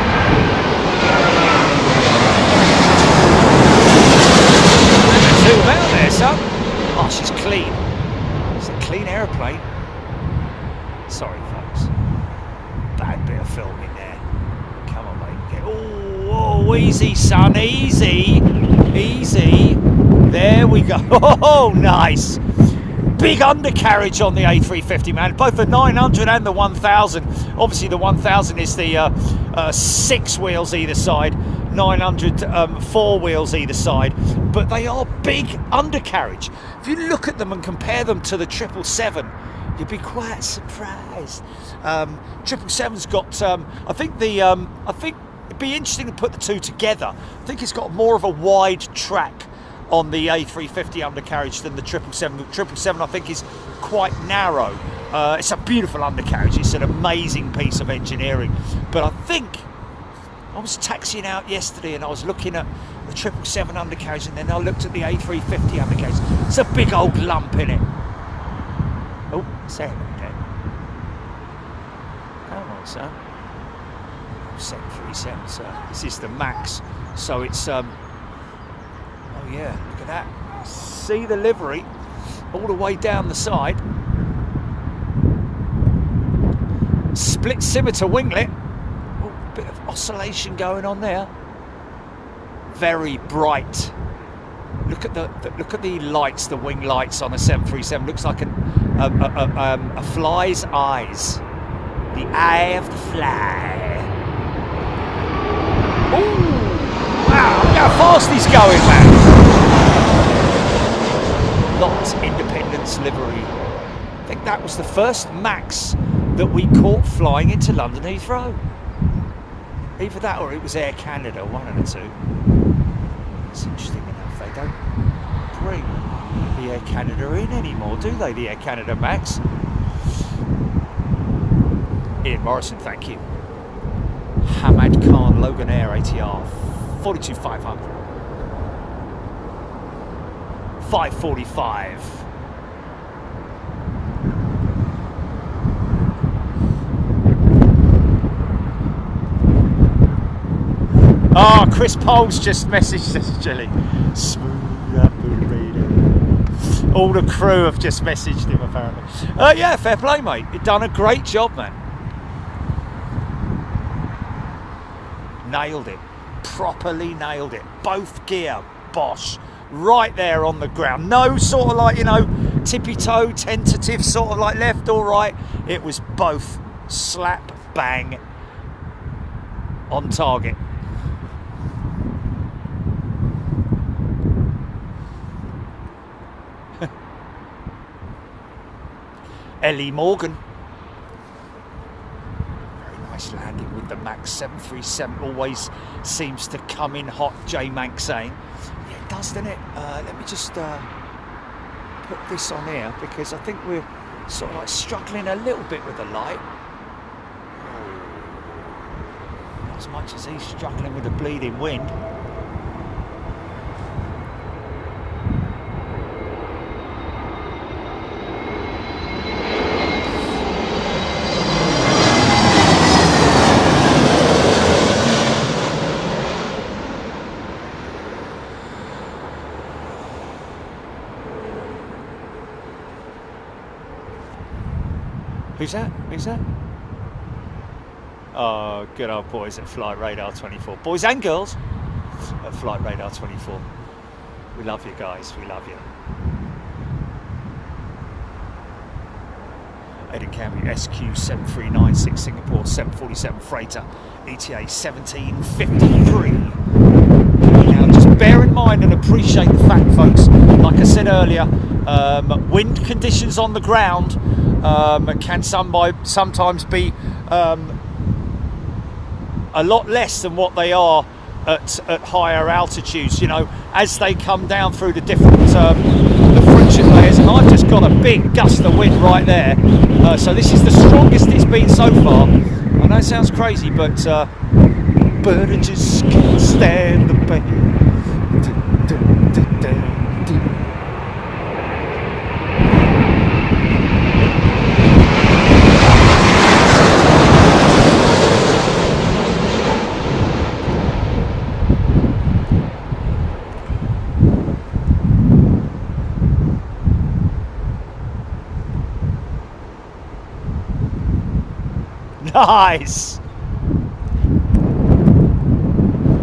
Zoom out there, son. Oh, she's clean. It's a clean aeroplane. Sorry, folks. Bad bit of filming there. Come on, mate. Oh, easy, son. Easy. Easy. There we go. Oh, nice. Big undercarriage on the A350, man. Both the 900 and the 1000. Obviously, the 1000 is the 6 wheels either side. 900 4 wheels either side, but they are big undercarriage. If you look at them and compare them to the 777, you'd be quite surprised. 777's got I think it'd be interesting to put the two together. I think it's got more of a wide track on the A350 undercarriage than the 777. The 777 I think is quite narrow. It's a beautiful undercarriage. It's an amazing piece of engineering, but I think I was taxiing out yesterday and I was looking at the 777 undercarriage, and then I looked at the A350 undercarriage. It's a big old lump in it. Oh, say it again. Come on, son. 737, sir. This is the MAX, so it's oh yeah, look at that. See the livery all the way down the side. Split scimitar winglet. Bit of oscillation going on there. Very bright. Look at the lights, the wing lights on a 737. Looks like a fly's eyes. The eye of the fly. Ooh! Wow! Look how fast he's going, man. Not its Independence livery. I think that was the first Max that we caught flying into London Heathrow. Either that or it was Air Canada, one of the two. It's interesting enough, they don't bring the Air Canada in anymore, do they, the Air Canada Max? Ian Morrison, thank you. Hamad Khan, Logan Air ATR, 42,500. 545. Oh, Chris Poles just messaged us, Jilly. Smooth operator. All the crew have just messaged him, apparently. Yeah, fair play, mate. You've done a great job, man. Nailed it. Properly nailed it. Both gear, Bosch. Right there on the ground. No sort of like, you know, tippy toe, tentative, sort of like left or right. It was both slap bang on target. Ellie Morgan. Very nice landing with the Max 737. Always seems to come in hot, J Mank saying. Yeah, it does, doesn't it? Let me just put this on here because I think we're sort of like struggling a little bit with the light. Not as much as he's struggling with the bleeding wind. Who's that? Who's that? Oh, good old boys at Flight Radar 24. Boys and girls at Flight Radar 24. We love you guys, we love you. Aidan Camby, SQ7396 Singapore 747 freighter, ETA 1753. Now just bear in mind and appreciate the fact, folks, like I said earlier, wind conditions on the ground can sometimes be a lot less than what they are at higher altitudes, you know, as they come down through the different the friction layers. And I've just got a big gust of wind right there, so this is the strongest it's been so far. I know it sounds crazy, but I just can't stand the pain. Nice!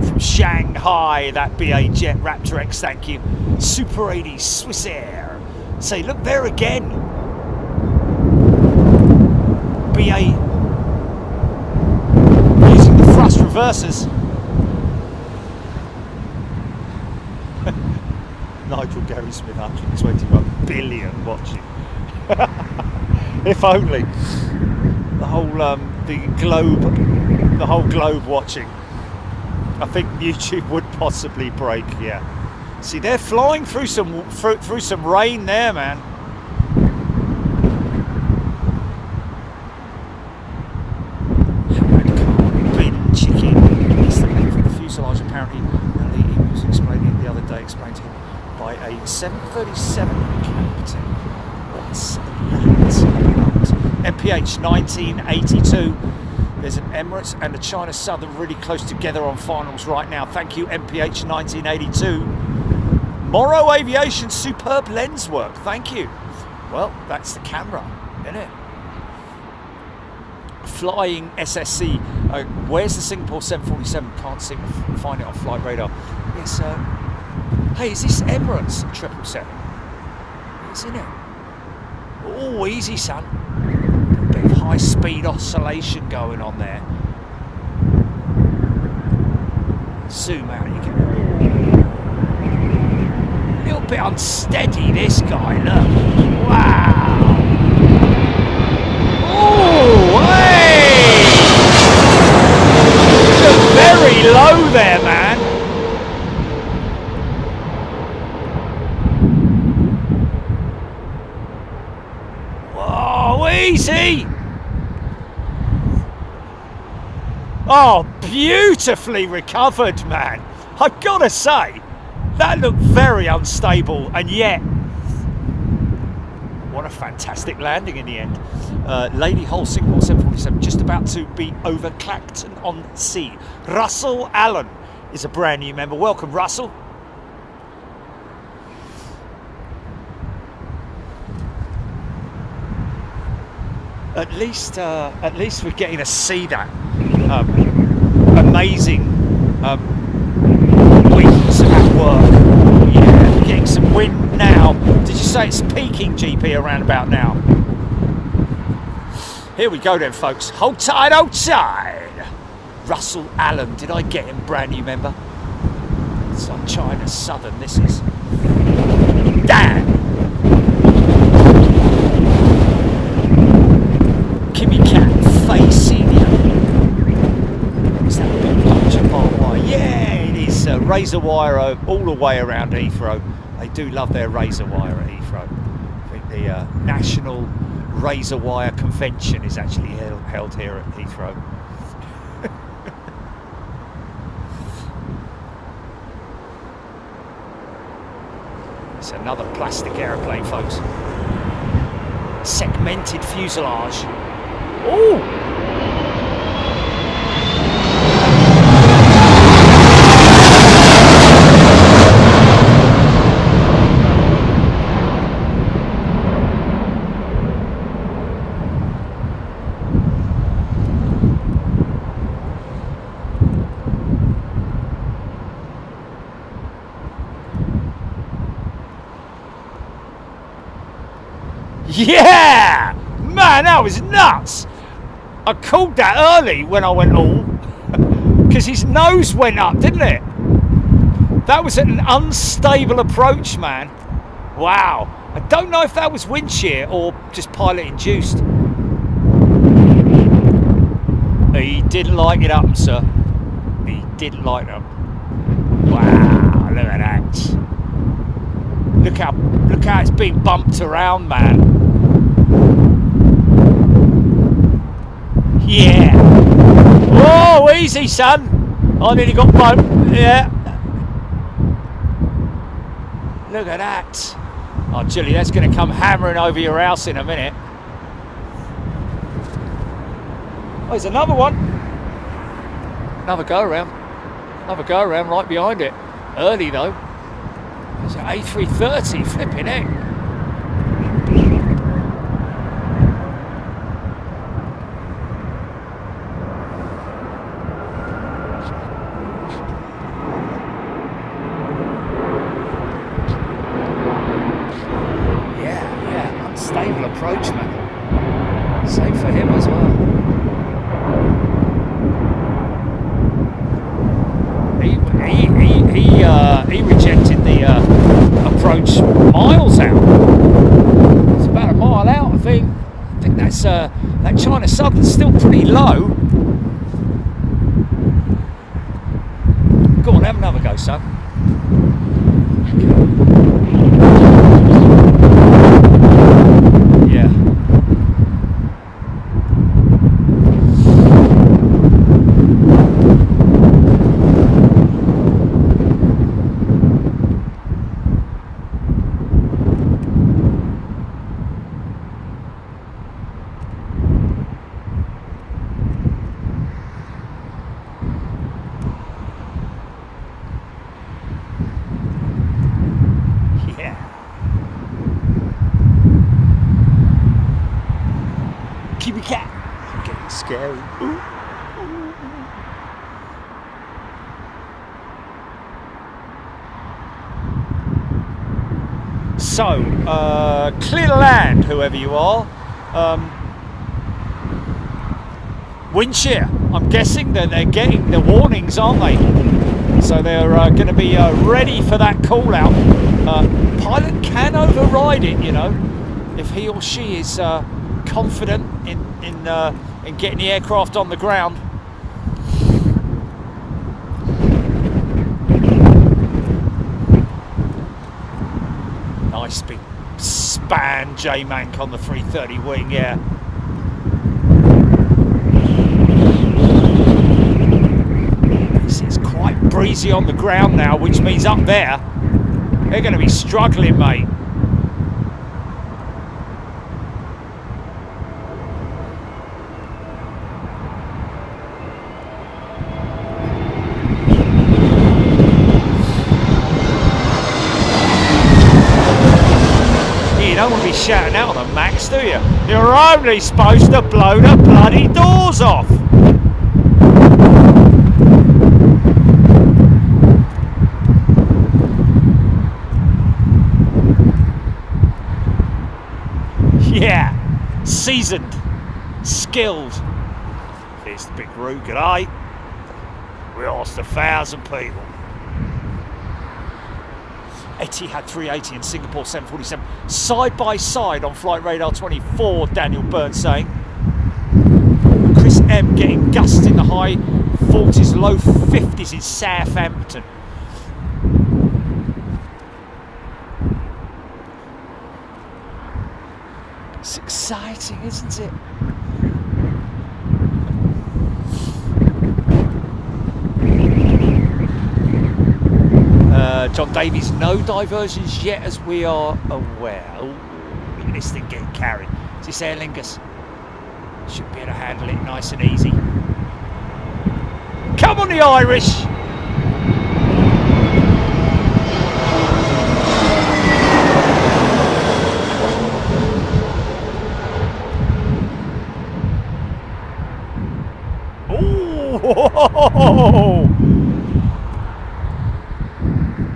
From Shanghai, that BA Jet Raptor X, thank you. Super 80 Swiss Air. Say, look there again. BA using the thrust reversers. Nigel Gary Smith, 121 billion watching. If only. The whole globe watching. I think YouTube would possibly break. Yeah. See, they're flying through some rain there, man. Bin chicken. It's the length of the fuselage apparently. And he was explaining it the other day. Explained to him by a 737 captain. What's that? MPH 1982. There's an Emirates and a China Southern really close together on finals right now. Thank you, MPH 1982. Morrow Aviation, superb lens work. Thank you. Well, that's the camera, isn't it? Flying SSC. Where's the Singapore 747? Can't seem to find it on Flight Radar. Yes, hey, is this Emirates 777? Isn't it? Oh, easy, son. Bit of high-speed oscillation going on there. Zoom out, you get a little bit unsteady, this guy, look. Wow. Oh, hey! Look very low there, man. Whoa, easy! Oh, beautifully recovered, man. I've got to say, that looked very unstable, and yet, what a fantastic landing in the end. Lady Hull Singapore 747 just about to be over Clacton on Sea. Russell Allen is a brand new member. Welcome, Russell. At least we're getting to see that amazing winds at work. Yeah, we're getting some wind now. Did you say it's peaking, GP, around about now? Here we go then, folks. Hold tight, hold tight. Russell Allen, did I get him? Brand new member. It's like China Southern, this is. Damn! Kimmy Cat facing you. Is that a big bunch of barbed wire? Yeah, it is. Razor wire all the way around Heathrow. They do love their razor wire at Heathrow. I think the National Razor Wire Convention is actually held here at Heathrow. It's another plastic aeroplane, folks. Segmented fuselage. Oh! Yeah! Man, that was nuts! I called that early when I went all, because his nose went up, didn't it? That was an unstable approach, man. Wow. I don't know if that was wind shear or just pilot induced. He didn't like it up, sir. He didn't like it up. Wow, look at that. Look how it's being bumped around, man. Yeah. Whoa, easy, son. I nearly got bumped. Yeah. Look at that. Oh, Julie, that's going to come hammering over your house in a minute. Oh, there's another one. Another go around. Another go around right behind it. Early though. There's an A330 flipping it. Yeah, unstable approach, man. Same for him as well. He rejected the approach miles out. It's about a mile out, I think. I think that's that China Southern's still pretty low. Go on, have another go, son. Yeah. Cat. I'm getting scary. Ooh. So, clear land, whoever you are. Wind shear. I'm guessing that they're getting the warnings, aren't they? So they're going to be ready for that call out. Pilot can override it, you know, if he or she is confident in getting the aircraft on the ground. Nice big span J-Mank on the 330 wing, yeah. It's quite breezy on the ground now, which means up there they're going to be struggling, mate. You don't want to be shouting out on the max, do you? You're only supposed to blow the bloody doors off. Yeah, seasoned, skilled. Here's the big route, g'day. We lost 1,000 people. Etihad 380 and Singapore 747 side by side on flight radar 24, Daniel Burns saying. Chris M getting gusts in the high 40s, low 50s in Southampton. It's exciting, isn't it? John Davies, no diversions yet as we are aware. Oh, look at this thing getting carried. Is this Aer Lingus? Should be able to handle it nice and easy. Come on the Irish! Oh!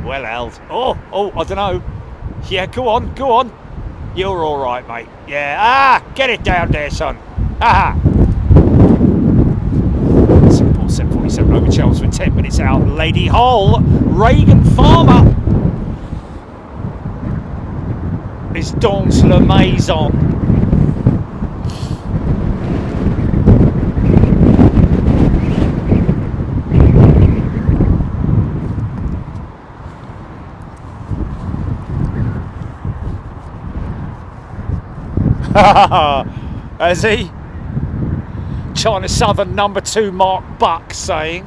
Well held. Oh, I don't know. Yeah, go on. You're all right, mate. Yeah, get it down there, son. Singapore 747 over Charles for 10 minutes out. Lady Hull, Reagan Farmer is dans la maison. Has he? China Southern number 2 Mark Buck saying.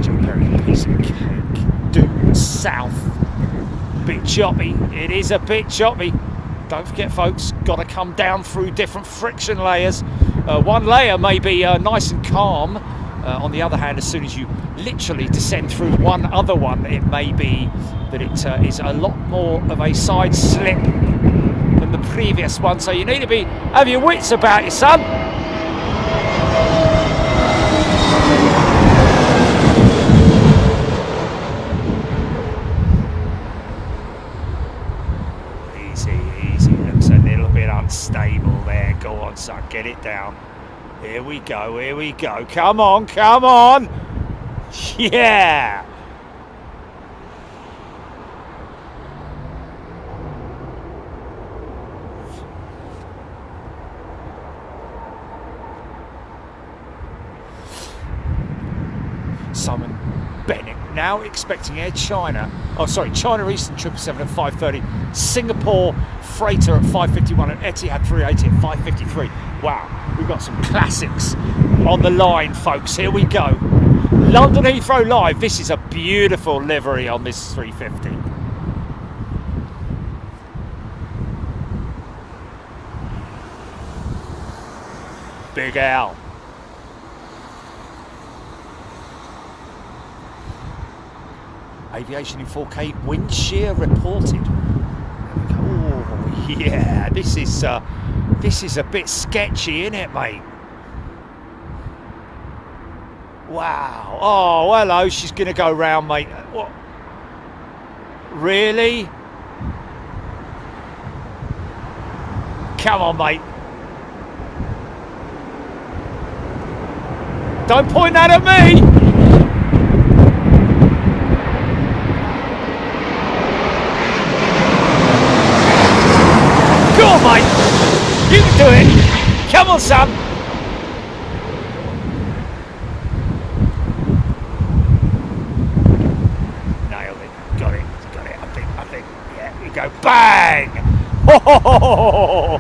Joe Perry, piece of cake. Due south. Bit choppy. It is a bit choppy. Don't forget, folks, got to come down through different friction layers. One layer may be nice and calm. On the other hand, as soon as you literally descend through one other one, it may be that it is a lot more of a side slip than the previous one. So you need to have your wits about you, son. Easy. Looks a little bit unstable there. Go on, son. Get it down. Here we go. Come on. Yeah. Simon Bennett now expecting Air China. Oh, sorry, China Eastern 777 at 5:30, Singapore Freighter at 5:51, and Etihad 380 at 5:53. Wow, we've got some classics on the line, folks. Here we go. London Heathrow Live. This is a beautiful livery on this 350. Big Al. Aviation in 4K, wind shear reported. Oh yeah, this is a bit sketchy, isn't it, mate? Wow. Oh, hello. She's gonna go round, mate. What? Really? Come on, mate. Don't point that at me. on, son. Nailed it. Got it. Got it. I think. Yeah, we go. Bang! Oh,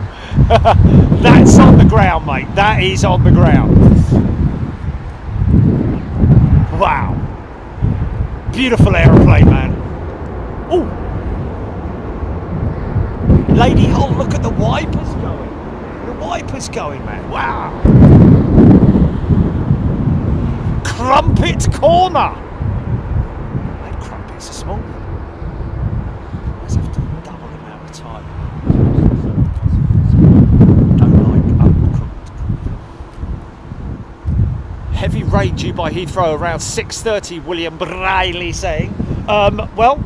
that's on the ground, mate. That is on the ground. Wow. Beautiful aeroplane, man. Oh. Lady, oh, look at the wipers going. The wipers going, man. Wow. Crumpet corner. Mate, crumpets are small. Let's have to double the amount of time. Don't like undercooked. Heavy rain due by Heathrow around 6:30, William Briley saying. Well,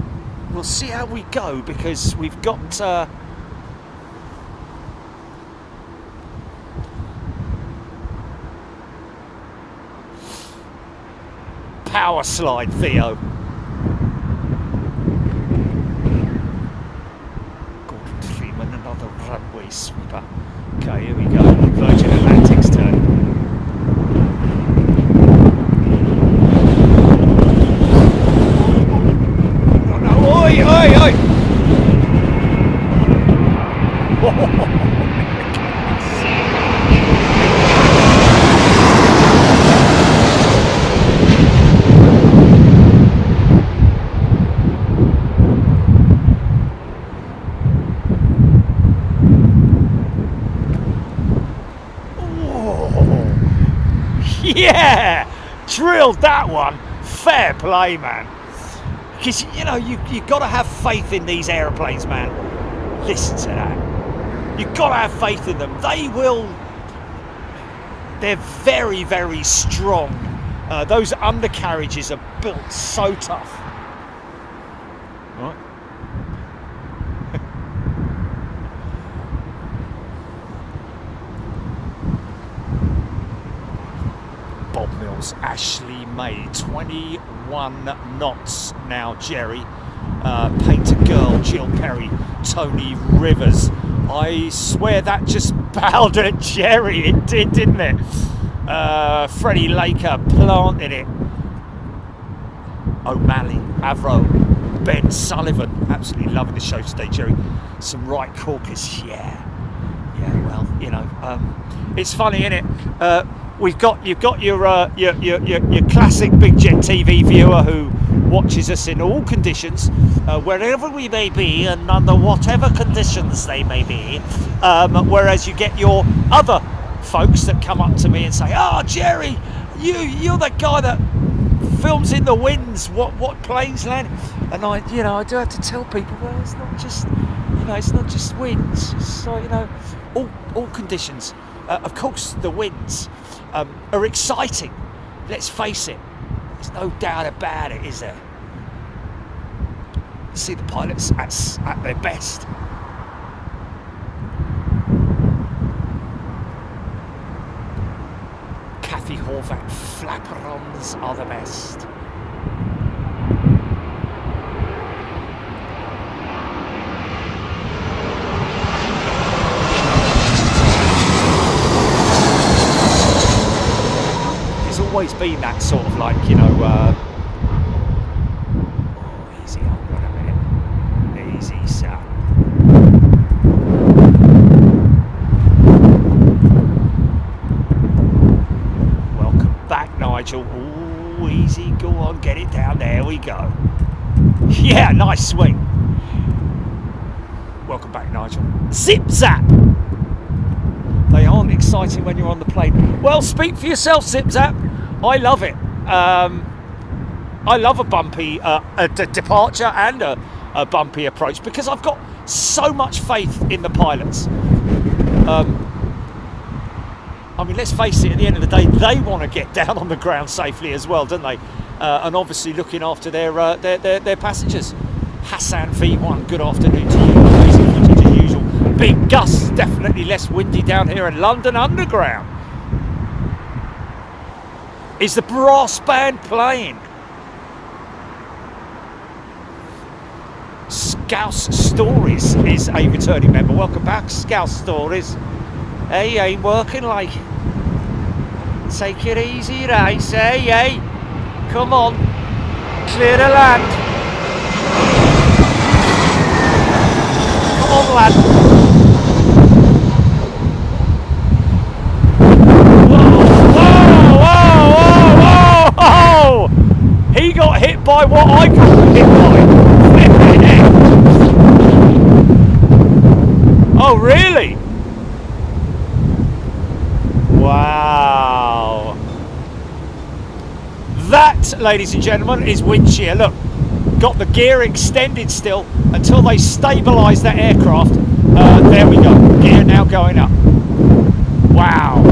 we'll see how we go because we've got... power slide, Theo. Gordon Freeman, another runway sweeper. Okay, here we go. Virgin Atlantic's turn. Oh no, oi, oi, oi! Yeah, drilled that one. Fair play, man. Because you know you got to have faith in these airplanes, man. Listen to that. You got to have faith in them. They will. They're very, very strong. Those undercarriages are built so tough. Right. Ashley May, 21 knots now, Jerry. Painter Girl, Jill Perry, Tony Rivers. I swear that just bowed at Jerry, it did, didn't it? Freddie Laker planted it. O'Malley, Avro, Ben Sullivan. Absolutely loving the show today, Jerry. Some right corkers, yeah. Yeah, well, you know, it's funny, isn't it? You've got your classic Big Jet TV viewer who watches us in all conditions, wherever we may be and under whatever conditions they may be. Whereas you get your other folks that come up to me and say, "Oh, Jerry, you're the guy that films in the winds. What planes land?" And I do have to tell people, well, it's not just winds. It's like, all conditions. Of course, the winds are exciting. Let's face it. There's no doubt about it, is there? See the pilots at their best. Kathy Horvath, flaperons are the best. Always been that sort of like, easy, hold on a minute, easy, sir. Welcome back, Nigel. Oh, easy, go on, get it down, there we go. Yeah, nice swing. Welcome back, Nigel. Zip zap. They aren't exciting when you're on the plane. Well, speak for yourself, Zip Zap. I love it. I love a bumpy departure and a bumpy approach because I've got so much faith in the pilots. I mean, let's face it, at the end of the day, they want to get down on the ground safely as well, don't they? And obviously looking after their passengers. Hassan V1, good afternoon to you. Amazing footage as usual. Big gusts, definitely less windy down here in London Underground. Is the brass band playing? Scouse Stories is a returning member. Welcome back, Scouse Stories. Hey, ain't working like. Take it easy, Rice. Hey. Come on. Clear the land. Come on, lad. Whoa! He got hit by what I got hit by. Flipping heck. Oh, really? Wow. That, ladies and gentlemen, is wind shear. Look, got the gear extended still until they stabilise that aircraft. There we go. Gear now going up. Wow.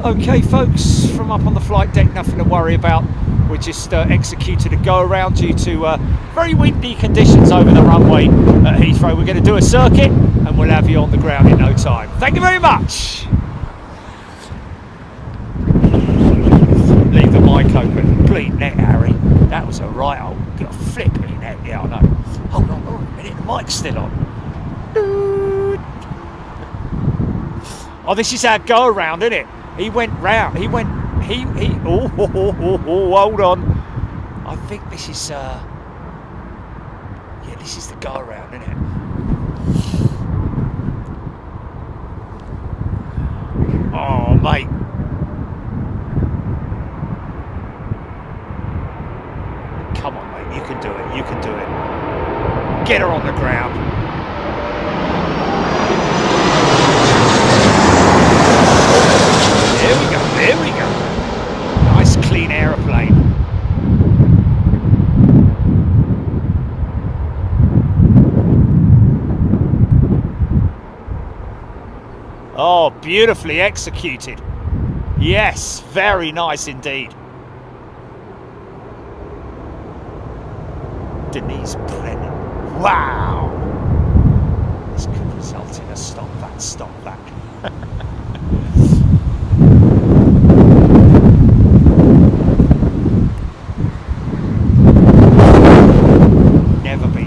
Okay, folks, from up on the flight deck, nothing to worry about. We just executed a go around due to very windy conditions over the runway at Heathrow. We're going to do a circuit and we'll have you on the ground in no time. Thank you very much. Leave the mic open. Bleed net, Harry. That was a right old flipping net. Yeah, I know. Hold on a minute. The mic's still on. Oh, this is our go around, isn't it? He went round. He went. Oh, hold on. I think this is. Yeah, this is the go around, isn't it? Oh, mate. Come on, mate. You can do it. You can do it. Get her on the ground. There we go. There we go. Nice clean aeroplane. Oh, beautifully executed. Yes, very nice indeed. Denise Brennan. Wow. This could result in a stop that, stop that.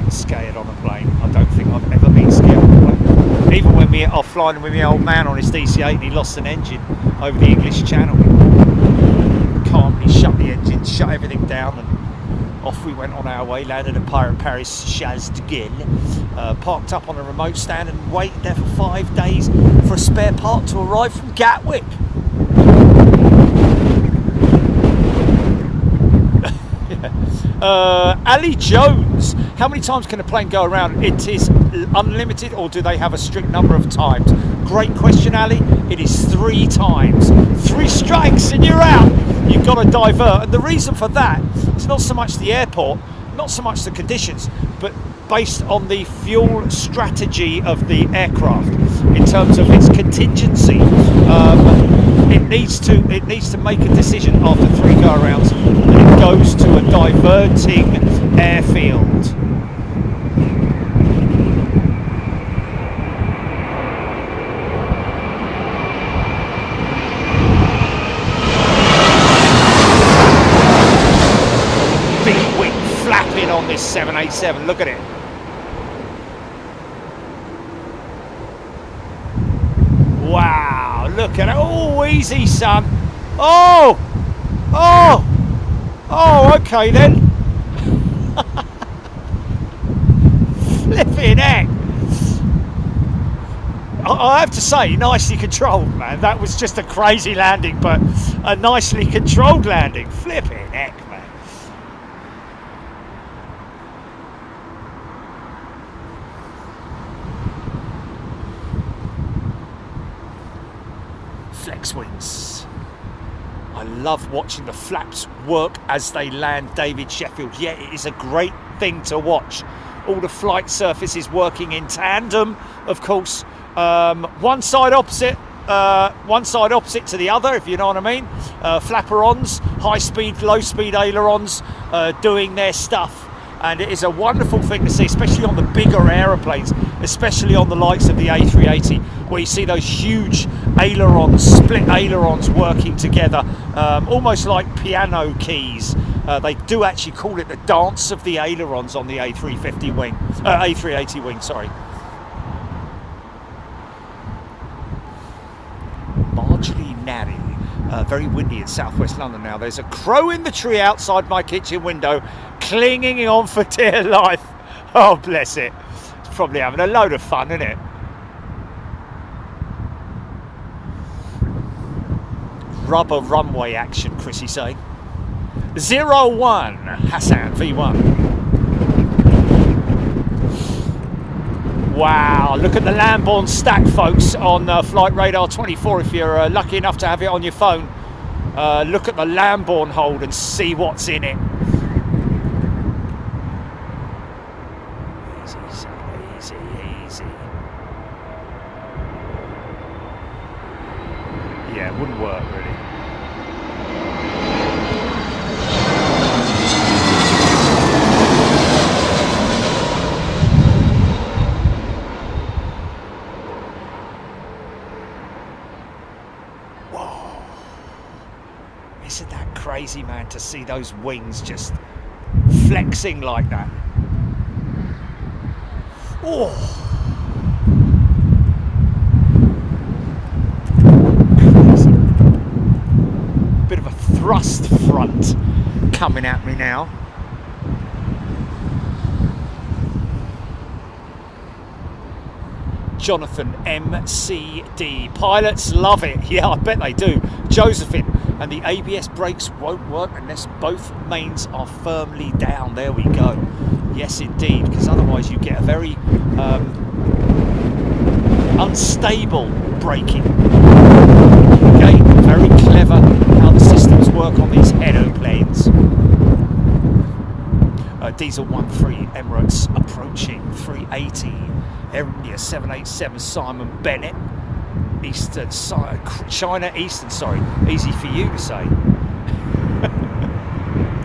Scared on a plane. I don't think I've ever been scared on a plane. Even when I was flying with my old man on his DC-8 and he lost an engine over the English Channel. Calmly shut the engine, shut everything down, and off we went on our way. Landed at Paris Charles de Gaulle, parked up on a remote stand and waited there for 5 days for a spare part to arrive from Gatwick. Ali Jones, how many times can a plane go around? It is unlimited, or do they have a strict number of times? Great question, Ali. It is 3 times. 3 strikes and you're out. You've got to divert. And the reason for that is not so much the airport, not so much the conditions, but based on the fuel strategy of the aircraft in terms of its contingency. It needs to make a decision after 3 go-arounds that it goes to a diverting airfield. Big wing flapping on this 787, look at it. Wow, look at it. Oh, easy, son. Oh, okay then. Flipping heck. I have to say, nicely controlled, man. That was just a crazy landing, but a nicely controlled landing. Flipping heck, man. Flex wings. I love watching the flaps work as they land, David Sheffield. Yeah, it is a great thing to watch. All the flight surfaces working in tandem, of course. One side opposite to the other, if you know what I mean. Flapperons, high speed, low speed ailerons, doing their stuff. and it is a wonderful thing to see, especially on the bigger aeroplanes, especially on the likes of the A380, where you see those huge ailerons, split ailerons working together, almost like piano keys. They do actually call it the dance of the ailerons on the A380 wing, sorry. Marginally narrow. Very windy in southwest London now. There's a crow in the tree outside my kitchen window, clinging on for dear life. Oh, bless it. It's probably having a load of fun, isn't it? Rubber runway action, Chrissy saying. 01 Hassan V1. Wow, look at the Lamborn stack, folks, on Flight Radar 24. If you're lucky enough to have it on your phone, look at the Lamborn hold and see what's in it. Easy, easy, easy. Yeah, it wouldn't work, really. Isn't that crazy, man, to see those wings just flexing like that? Oh, crazy. Bit of a thrust front coming at me now. Jonathan MCD. Pilots love it. Yeah, I bet they do. Josephine. And the ABS brakes won't work unless both mains are firmly down. There we go. Yes, indeed, because otherwise you get a very unstable braking. Okay, very clever how the systems work on these aeroplanes. Diesel 13 Emirates approaching 380. Emirates 787 Simon Bennett. Eastern, China Eastern, sorry, easy for you to say.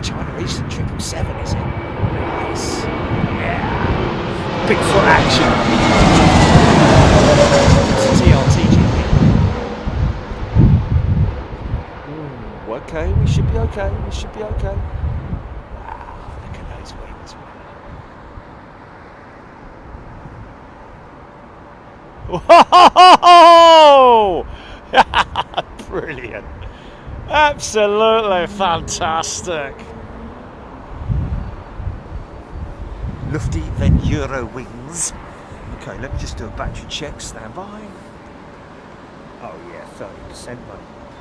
China Eastern 777, is it? Nice. Yeah. Big foot action. TRTG. Ooh, okay, we should be okay. We should be okay. Wow, look at those wings. Whoa! Brilliant. Absolutely fantastic. Lufty then Euro wings. Okay, let me just do a battery check. Stand by. Oh yeah, 30%, mate.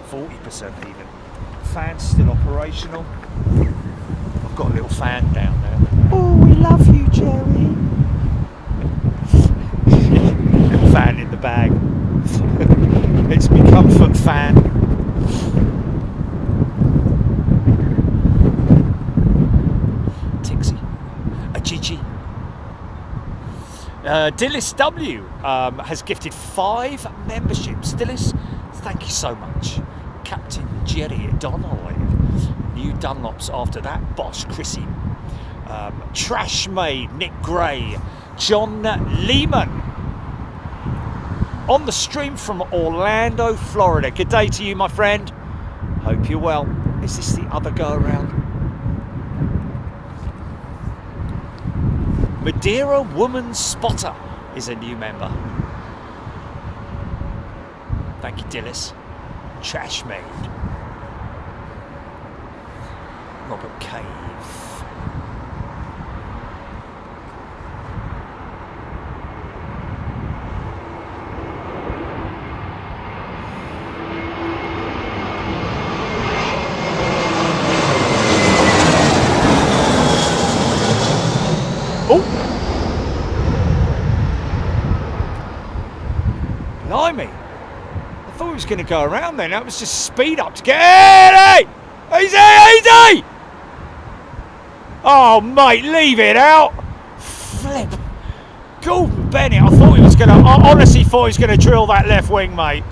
40% even. Fan's still operational. I've got a little fan down there. Oh, we love you, Jerry. Little fan in the bag. It's my comfort fan. Tixie. A Gigi. Dillis W has gifted 5 memberships. Dillis, thank you so much. Captain Jerry Donnelly. New Dunlops after that. Boss Chrissy. Trash Maid, Nick Gray. John Lehman. On the stream from Orlando, Florida. Good day to you, my friend. Hope you're well. Is this the other go around? Madeira Woman Spotter is a new member. Thank you, Dillis. Trash Maid. Robert Cave. Blimey. I thought he was going to go around then. That was just speed up to get it! Easy, easy! Oh, mate, leave it out. Flip. Gordon Bennett, I honestly thought he was going to drill that left wing, mate.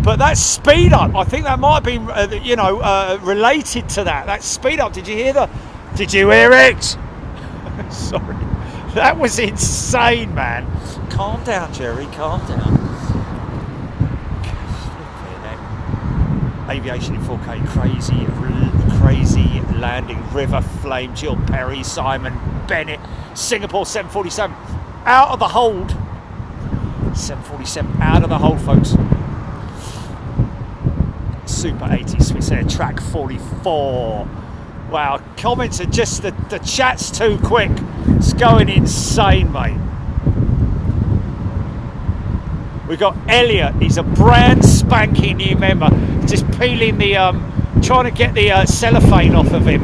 But that speed up, I think that might have been, related to that. That speed up, did you hear it? Sorry. That was insane, man. Calm down, Jerry, calm down. Aviation in 4K, crazy landing. River Flame, Jill Perry, Simon Bennett, Singapore 747 out of the hold. 747 out of the hold, folks. Super 80 Swiss Air track 44. Wow, comments are just the chat's too quick. It's going insane, mate. We got Elliot. He's a brand spanking new member. Just peeling the, trying to get the cellophane off of him.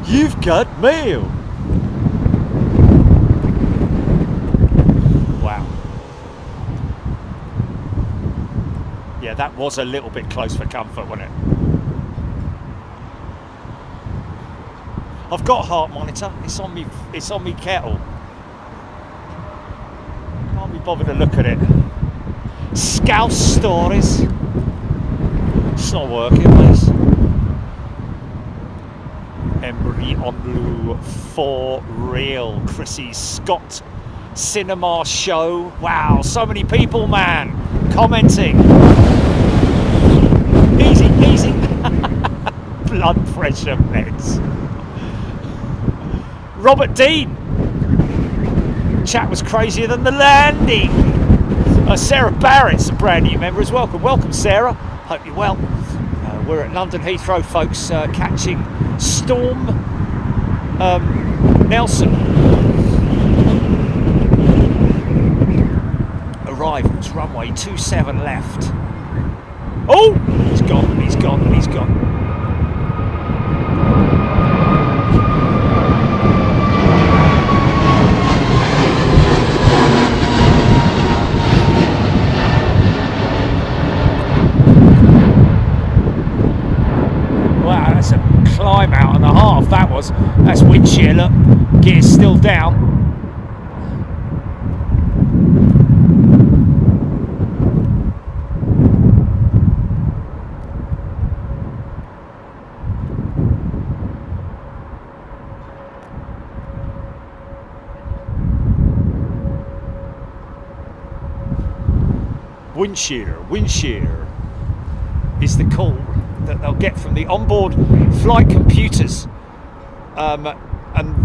You've got mail. Wow. Yeah, that was a little bit close for comfort, wasn't it? I've got a heart monitor. It's on me. It's on me kettle. Can't be bothered to look at it. Scouse stories. It's not working, mate. Emery on Blue for real. Chrissy Scott. Cinema show. Wow, so many people, man, commenting. Easy, easy. Blood pressure meds. Robert Dean. Chat was crazier than the landing. Sarah Barrett's a brand new member as well. Welcome, Sarah. Hope you're well. We're at London Heathrow, folks, catching Storm Nelson. Arrivals, runway 27 left. Oh, he's gone, he's gone, he's gone. Climb out and a half, that was. That's wind shear, look. Gear's still down. Wind shear is the call that they'll get from the onboard flight computers, and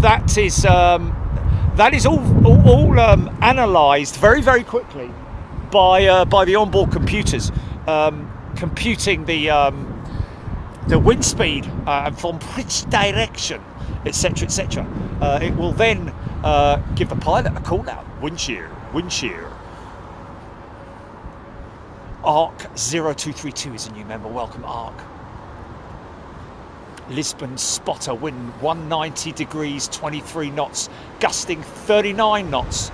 that is all analysed very quickly by the onboard computers, computing the wind speed and from which direction, etc., etc. It will then give the pilot a call out. Wind shear. ARC 0232 is a new member. Welcome, ARC. Lisbon spotter, wind 190 degrees, 23 knots, gusting 39 knots.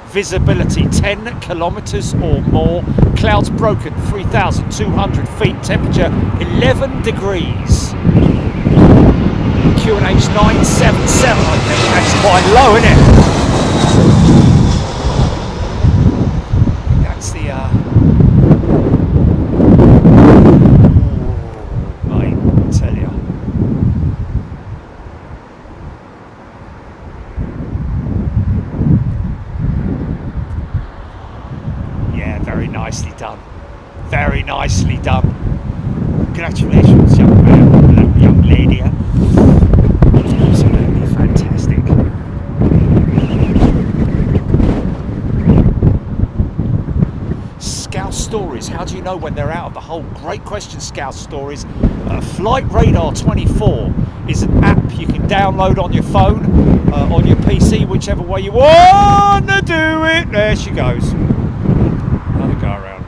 Visibility 10 kilometers or more. Clouds broken 3,200 feet. Temperature 11 degrees. QNH 977. I think that's quite low, isn't it? That's the nicely done. Very nicely done. Congratulations, young man, young lady. Absolutely fantastic. Scouse Stories. How do you know when they're out of the hole? Great question, Scouse Stories. Flight Radar 24 is an app you can download on your phone, on your PC, whichever way you want to do it. There she goes. Another go around.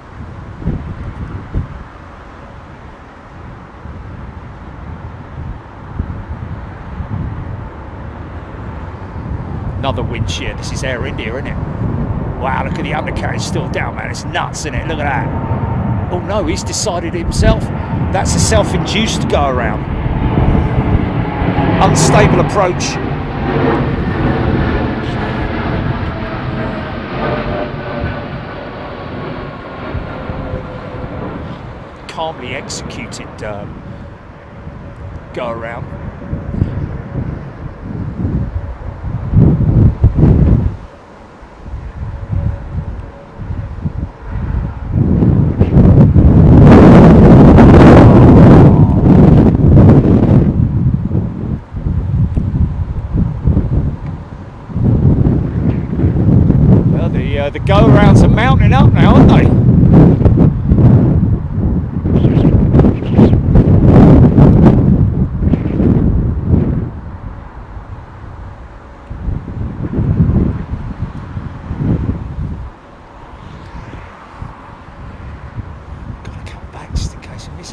Another wind shear. This is Air India, isn't it? Wow, look at the undercarriage still down, man. It's nuts, isn't it? Look at that. Oh no, he's decided himself. That's a self-induced go around. Unstable approach. Calmly executed go around. Well, the go-arounds are mounting up now, aren't they?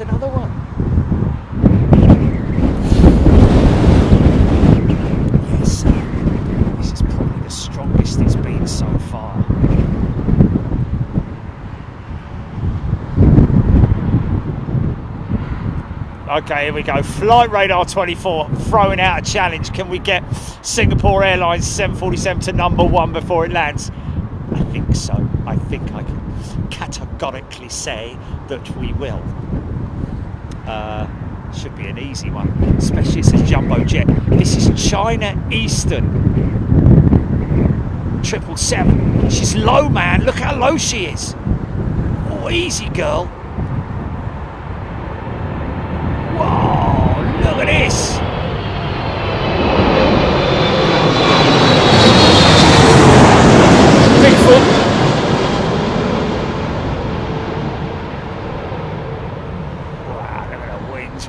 Another one. Yes, this is probably the strongest it's been so far. Okay, here we go. Flight Radar 24 throwing out a challenge. Can we get Singapore Airlines 747 to #1 before it lands? I think so. I think I can categorically say that we will. Should be an easy one, especially it says jumbo jet. This is China Eastern 777. She's low, man. Look how low she is. Oh, easy, girl. Whoa, look at this. Bigfoot.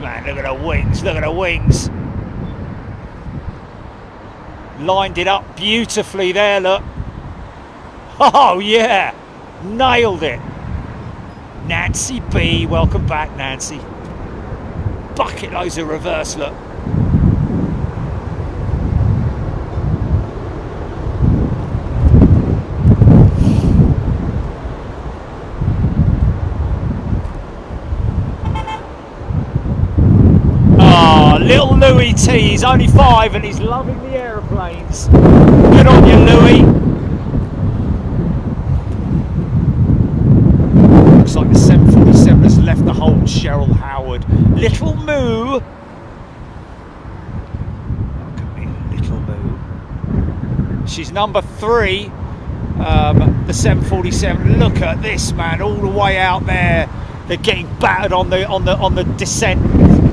Man, look at the wings, look at the wings. Lined it up beautifully there, look. Oh yeah, nailed it. Nancy B, welcome back, Nancy. Bucket loads of reverse, look. Little Louis T, he's only 5 and he's loving the aeroplanes. Good on you, Louis. Looks like the 747 has left the hold, Cheryl Howard. Little Moo. Look at me, Little Moo. She's #3, the 747. Look at this, man, all the way out there. They're getting battered on the descent,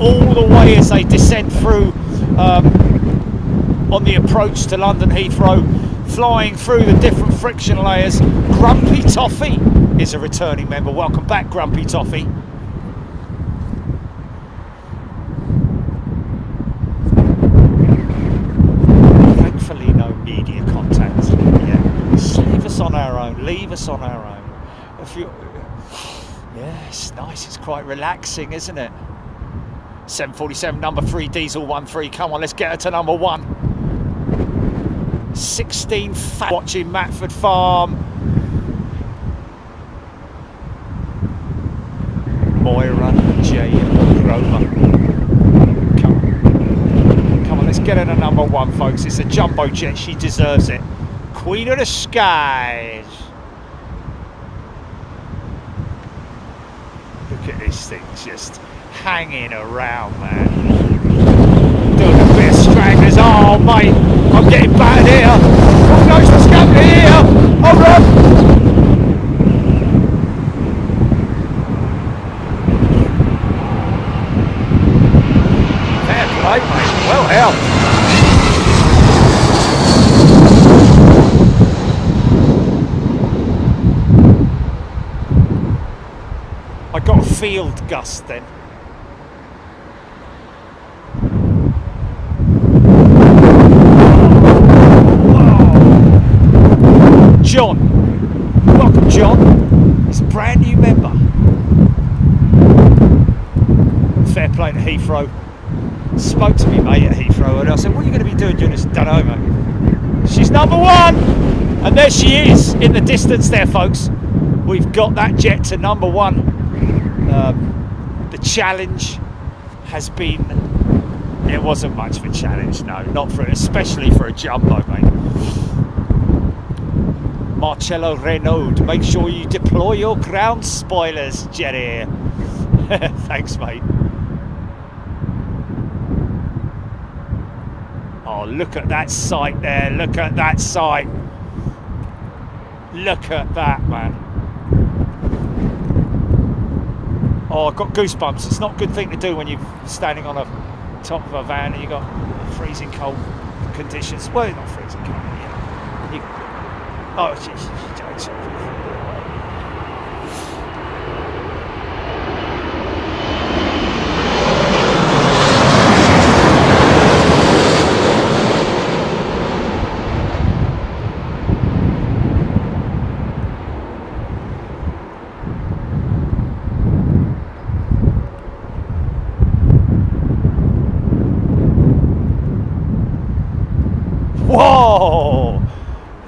all the way as they descend through on the approach to London Heathrow, flying through the different friction layers. Grumpy Toffee is a returning member. Welcome back, Grumpy Toffee. Thankfully, no media contact. Yeah, just leave us on our own. Leave us on our own. If you. Yeah, it's nice, it's quite relaxing, isn't it? 747 #3 diesel 13, come on, let's get her to #1. 16 watching Matford Farm. Moira J Roma. Come on, let's get her to #1, folks. It's a jumbo jet, she deserves it. Queen of the skies. Look at this thing just hanging around, man. Doing a bit of stranglers. Oh, mate, I'm getting battered here. Who knows what's happening here? Hold on. Fair play, mate. Well held. I got a field gust then. John, welcome John, he's a brand new member. Fair play to Heathrow. Spoke to me mate at Heathrow and I said, what are you going to be doing during this? Don't know, mate. She's #1 and there she is in the distance there, folks. We've got that jet to #1. The challenge has been, it wasn't much of a challenge, no, not for, especially for a jumbo, mate. Marcello Renaud, make sure you deploy your ground spoilers, Jerry. Thanks, mate. Oh, look at that sight there. Look at that sight. Look at that, man. Oh, I've got goosebumps. It's not a good thing to do when you're standing on a top of a van and you've got freezing cold conditions. Well, not freezing cold, yeah. Oh, jeez. Whoa!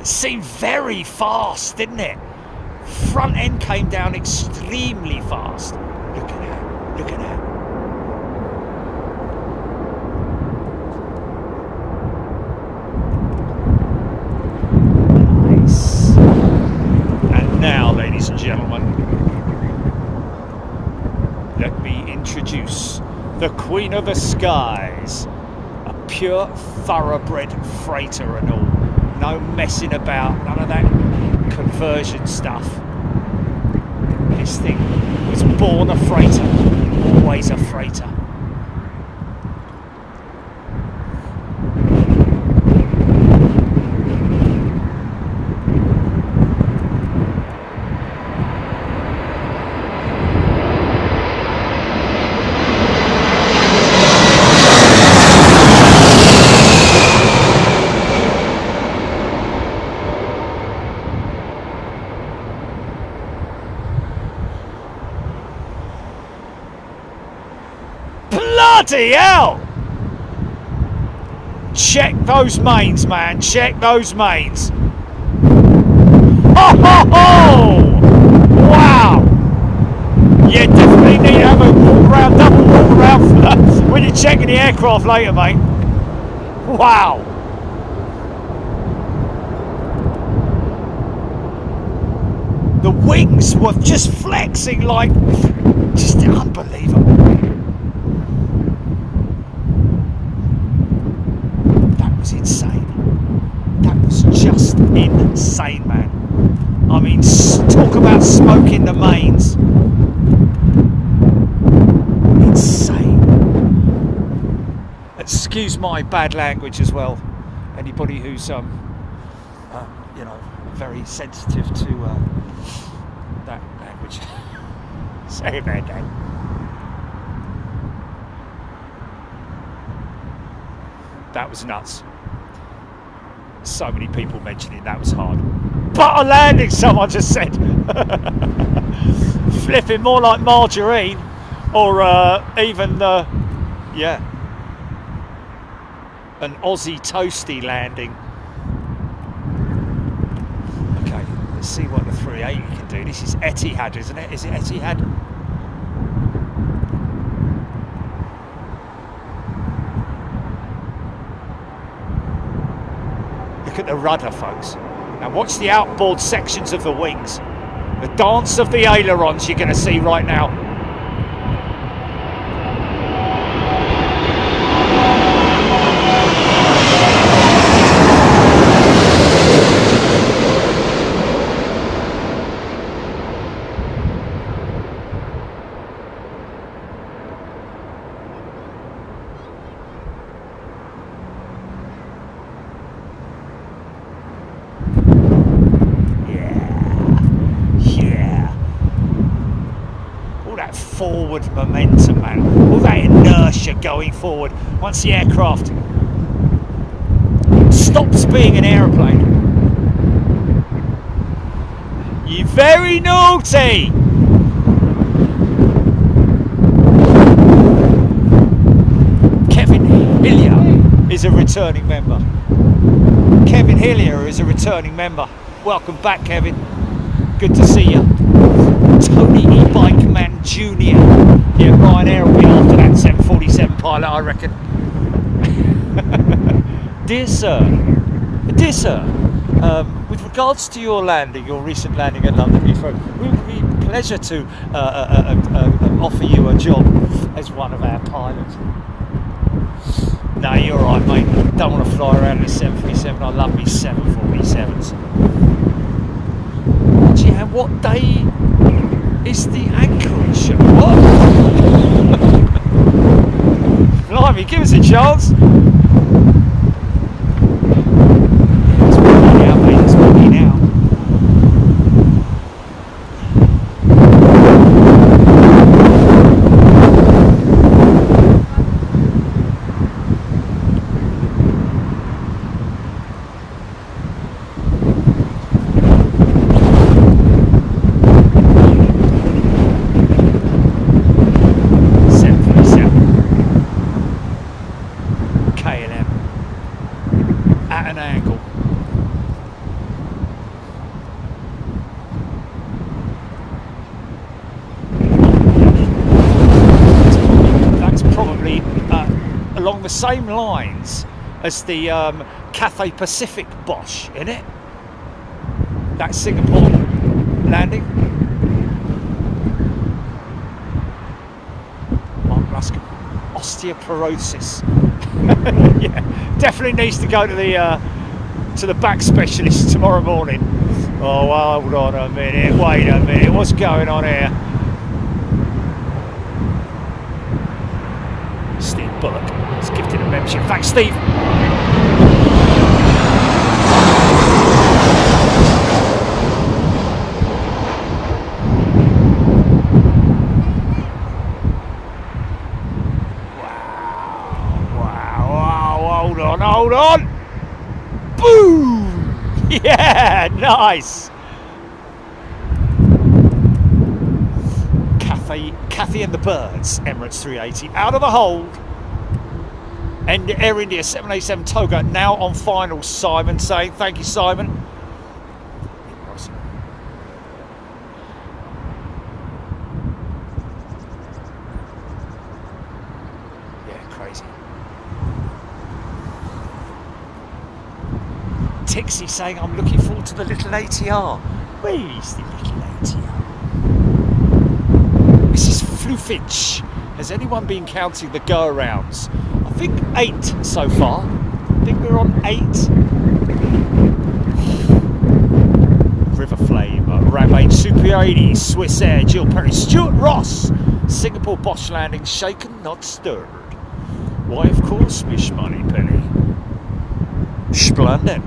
It seemed very fast, didn't it? Front end came down extremely fast. Look at that. Look at that. Nice. And now, ladies and gentlemen, let me introduce the Queen of the Skies. Pure thoroughbred freighter and all. No messing about, none of that conversion stuff. This thing was born a freighter, always a freighter. Bloody hell! Check those mains, man. Check those mains. Oh, ho, ho! Wow! You definitely need to have a walk around, double walk around when you're checking the aircraft later, mate. Wow! The wings were just flexing like, just unbelievable. Insane. That was just insane, man. I mean, talk about smoking the mains. Insane. Excuse my bad language as well. Anybody who's you know, very sensitive to that language. Say it again. That was nuts. So many people mentioning that was hard. Butter landing, someone just said. Flipping more like margarine, or even yeah, an Aussie toasty landing. Okay, let's see what the 380 can do. This is Etihad, isn't it? Is it Etihad? Look at the rudder, folks. Now watch the outboard sections of the wings. The dance of the ailerons you're going to see right now. Forward momentum, man. All that inertia going forward. Once the aircraft stops being an aeroplane. You very naughty! Kevin Hillier is a returning member. Kevin Hillier is a returning member. Welcome back, Kevin. Good to see you. Tony E-Bike Man Jr. Yeah, Ryanair will be after that 747 pilot, I reckon. Dear sir, with regards to your landing, your recent landing at London Heathrow, it would be a pleasure to offer you a job as one of our pilots. No, you're right, mate. Don't want to fly around in a 737. I love me 747s. Gee, and what day is the anchorage? What? Blimey, give us a chance. It's windy now, mate. It's windy now. Along the same lines as the Cathay Pacific Bosch, in it. That Singapore landing. Mark Ruskin, osteoporosis. Yeah, definitely needs to go to the back specialist tomorrow morning. Oh, well, hold on a minute. Wait a minute. What's going on here? Steve Bullock has gifted a membership. Thanks, Steve. Wow, hold on. Boom! Yeah, nice. Cathay and the Birds, Emirates 380, out of the hold. And Air India 787 Toga now on final. Simon saying, thank you, Simon. Yeah, crazy. Tixie saying, I'm looking forward to the little ATR. Where's the little ATR? Mrs. Flufitch, has anyone been counting the go-arounds? I think 8 so far. I think we're on 8. River Flame, Rampage Super 80, Swiss Air, Jill Perry, Stuart Ross, Singapore Bosch landing, shaken, not stirred. Why, of course, Miss Money Penny. Splendid.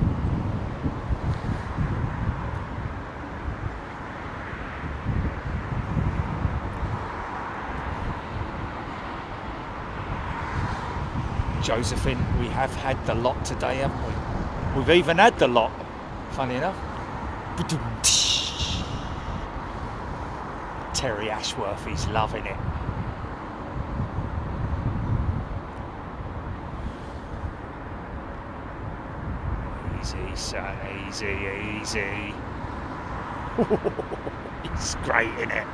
Josephine, we have had the lot today, haven't we? We've even had the lot, funny enough. Terry Ashworth, he's loving it. Easy, son, easy, easy. It's great, isn't it?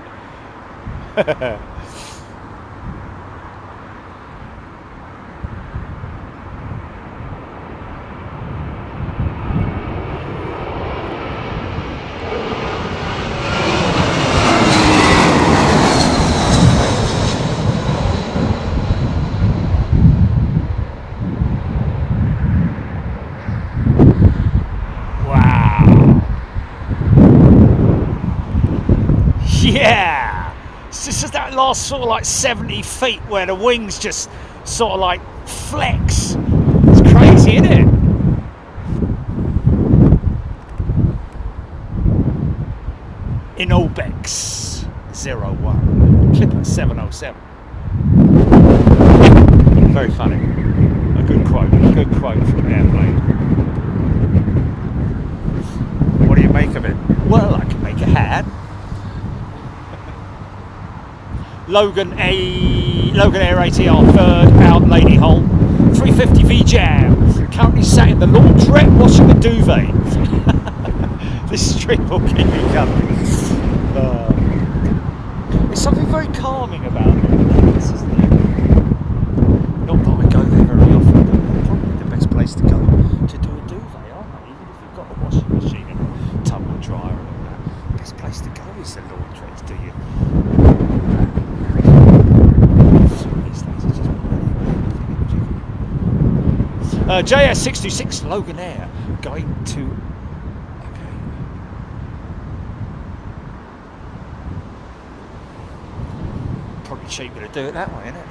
Yeah, it's just that last sort of like 70 feet where the wings just sort of like flex. It's crazy, isn't it? In Obex 01, Clipper 707. Very funny. A good quote from an airplane. What do you make of it? Well, I can make a hat. Logan Air ATR third out Lady Hole, 350 V Jam. Currently sat in the laundrette washing the duvet. This stream will keep me coming. There's something very calming about it. This is not that I go there very often, but probably the best place to go to do a duvet, aren't they? Even if you've got a washing machine and a tumble dryer and all that, the best place to go is the laundrette, do you? These days it's just JS626 Logan Air going to. Okay. Probably cheaper to do it that way, isn't it?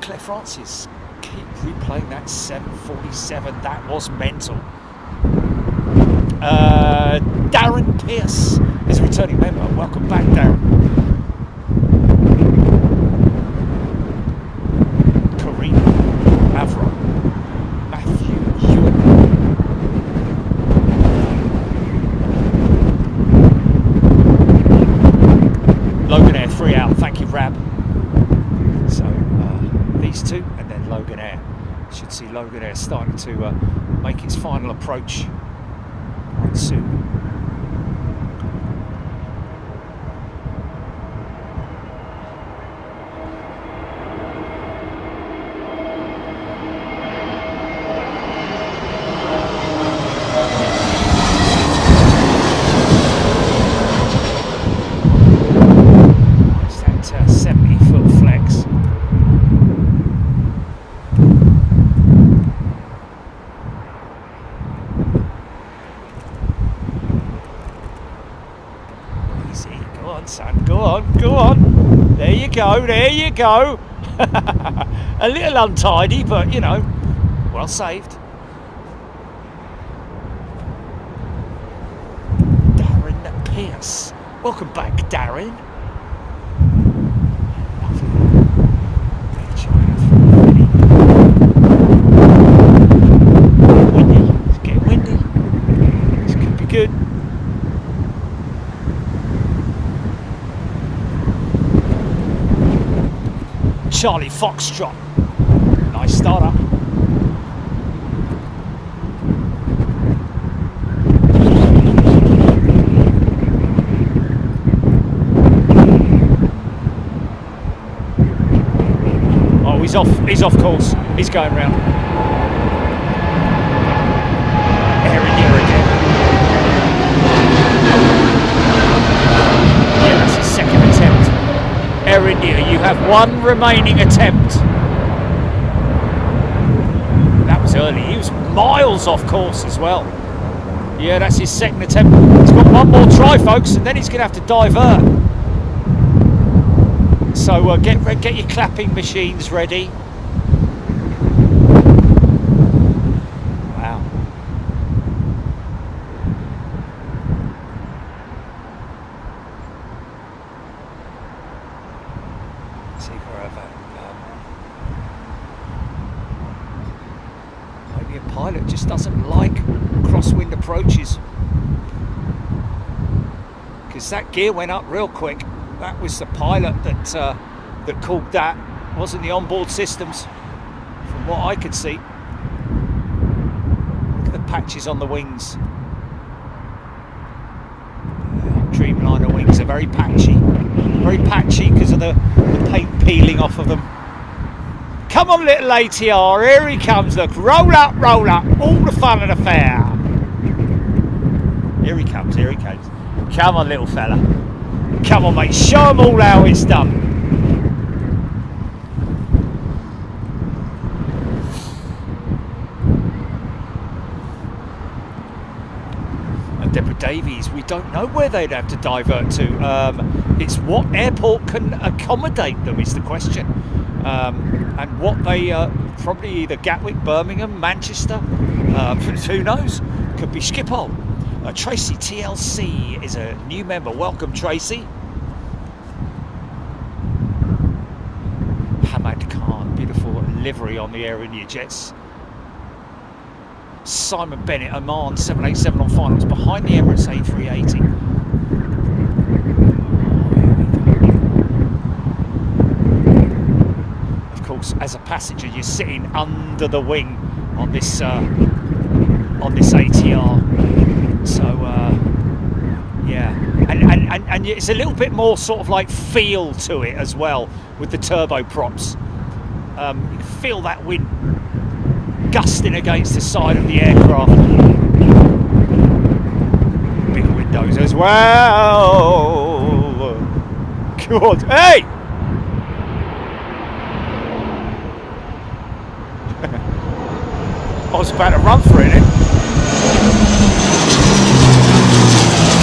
Claire Francis, keep replaying that 747. That was mental. Darren Pierce is a returning member. Welcome back, Darren. Kareem Avro, Matthew Ewan, Logan Air 3 out. Thank you, Rab. So these two, and then Logan Air. Should see Logan Air starting to make its final approach quite soon. It's that 70-foot flex. Son, go on, there you go, a little untidy, but you know, well saved. Darren Pierce, welcome back, Darren. Windy, it's getting windy, this could be good. Charlie Foxtrot, nice startup. Oh, he's off course, he's going round. Air India again. Yeah, that's his second attempt. Air India, you have one remaining attempt. That was early. He was miles off course as well. Yeah, that's his second attempt. He's got one more try, folks, and then he's going to have to divert. So get your clapping machines ready. Wow. Maybe a pilot just doesn't like crosswind approaches, because that gear went up real quick. That was the pilot that called that, wasn't the onboard systems, from what I could see. Look at the patches on the wings. Dreamliner wings are very patchy because of the paint peeling off of them. Come on, little ATR, here he comes, look, roll up, all the fun of the fair. Here he comes. Come on, little fella. Come on, mate, show them all how it's done. And Deborah Davies, we don't know where they'd have to divert to. It's what airport can accommodate them is the question. And what they probably either Gatwick, Birmingham, Manchester, who knows, could be Schiphol. Tracy TLC is a new member. Welcome, Tracy. Hamad Khan, beautiful livery on the Air India jets. Simon Bennett, Oman 787 on finals behind the Emirates A380. As a passenger, you're sitting under the wing on this ATR, so yeah, and it's a little bit more sort of like feel to it as well with the turboprops. You can feel that wind gusting against the side of the aircraft. Big windows as well. God, hey! I was about to run for it then.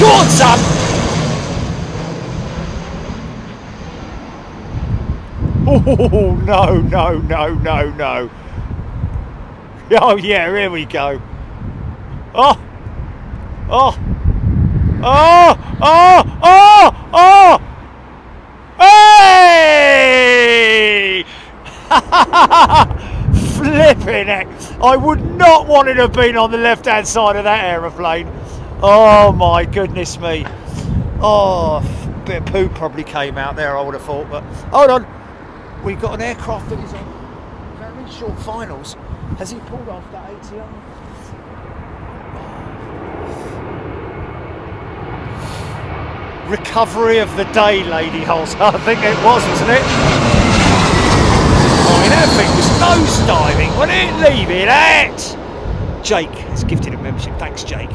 Go on, son! Oh, no, no, no, no, no. Oh, yeah, here we go. Oh! Oh! Oh! Oh! Oh! Oh! Hey! Flipping heck. I would not want to have been on the left-hand side of that aeroplane. Oh, my goodness me. Oh, a bit of poo probably came out there, I would have thought. But hold on. We've got an aircraft that is on very short finals. Has he pulled off that ATR? Recovery of the day, Lady Holes. I think it was, wasn't it? I mean, that thing was nose diving. When it leave it at? Jake has gifted a membership. Thanks, Jake.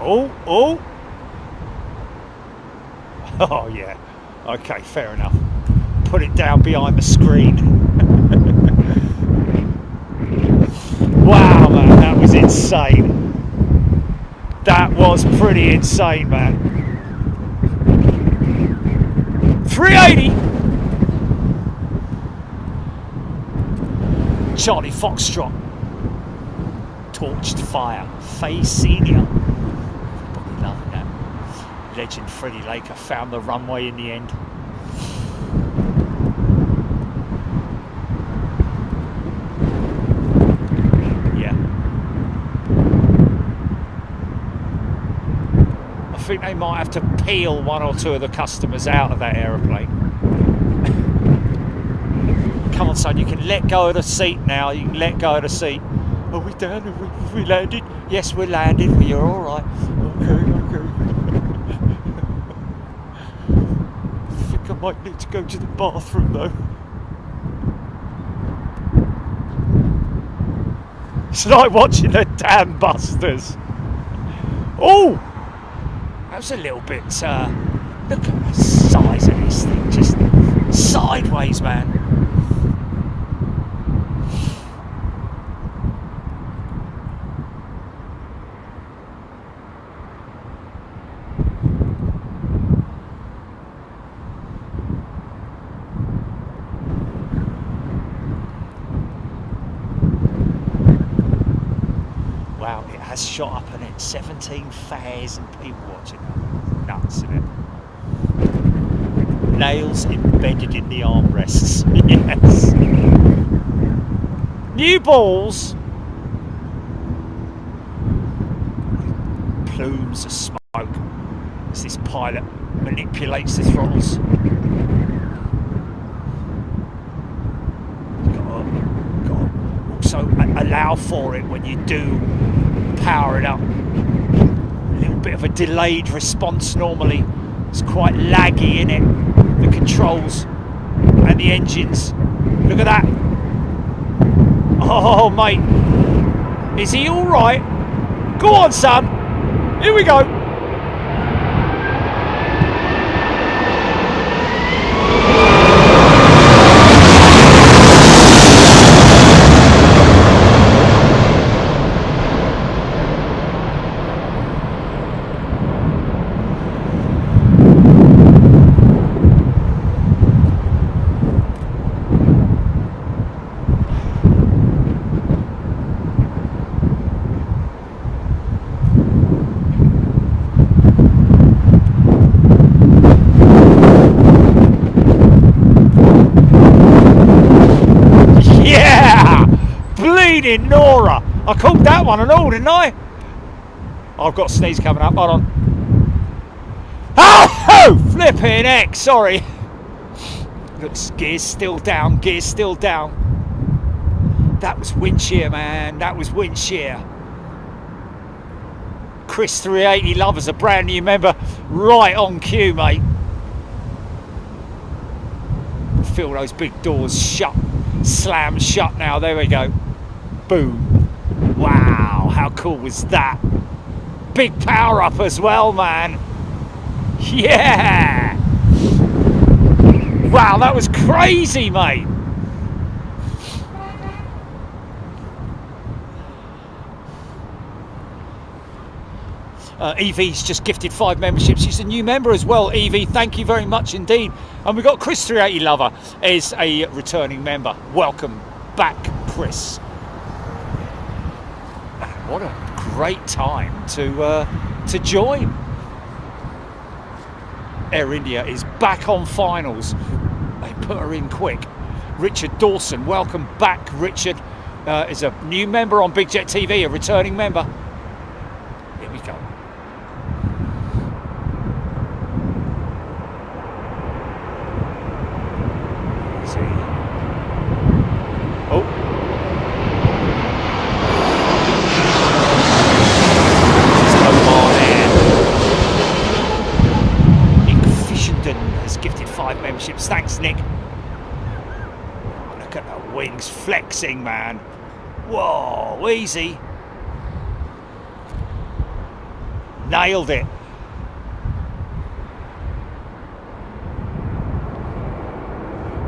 Oh, oh. Oh, yeah. Okay, fair enough. Put it down behind the screen. Wow, man, that was insane. That was pretty insane, man. 380. Charlie Foxtrot. Torched fire. Faye Senior. Probably loving that. Legend Freddie Laker found the runway in the end. I think they might have to peel one or two of the customers out of that aeroplane. Come on, son, you can let go of the seat now. You can let go of the seat. Are we down? Have we landed? Yes, we're landed. Well, you're all right. Okay, okay. I think I might need to go to the bathroom, though. It's like watching the damn Busters. Oh! That was a little bit, look at the size of this thing, just sideways, man. Wow, it has shot up and it's 17,000 people watching that. Nuts, isn't it? Nails embedded in the armrests. Yes. New balls. Plumes of smoke as this pilot manipulates the throttles. Got to also allow for it when you do power it up. A little bit of a delayed response normally. It's quite laggy in it. The controls and the engines. Look at that. Oh, mate. Is he all right? Go on, son. Here we go. In Nora. I called that one and all, didn't I? I've got a sneeze coming up. Hold on. Oh! Flipping heck, sorry. Looks, gear's still down, gear's still down. That was wind shear, man. That was wind shear. Chris 380 Lovers, a brand new member. Right on cue, mate. Feel those big doors shut. Slam shut now. There we go. Boom. Wow, how cool was that? Big power up as well, man. Yeah. that was crazy, mate. Evie's just gifted 5 memberships. She's a new member as well, Evie. Thank you very much indeed. And we've got Chris 380 Lover is a returning member. Welcome back, Chris. What a great time to join. Air India is back on finals. They put her in quick. Richard Dawson, welcome back, Richard. Is a new member on Big Jet TV, a returning member. Here we go. Memberships. Thanks, Nick. Look at the wings flexing, man. Whoa, easy. Nailed it.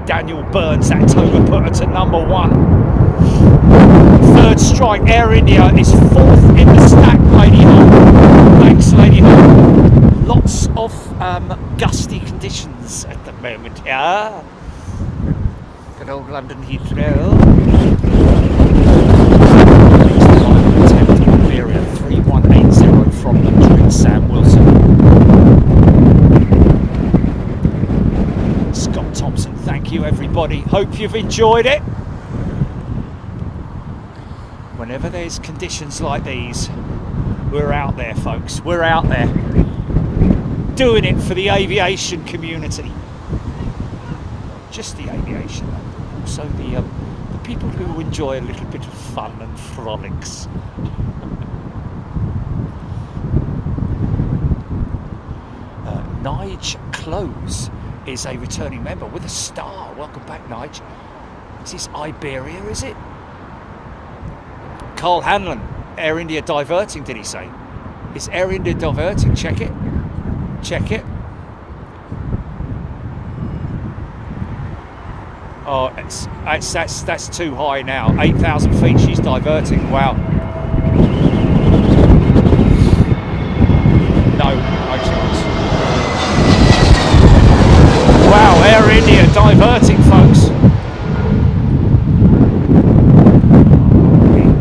Daniel Burns, that toga put her to #1. 3rd strike. Air India is 4th in the stack, Lady Hunt. Thanks, Lady Hunt. Lots of gusty conditions at the moment here. Good old London Heathrow. 3180 from Madrid, Sam Wilson. Scott Thompson, thank you everybody. Hope you've enjoyed it. Whenever there's conditions like these, we're out there, folks. We're out there. Doing it for the aviation community. Just the aviation, also the people who enjoy a little bit of fun and frolics. Nige Close is a returning member with a star. Welcome back, Nige. Is this Iberia, is it? Carl Hanlon, Air India diverting, did he say? Is Air India diverting? Check it. Check it. Oh, that's too high now. 8,000 feet. She's diverting. Wow. No chance. Wow, Air India diverting, folks.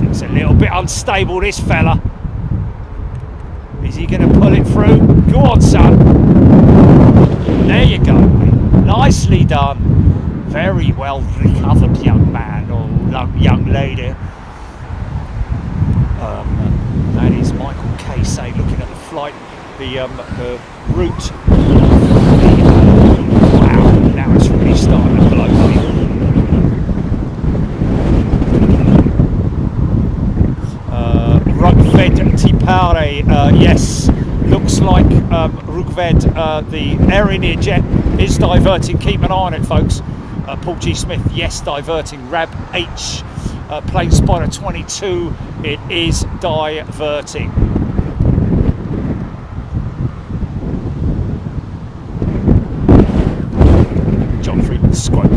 It's a little bit unstable, this fella. Is he going to pull it through? Go on, son. There you go, mate. Nicely done. Very well recovered, young man or young lady. That is Michael Casey looking at the flight, the route. Wow, now it's really starting to blow, Rugved Tipare, yes, looks like Rugved, the Air India jet is diverting. Keep an eye on it, folks. Paul G. Smith, yes, diverting. Rab H, Planespotter 22, it is diverting. John Freeman, Squad,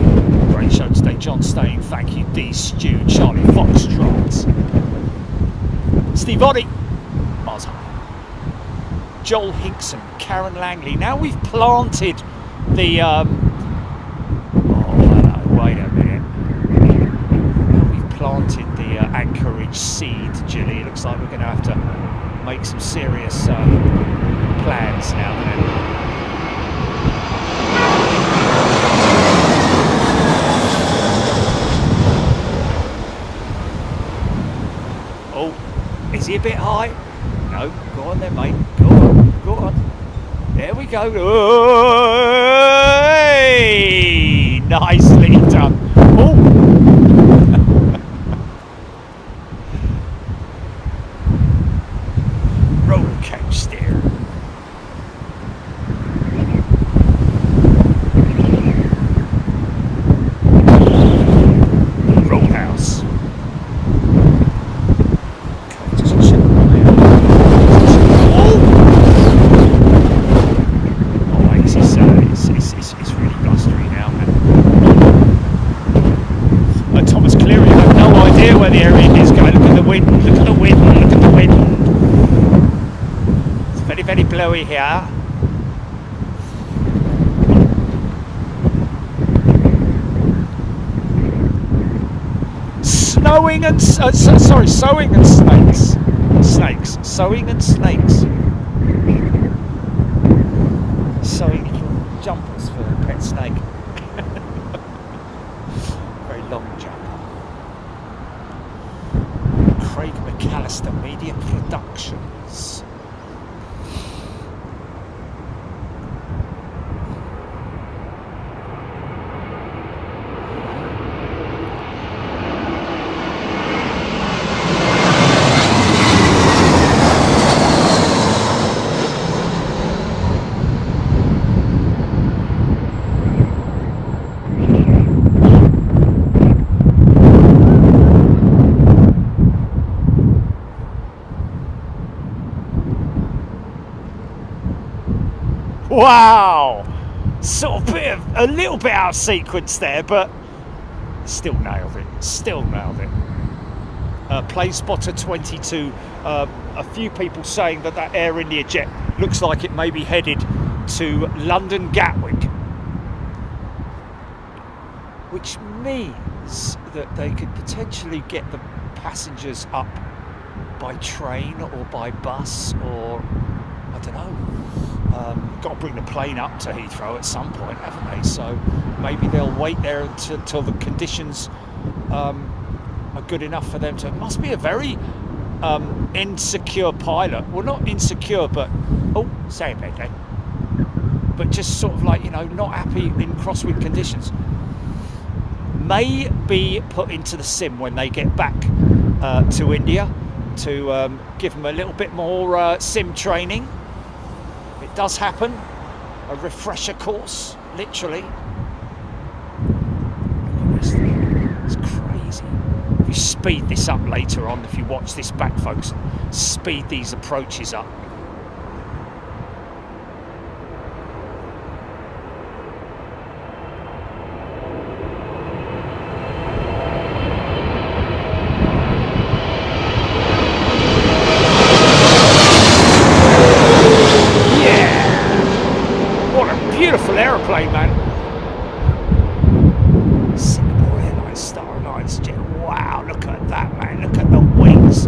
great show today. John Stain, thank you. D. Stew, Charlie Foxtrot. Steve Oddy, Mars High. Joel Hinkson, Karen Langley. Now we've planted the wait a minute. We've planted the Anchorage seed, Jilly. It looks like we're going to have to make some serious plans now then. Oh, is he a bit high? No, go on then, mate. Go on, go on. There we go. Hey! Nicely done. Oh! Roller coaster. Rollhouse. Okay, just check my oh, it's really blustery now, man. snowy here. Sowing and snakes. Sowing and snakes. Sewing little jumpers for a pet snake. Very long jumper. Craig McAllister Media Productions. Wow! Sort of a little bit out of sequence there, but still nailed it. Still nailed it. Planespotter 22. A few people saying that that Air India jet looks like it may be headed to London Gatwick, which means that they could potentially get the passengers up by train or by bus, or I don't know. Got to bring the plane up to Heathrow at some point, haven't they? So maybe they'll wait there until the conditions are good enough for them to. It must be a very insecure pilot. Well, not insecure, but say it again. But just sort of like, you know, not happy in crosswind conditions. May be put into the sim when they get back to India to give them a little bit more sim training. It does happen, a refresher course, literally. Look at this thing, it's crazy. If you speed this up later on, if you watch this back, folks, speed these approaches up. Aeroplane, man. Singapore Airlines, Star Alliance jet. Wow, look at that, man. Look at the wings.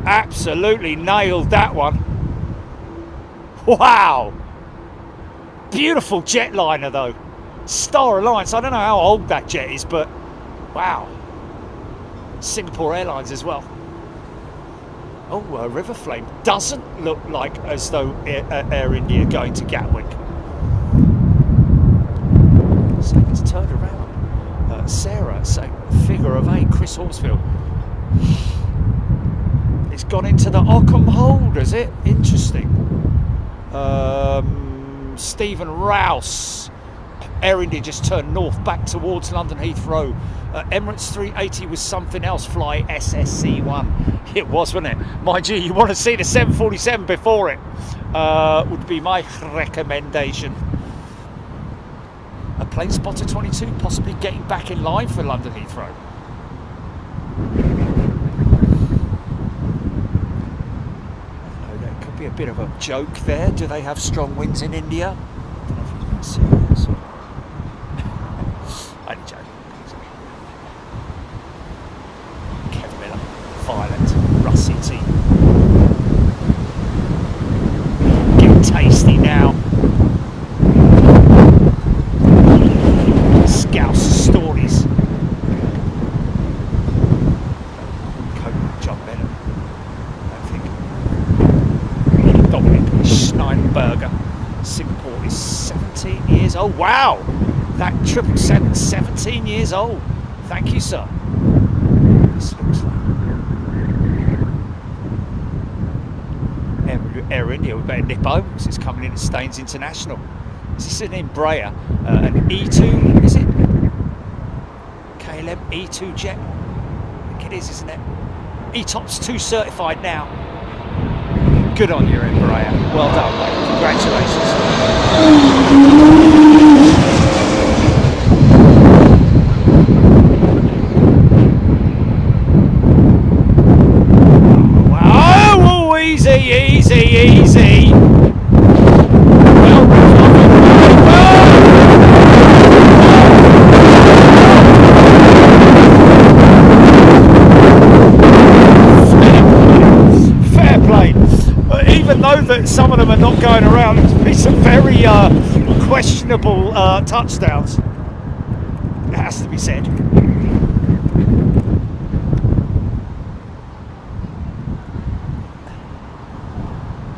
Absolutely nailed that one. Wow. Beautiful jetliner, though. Star Alliance. I don't know how old that jet is, but wow. Singapore Airlines as well. Oh, River Flame doesn't look like as though Air India going to Gatwick. So it's turned around. Sarah saying figure of 8, Chris Horsfield. It's gone into the Ockham hold, is it? Interesting. Stephen Rouse. Air India just turned north back towards London Heathrow. Emirates 380 was something else. Fly SSC1. It was, wasn't it? Mind you, you want to see the 747 before it. Would be my recommendation. A Planespotter 22 possibly getting back in line for London Heathrow. I don't know, that could be a bit of a joke there. Do they have strong winds in India? I don't know if you're going to see this. Only joking. Kevin Miller, Violet, Russ City. Getting tasty now. Scouse stories. John Bennett, I think. Dominic Schneinberger. Singapore is 17 years old. Wow! That 777, 17 years old. Thank you, sir. This looks like Air India. We better nip over because it's coming in at Staines International. Is this an Embraer? An E2, is it? KLM E2 jet? I think it is, isn't it? ETOPS 2 certified now. Good on you, Embraer. Well done, mate. Congratulations. going around. It's been some very questionable touchdowns. It has to be said.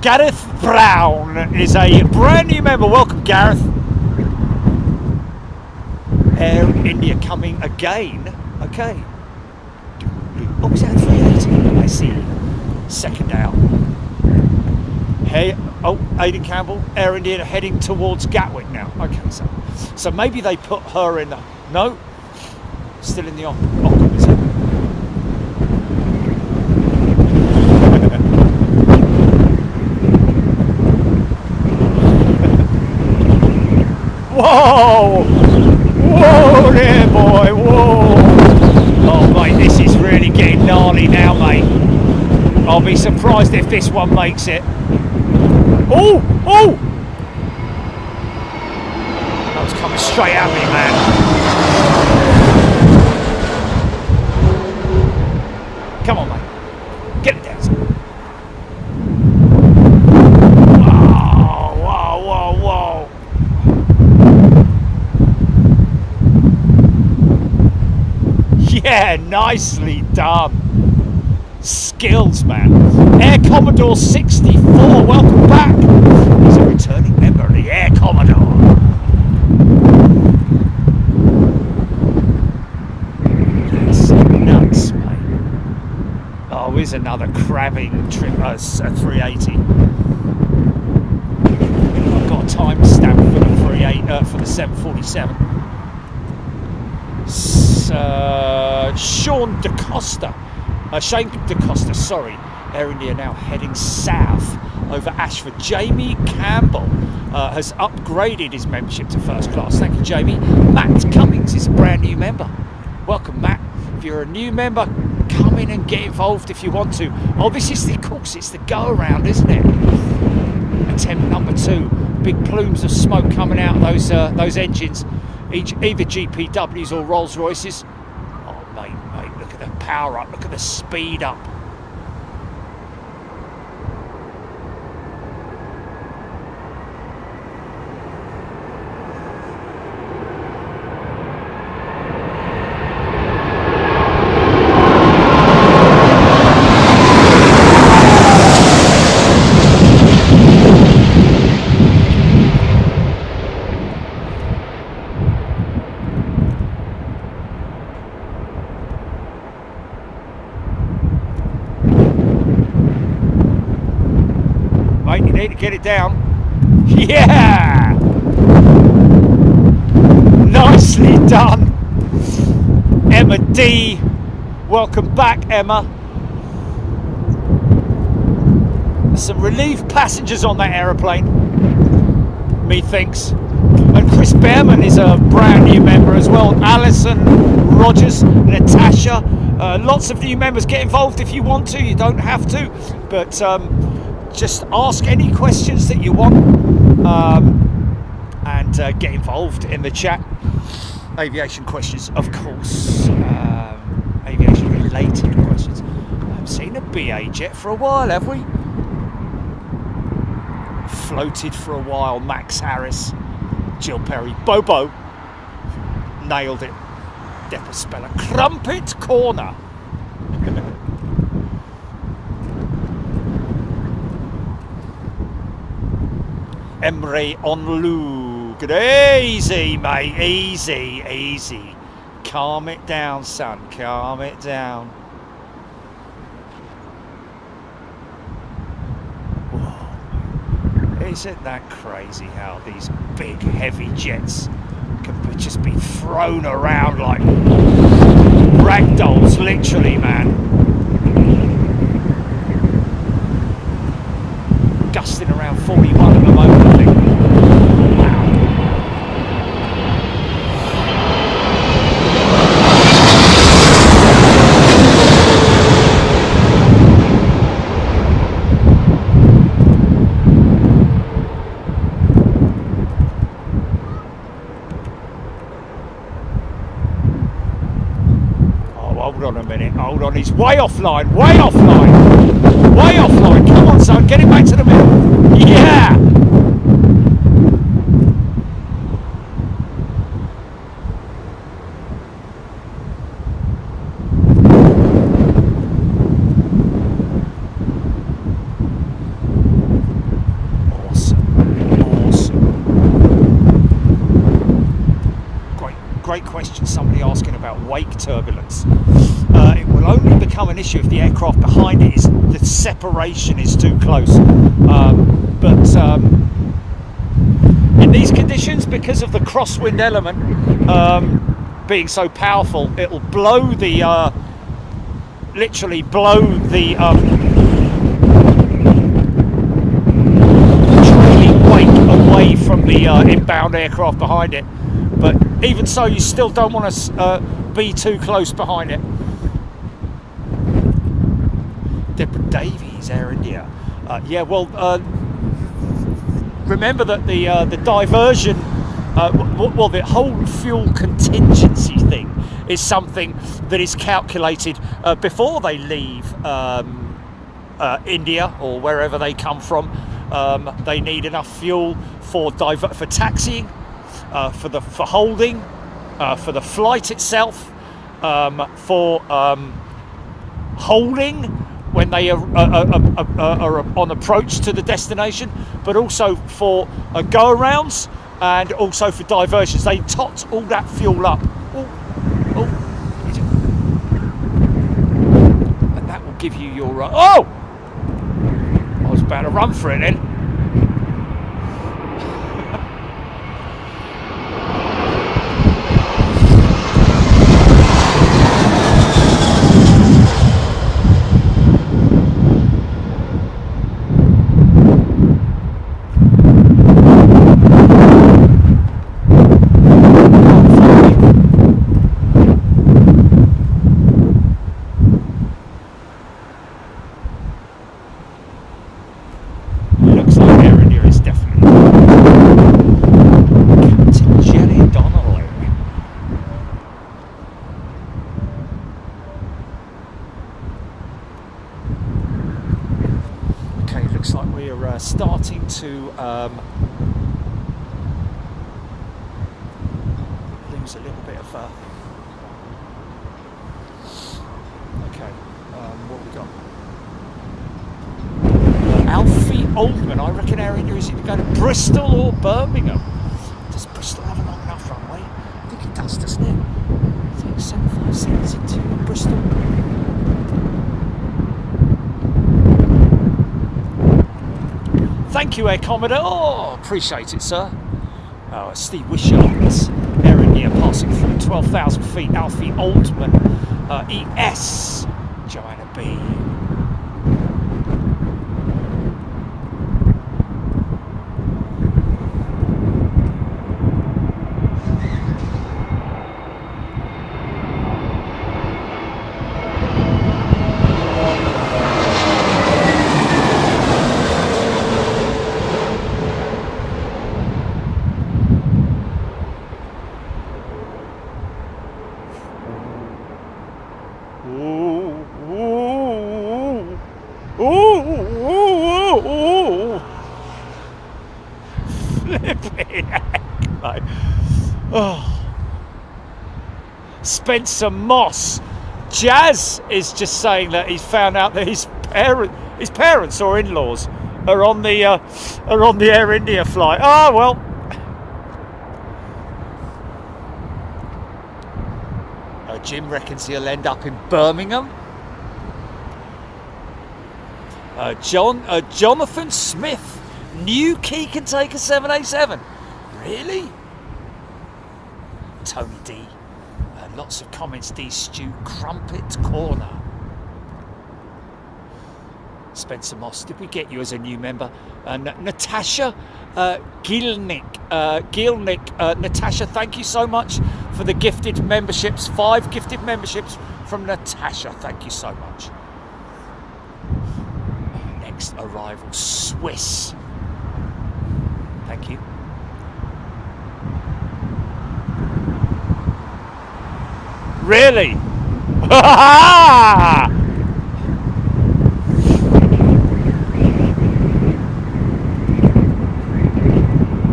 Gareth Brown is a brand new member. Welcome, Gareth. Air India coming again. Okay. Oh, was that 380? I see. Second out. Hey, oh, Aidan Campbell, Air India heading towards Gatwick now. Okay, so maybe they put her in the... No, still in the Ockham, is it? Whoa! Whoa there, boy, whoa! Oh, mate, this is really getting gnarly now, mate. I'll be surprised if this one makes it. Oh! Oh! That was coming straight at me, man. Come on, mate. Get it down. Whoa, whoa, whoa, whoa. Yeah, nicely done. Skills, man. Air Commodore 64, welcome back. He's a returning member of the Air Commodore. That's nuts, mate. Oh, here's another crabbing trip, a 380. I've got a timestamp for the 747. Sean DeCosta. Shane DeCosta, sorry. Air India now heading south over Ashford. Jamie Campbell has upgraded his membership to first class. Thank you, Jamie. Matt Cummings is a brand new member. Welcome, Matt. If you're a new member, come in and get involved if you want to. Oh, this is of course, it's the go-around, isn't it? Attempt number 2. Big plumes of smoke coming out of those engines. Either GPWs or Rolls Royces. Oh, mate, look at the power up. Look at the speed up. Need to get it down. Yeah! Nicely done. Emma D. Welcome back, Emma. There's some relieved passengers on that aeroplane, methinks. And Chris Behrman is a brand new member as well. Alison Rogers, Natasha. Lots of new members. Get involved if you want to. You don't have to. But just ask any questions that you want and get involved in the chat. Aviation questions, of course. Aviation related questions. I haven't seen a BA jet for a while, have we? Floated for a while. Max Harris, Jill Perry, Bobo nailed it. Depper Speller, Crumpet Corner. Emre Onlu. Good, easy, mate. Easy, easy. Calm it down, son. Calm it down. Whoa. Isn't that crazy how these big, heavy jets can just be thrown around like ragdolls, literally, man. Gusting around 41 at the moment, I think. Wow. Oh, hold on a minute. Hold on. He's way offline. Way offline. Way offline. Come on, son. Get him back to the middle. Yeah. question, somebody asking about wake turbulence. It will only become an issue if the aircraft behind it the separation is too close. In these conditions, because of the crosswind element being so powerful, it'll blow the literally blow the trailing wake away from the inbound aircraft behind it. But even so, you still don't want to be too close behind it. Deborah Davies, Air India. Yeah, well, remember that the diversion, well, the whole fuel contingency thing is something that is calculated before they leave India or wherever they come from. They need enough fuel for taxiing, for holding, for the flight itself, for holding when they are on approach to the destination, but also for go-arounds and also for diversions. They tot all that fuel up. And that will give you your... oh! I was about to run for it then. Starting to lose a little bit of okay, what have we got? Alfie Oldman, I reckon Air India is either going to Bristol or Birmingham. Does Bristol have a long enough runway? I think it does, doesn't it? I think 757's into Bristol. Thank you, Air Commodore. Oh, appreciate it, sir. Oh, Steve Wishards, Air India passing through 12,000 feet. Alfie Oldman, ES, Joanna B. Spencer Moss. Jazz is just saying that he's found out that his parents or in-laws are on the Air India flight. Oh well. Jim reckons he'll end up in Birmingham. Jonathan Smith. New key can take a 787. Really? Tony D. Lots of comments. D. Stew. Crumpet Corner. Spencer Moss. Did we get you as a new member? Natasha Gilnick. Natasha, thank you so much for the gifted memberships. 5 gifted memberships from Natasha. Thank you so much. Next arrival, Swiss. Thank you. Really?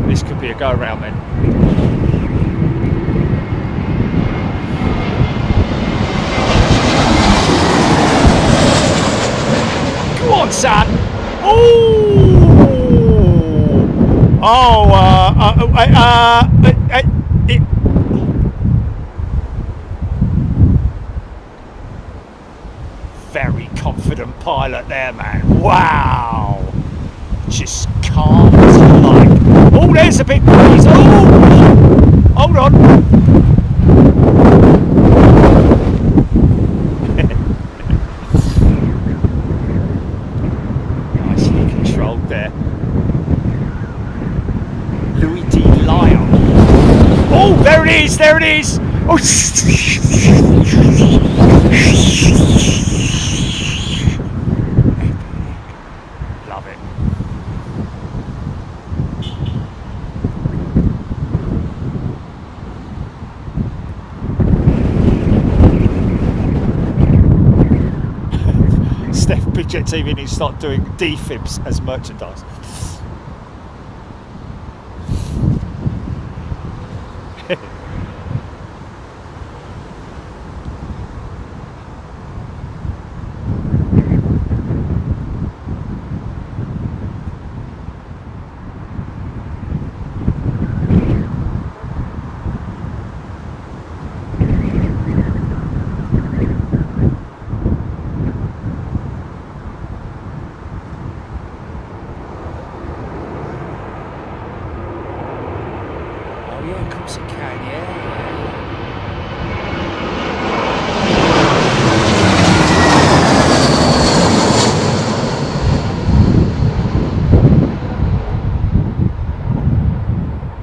This could be a go around then. Go on, son. confident pilot there, man. Wow. Just calm as you like. Oh, there's a big breeze. Oh, hold on. Nicely controlled there. Louis D. Lyon. Oh, there it is, there it is. Oh, love it. Steph, Big Jet TV needs to start doing defibs as merchandise.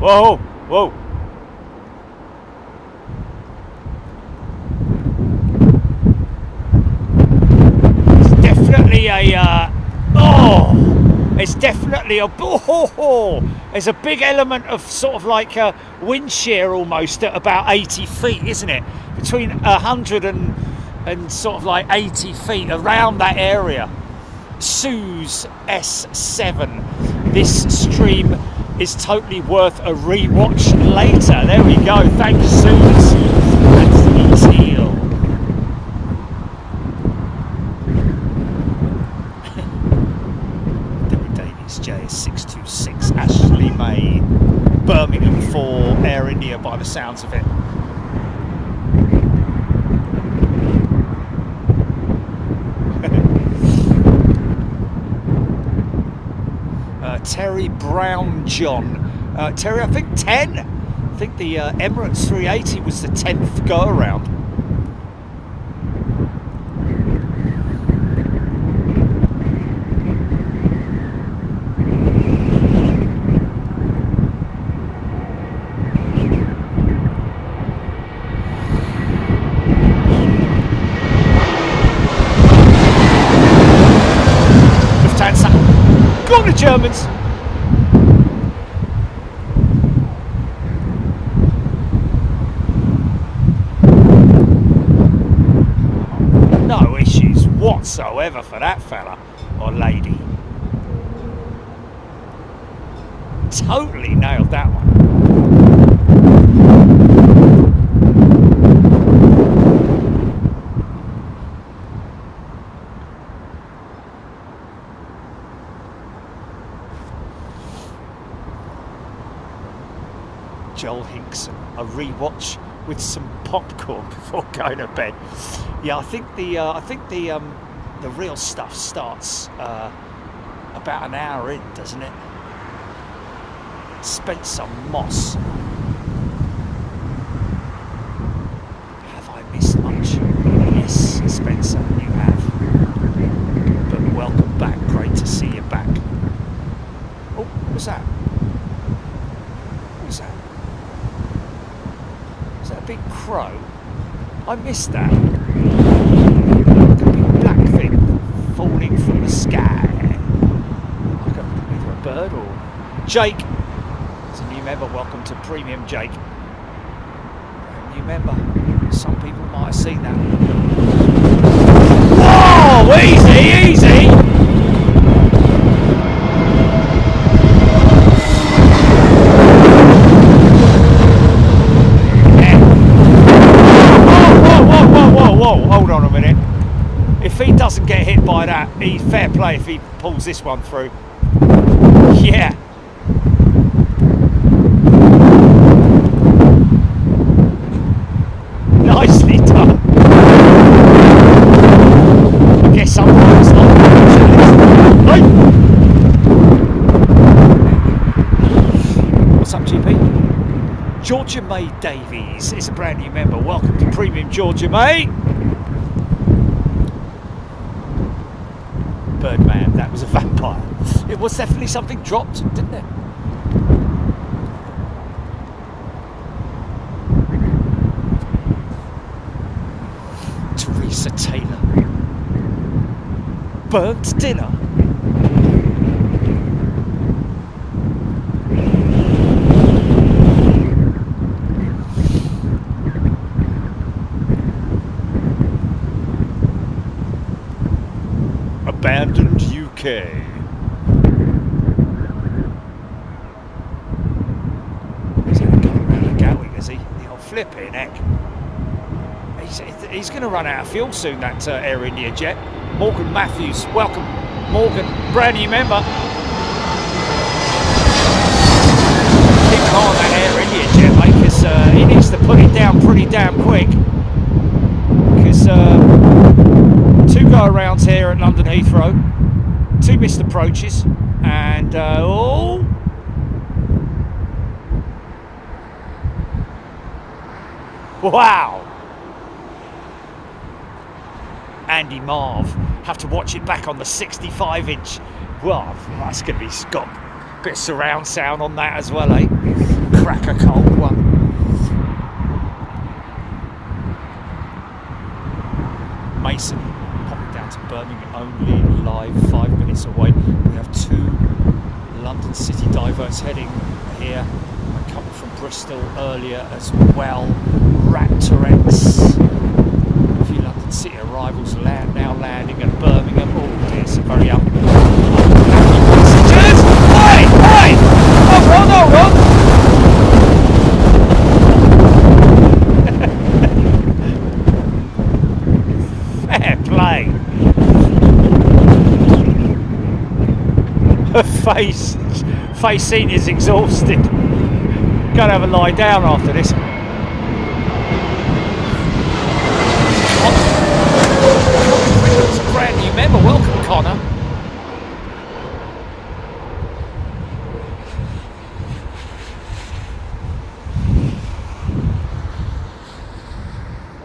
Whoa, whoa. It's definitely a, it's definitely a, there's a big element of sort of like a wind shear almost at about 80 feet, isn't it? Between 100 and sort of like 80 feet around that area. Suze S7. This stream is totally worth a re-watch later. There we go. Thanks, Suze. That's ETL. David Davies, JS626, Ashley May, Birmingham for Air India by the sounds of it. Terry Brown John. Terry, I think 10. I think the Emirates 380 was the 10th go around. Lufthansa. Go on the Germans. Whatsoever for that fella or lady. Totally nailed that one. Joel Hinkson, a rewatch with some popcorn before going to bed. Yeah, I think the real stuff starts about an hour in, doesn't it? Spencer Moss. Have I missed much? Yes, Spencer, you have. But welcome back. Great to see you back. Oh, what was that? What was that? Was that a big crow? I missed that. Like a big black thing falling from the sky. Like either a bird or... Jake! As a new member, welcome to Premium Jake. A new member. Some people might have seen that. Whoa! Easy, easy! Hold on a minute. If he doesn't get hit by that, he's fair play if he pulls this one through. Yeah. Nicely done. I guess sometimes What's up, GP? Georgia May Davies is a brand new member. Welcome to Premium, Georgia May. Birdman, that was a vampire. It was definitely something dropped, didn't it? Teresa Taylor. Burnt dinner. Abandoned UK. He's going to go around the Gatwick, is he? The old flipping heck. He's going to run out of fuel soon, that Air India jet. Morgan Matthews, welcome. Morgan, brand new member. Keep an eye on that Air India jet, mate, because he needs to put it down pretty damn quick. Because 2 go-arounds here at London Heathrow, 2 missed approaches, and oh! Wow! Andy Marv, have to watch it back on the 65-inch. Well, that's going to be got a bit of surround sound on that as well, eh? Crack a cold one. Mason popping down to Birmingham, only live 5 minutes away. We have 2 London City diverts heading here. A couple from Bristol earlier as well. Raptorex. A few London City arrivals now landing at Birmingham. Oh, it's very up. Passengers! Hey! Hey! Hold on, hold on! Fair play. Her face scene is exhausted. Gotta have a lie down after this. It's a brand new member. Welcome, Connor.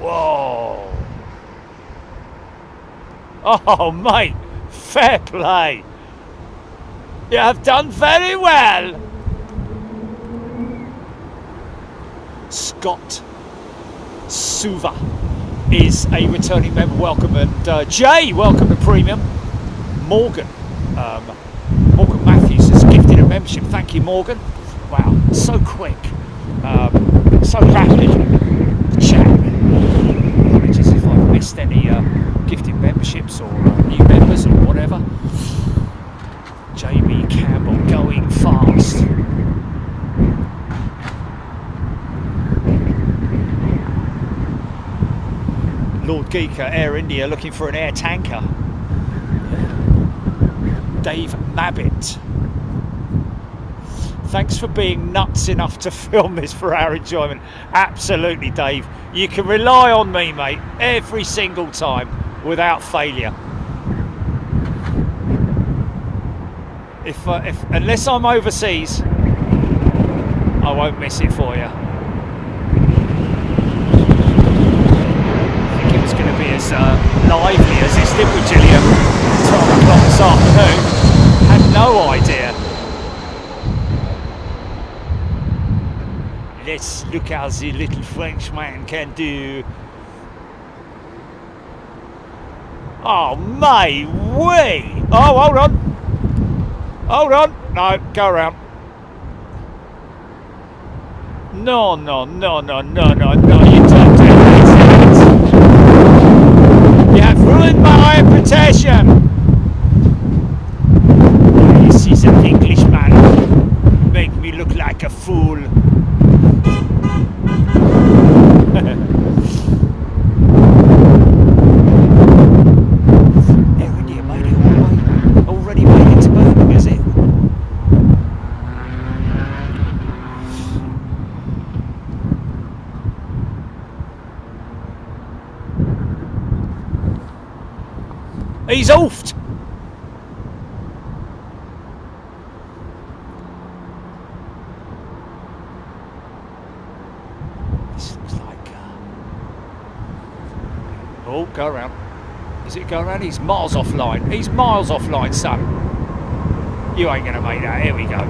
Whoa. Oh, mate, fair play. You have done very well. Scott Suva is a returning member. Welcome, and Jay, welcome to Premium. Morgan, Morgan Matthews has gifted a membership. Thank you, Morgan. Wow, so quick, so rapid. Chat. Apologies if I've missed any gifted memberships or new members or whatever. Jamie Campbell going fast. Lord Geeker, Air India, looking for an air tanker. Dave Mabbott. Thanks for being nuts enough to film this for our enjoyment. Absolutely, Dave. You can rely on me, mate, every single time without failure. If unless I'm overseas, I won't miss it for you. I think it was going to be as lively as this did with Gilliam 12 o'clock this afternoon. Had no idea. Let's look how the little Frenchman can do. Oh, mate, way! Oh, hold on. Hold on. No, go around. No, no, no, no, no, no, no, you don't do that. You have ruined my reputation. This is an Englishman. Make me look like a fool. Already made it to Birmingham, is it? He's oofed. Oh, go around. Is it go around? He's miles offline. He's miles offline, son. You ain't gonna make that. Here we go.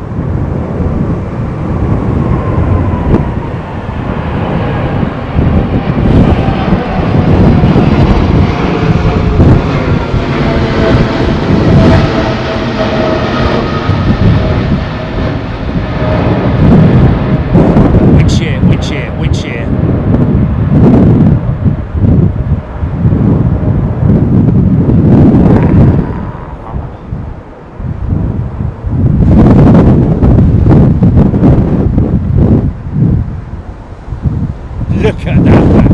Which year? Look at that, man.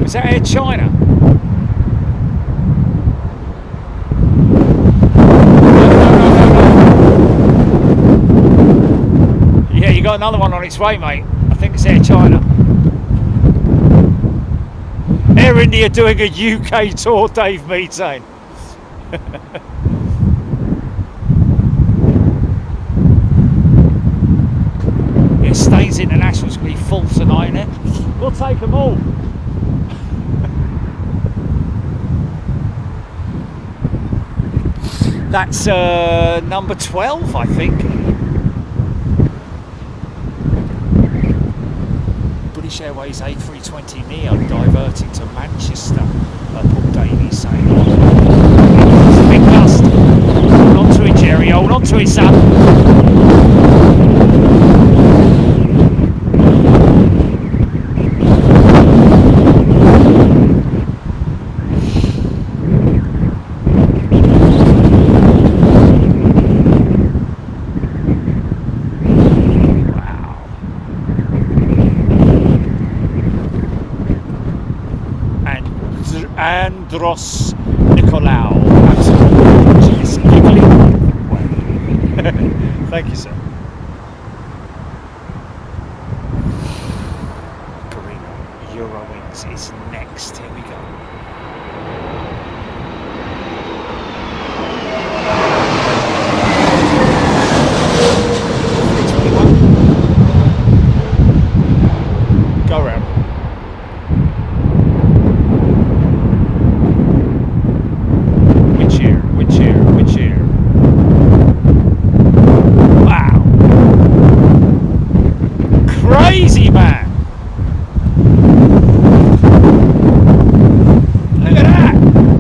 Was that Air China? Yeah, you got another one on its way, mate. I think it's Air China. Air India doing a UK tour, Dave Meeting. It stays international's going to be full tonight, innit? We'll take them all. That's number 12, I think. British Airways A320neo diverting to Manchester. Paul Davies saying, it's a big gust. Hold on to it, Jerry. Hold on to it, son. Andros Nicolau. Jeez, giggling. Thank you, sir. Carino Eurowings is next. Here we go. Go around. Which year? Wow. Crazy, man. Look at that.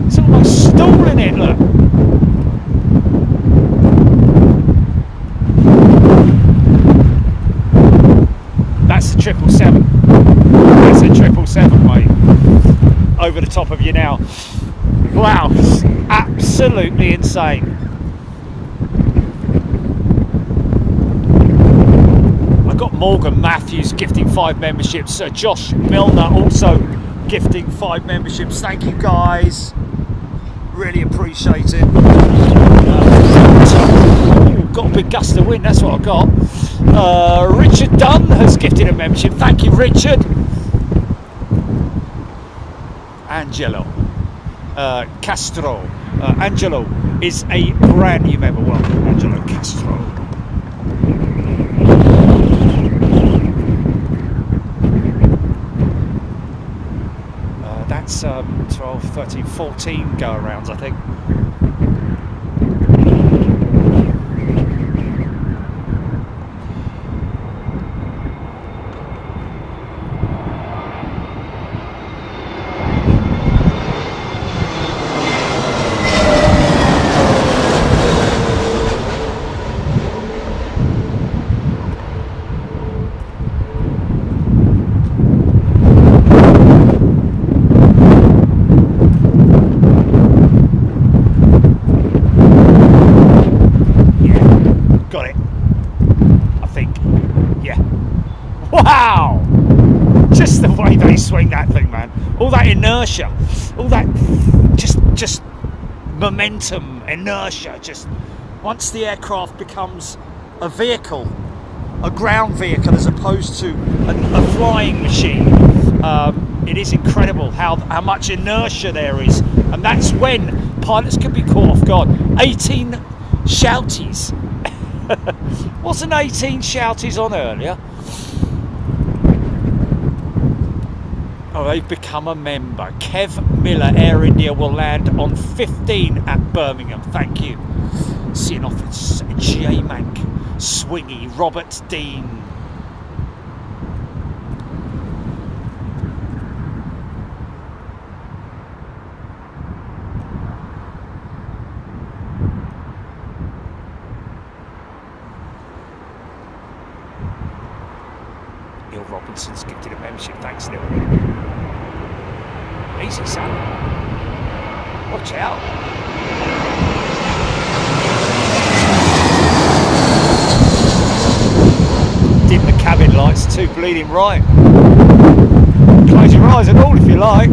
It's almost stalling it, look. That's the 777. That's a 777, mate. Over the top of you now. Wow, absolutely insane. I got Morgan Matthews gifting 5 memberships. Josh Milner also gifting 5 memberships. Thank you, guys. Really appreciate it. Got a big gust of wind, that's what I got. Richard Dunn has gifted a membership. Thank you, Richard. Angelo. Castro. Angelo is a brand new member. Welcome, Angelo Castro. That's 12, 13, 14 go-arounds, I think. Wow! Just the way they swing that thing, man. All that inertia, all that just momentum, inertia. Just once the aircraft becomes a vehicle, a ground vehicle, as opposed to a flying machine, it is incredible how much inertia there is, and that's when pilots can be caught off guard. 18 shouties. Wasn't 18 shouties on earlier? Oh, they've become a member. Kev Miller, Air India, will land on 15 at Birmingham. Thank you. Seeing off it's J-Mank, Swingy, Robert Dean. Neil Robinson's gifted a membership. Thanks, Neil. Easy, son. Watch out. Dim the cabin lights, too bleeding right. Close your eyes and all if you like.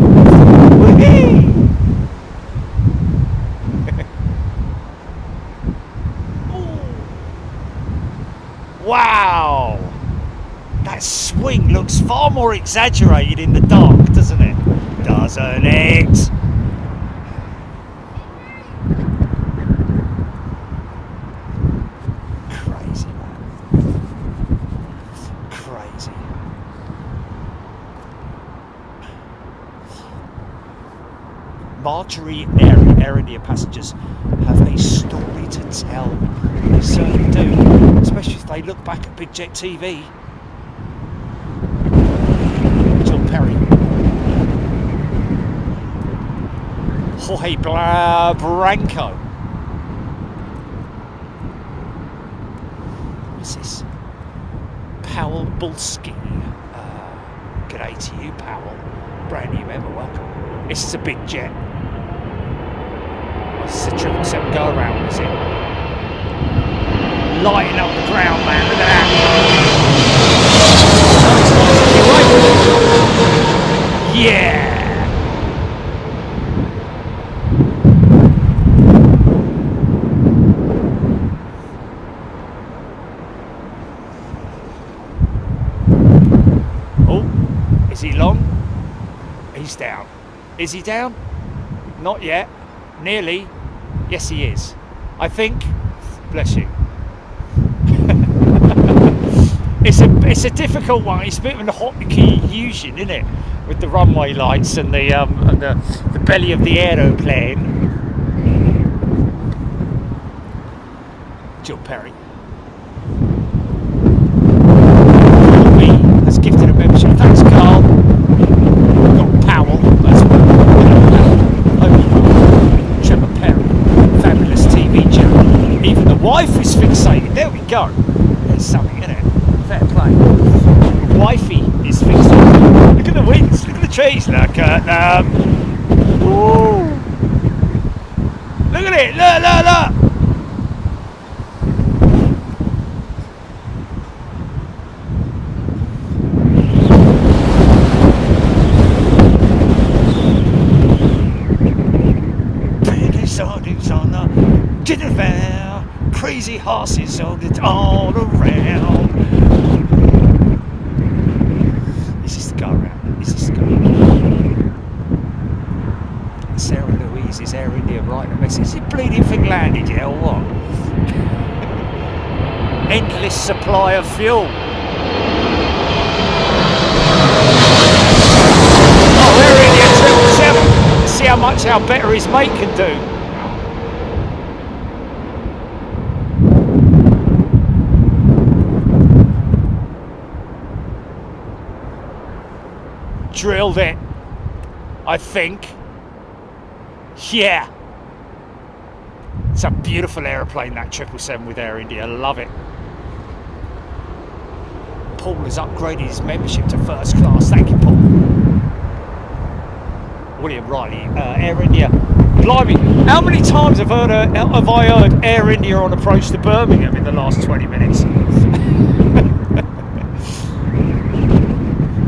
Wow! That swing looks far more exaggerated in the dark, doesn't it? Doesn't it? Crazy, man. Crazy. Marjorie and Air India passengers have a story to tell. They certainly do, especially if they look back at Big Jet TV. Jill Perry. Jorge Branco. What's this? Powell Bulski. G'day to you, Powell. Brand new member, welcome. This is a big jet. This is a 777 go around, is it? Lighting up the ground, man. Look at that. Yeah. Oh, is he long? He's down. Is he down? Not yet. Nearly. Yes, he is. I think. Bless you. It's a difficult one. It's a bit of a hotkey fusion, isn't it? With the runway lights and the belly of the aeroplane. Jill Perry. Me has gifted a membership. Thanks, Carl. We've got Powell. That's Trevor Perry. Fabulous TV channel. Even the wife is fixated. There we go. There's something in it. Fair play. Wifey is fixated. Look at the winds. Look at the trees. Look at them. Ooh. Look at it. Look, look, look. On the dinner fair, crazy horses all around. Is this the go around? Is this the go around? Sarah Louise is Air India writing a message. Is it bleeding thing landed yet or what? Endless supply of fuel. Oh, Air India 777. See how much our better his mate can do. Drilled it, I think. Yeah. It's a beautiful aeroplane, that 777 with Air India. I love it. Paul has upgraded his membership to first class. Thank you, Paul. William Riley, Air India. Blimey, how many times have I heard Air India on approach to Birmingham in the last 20 minutes?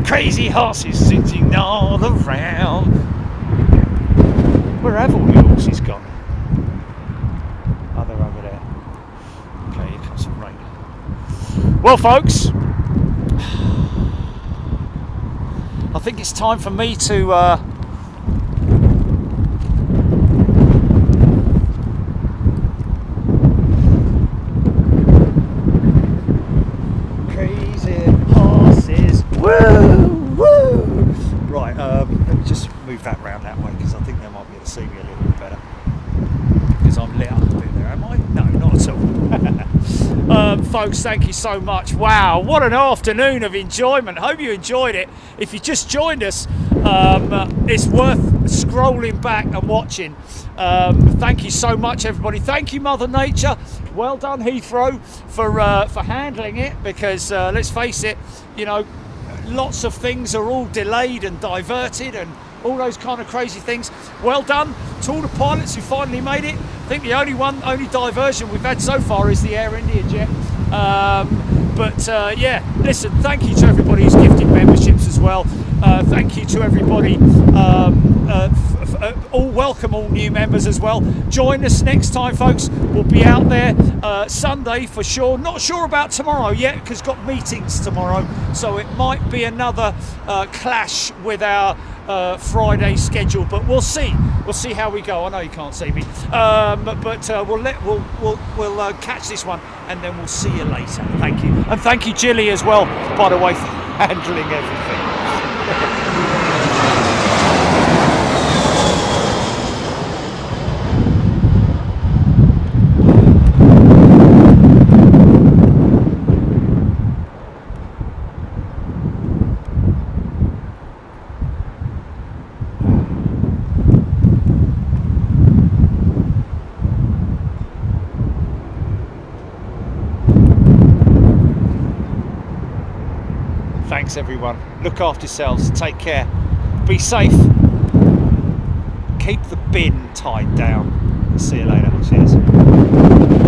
Crazy horses sitting all around. Where have all the horses gone? Oh, they're over there. Okay, here comes some rain. Well, folks, I think it's time for me to see me a little bit better because I'm lit up a bit there, am I? No, not at all. Folks, thank you so much. Wow, what an afternoon of enjoyment. Hope you enjoyed it. If you just joined us, it's worth scrolling back and watching. Thank you so much, everybody. Thank you, Mother Nature. Well done, Heathrow, for handling it, because let's face it, you know, lots of things are all delayed and diverted and all those kind of crazy things. Well done to all the pilots who finally made it. I think the only diversion we've had so far is the Air India jet. Yeah, listen, thank you to everybody who's gifted memberships as well. Thank you to everybody. Welcome all new members as well. Join us next time, folks. We'll be out there Sunday for sure. Not sure about tomorrow yet, because got meetings tomorrow, so it might be another clash with our Friday schedule, but we'll see. We'll see how we go. I know you can't see me, we'll catch this one, and then we'll see you later. Thank you, and thank you, Jilly, as well, by the way, for handling everything. Thanks everyone. Look after yourselves. Take care. Be safe. Keep the bin tied down. See you later. Cheers.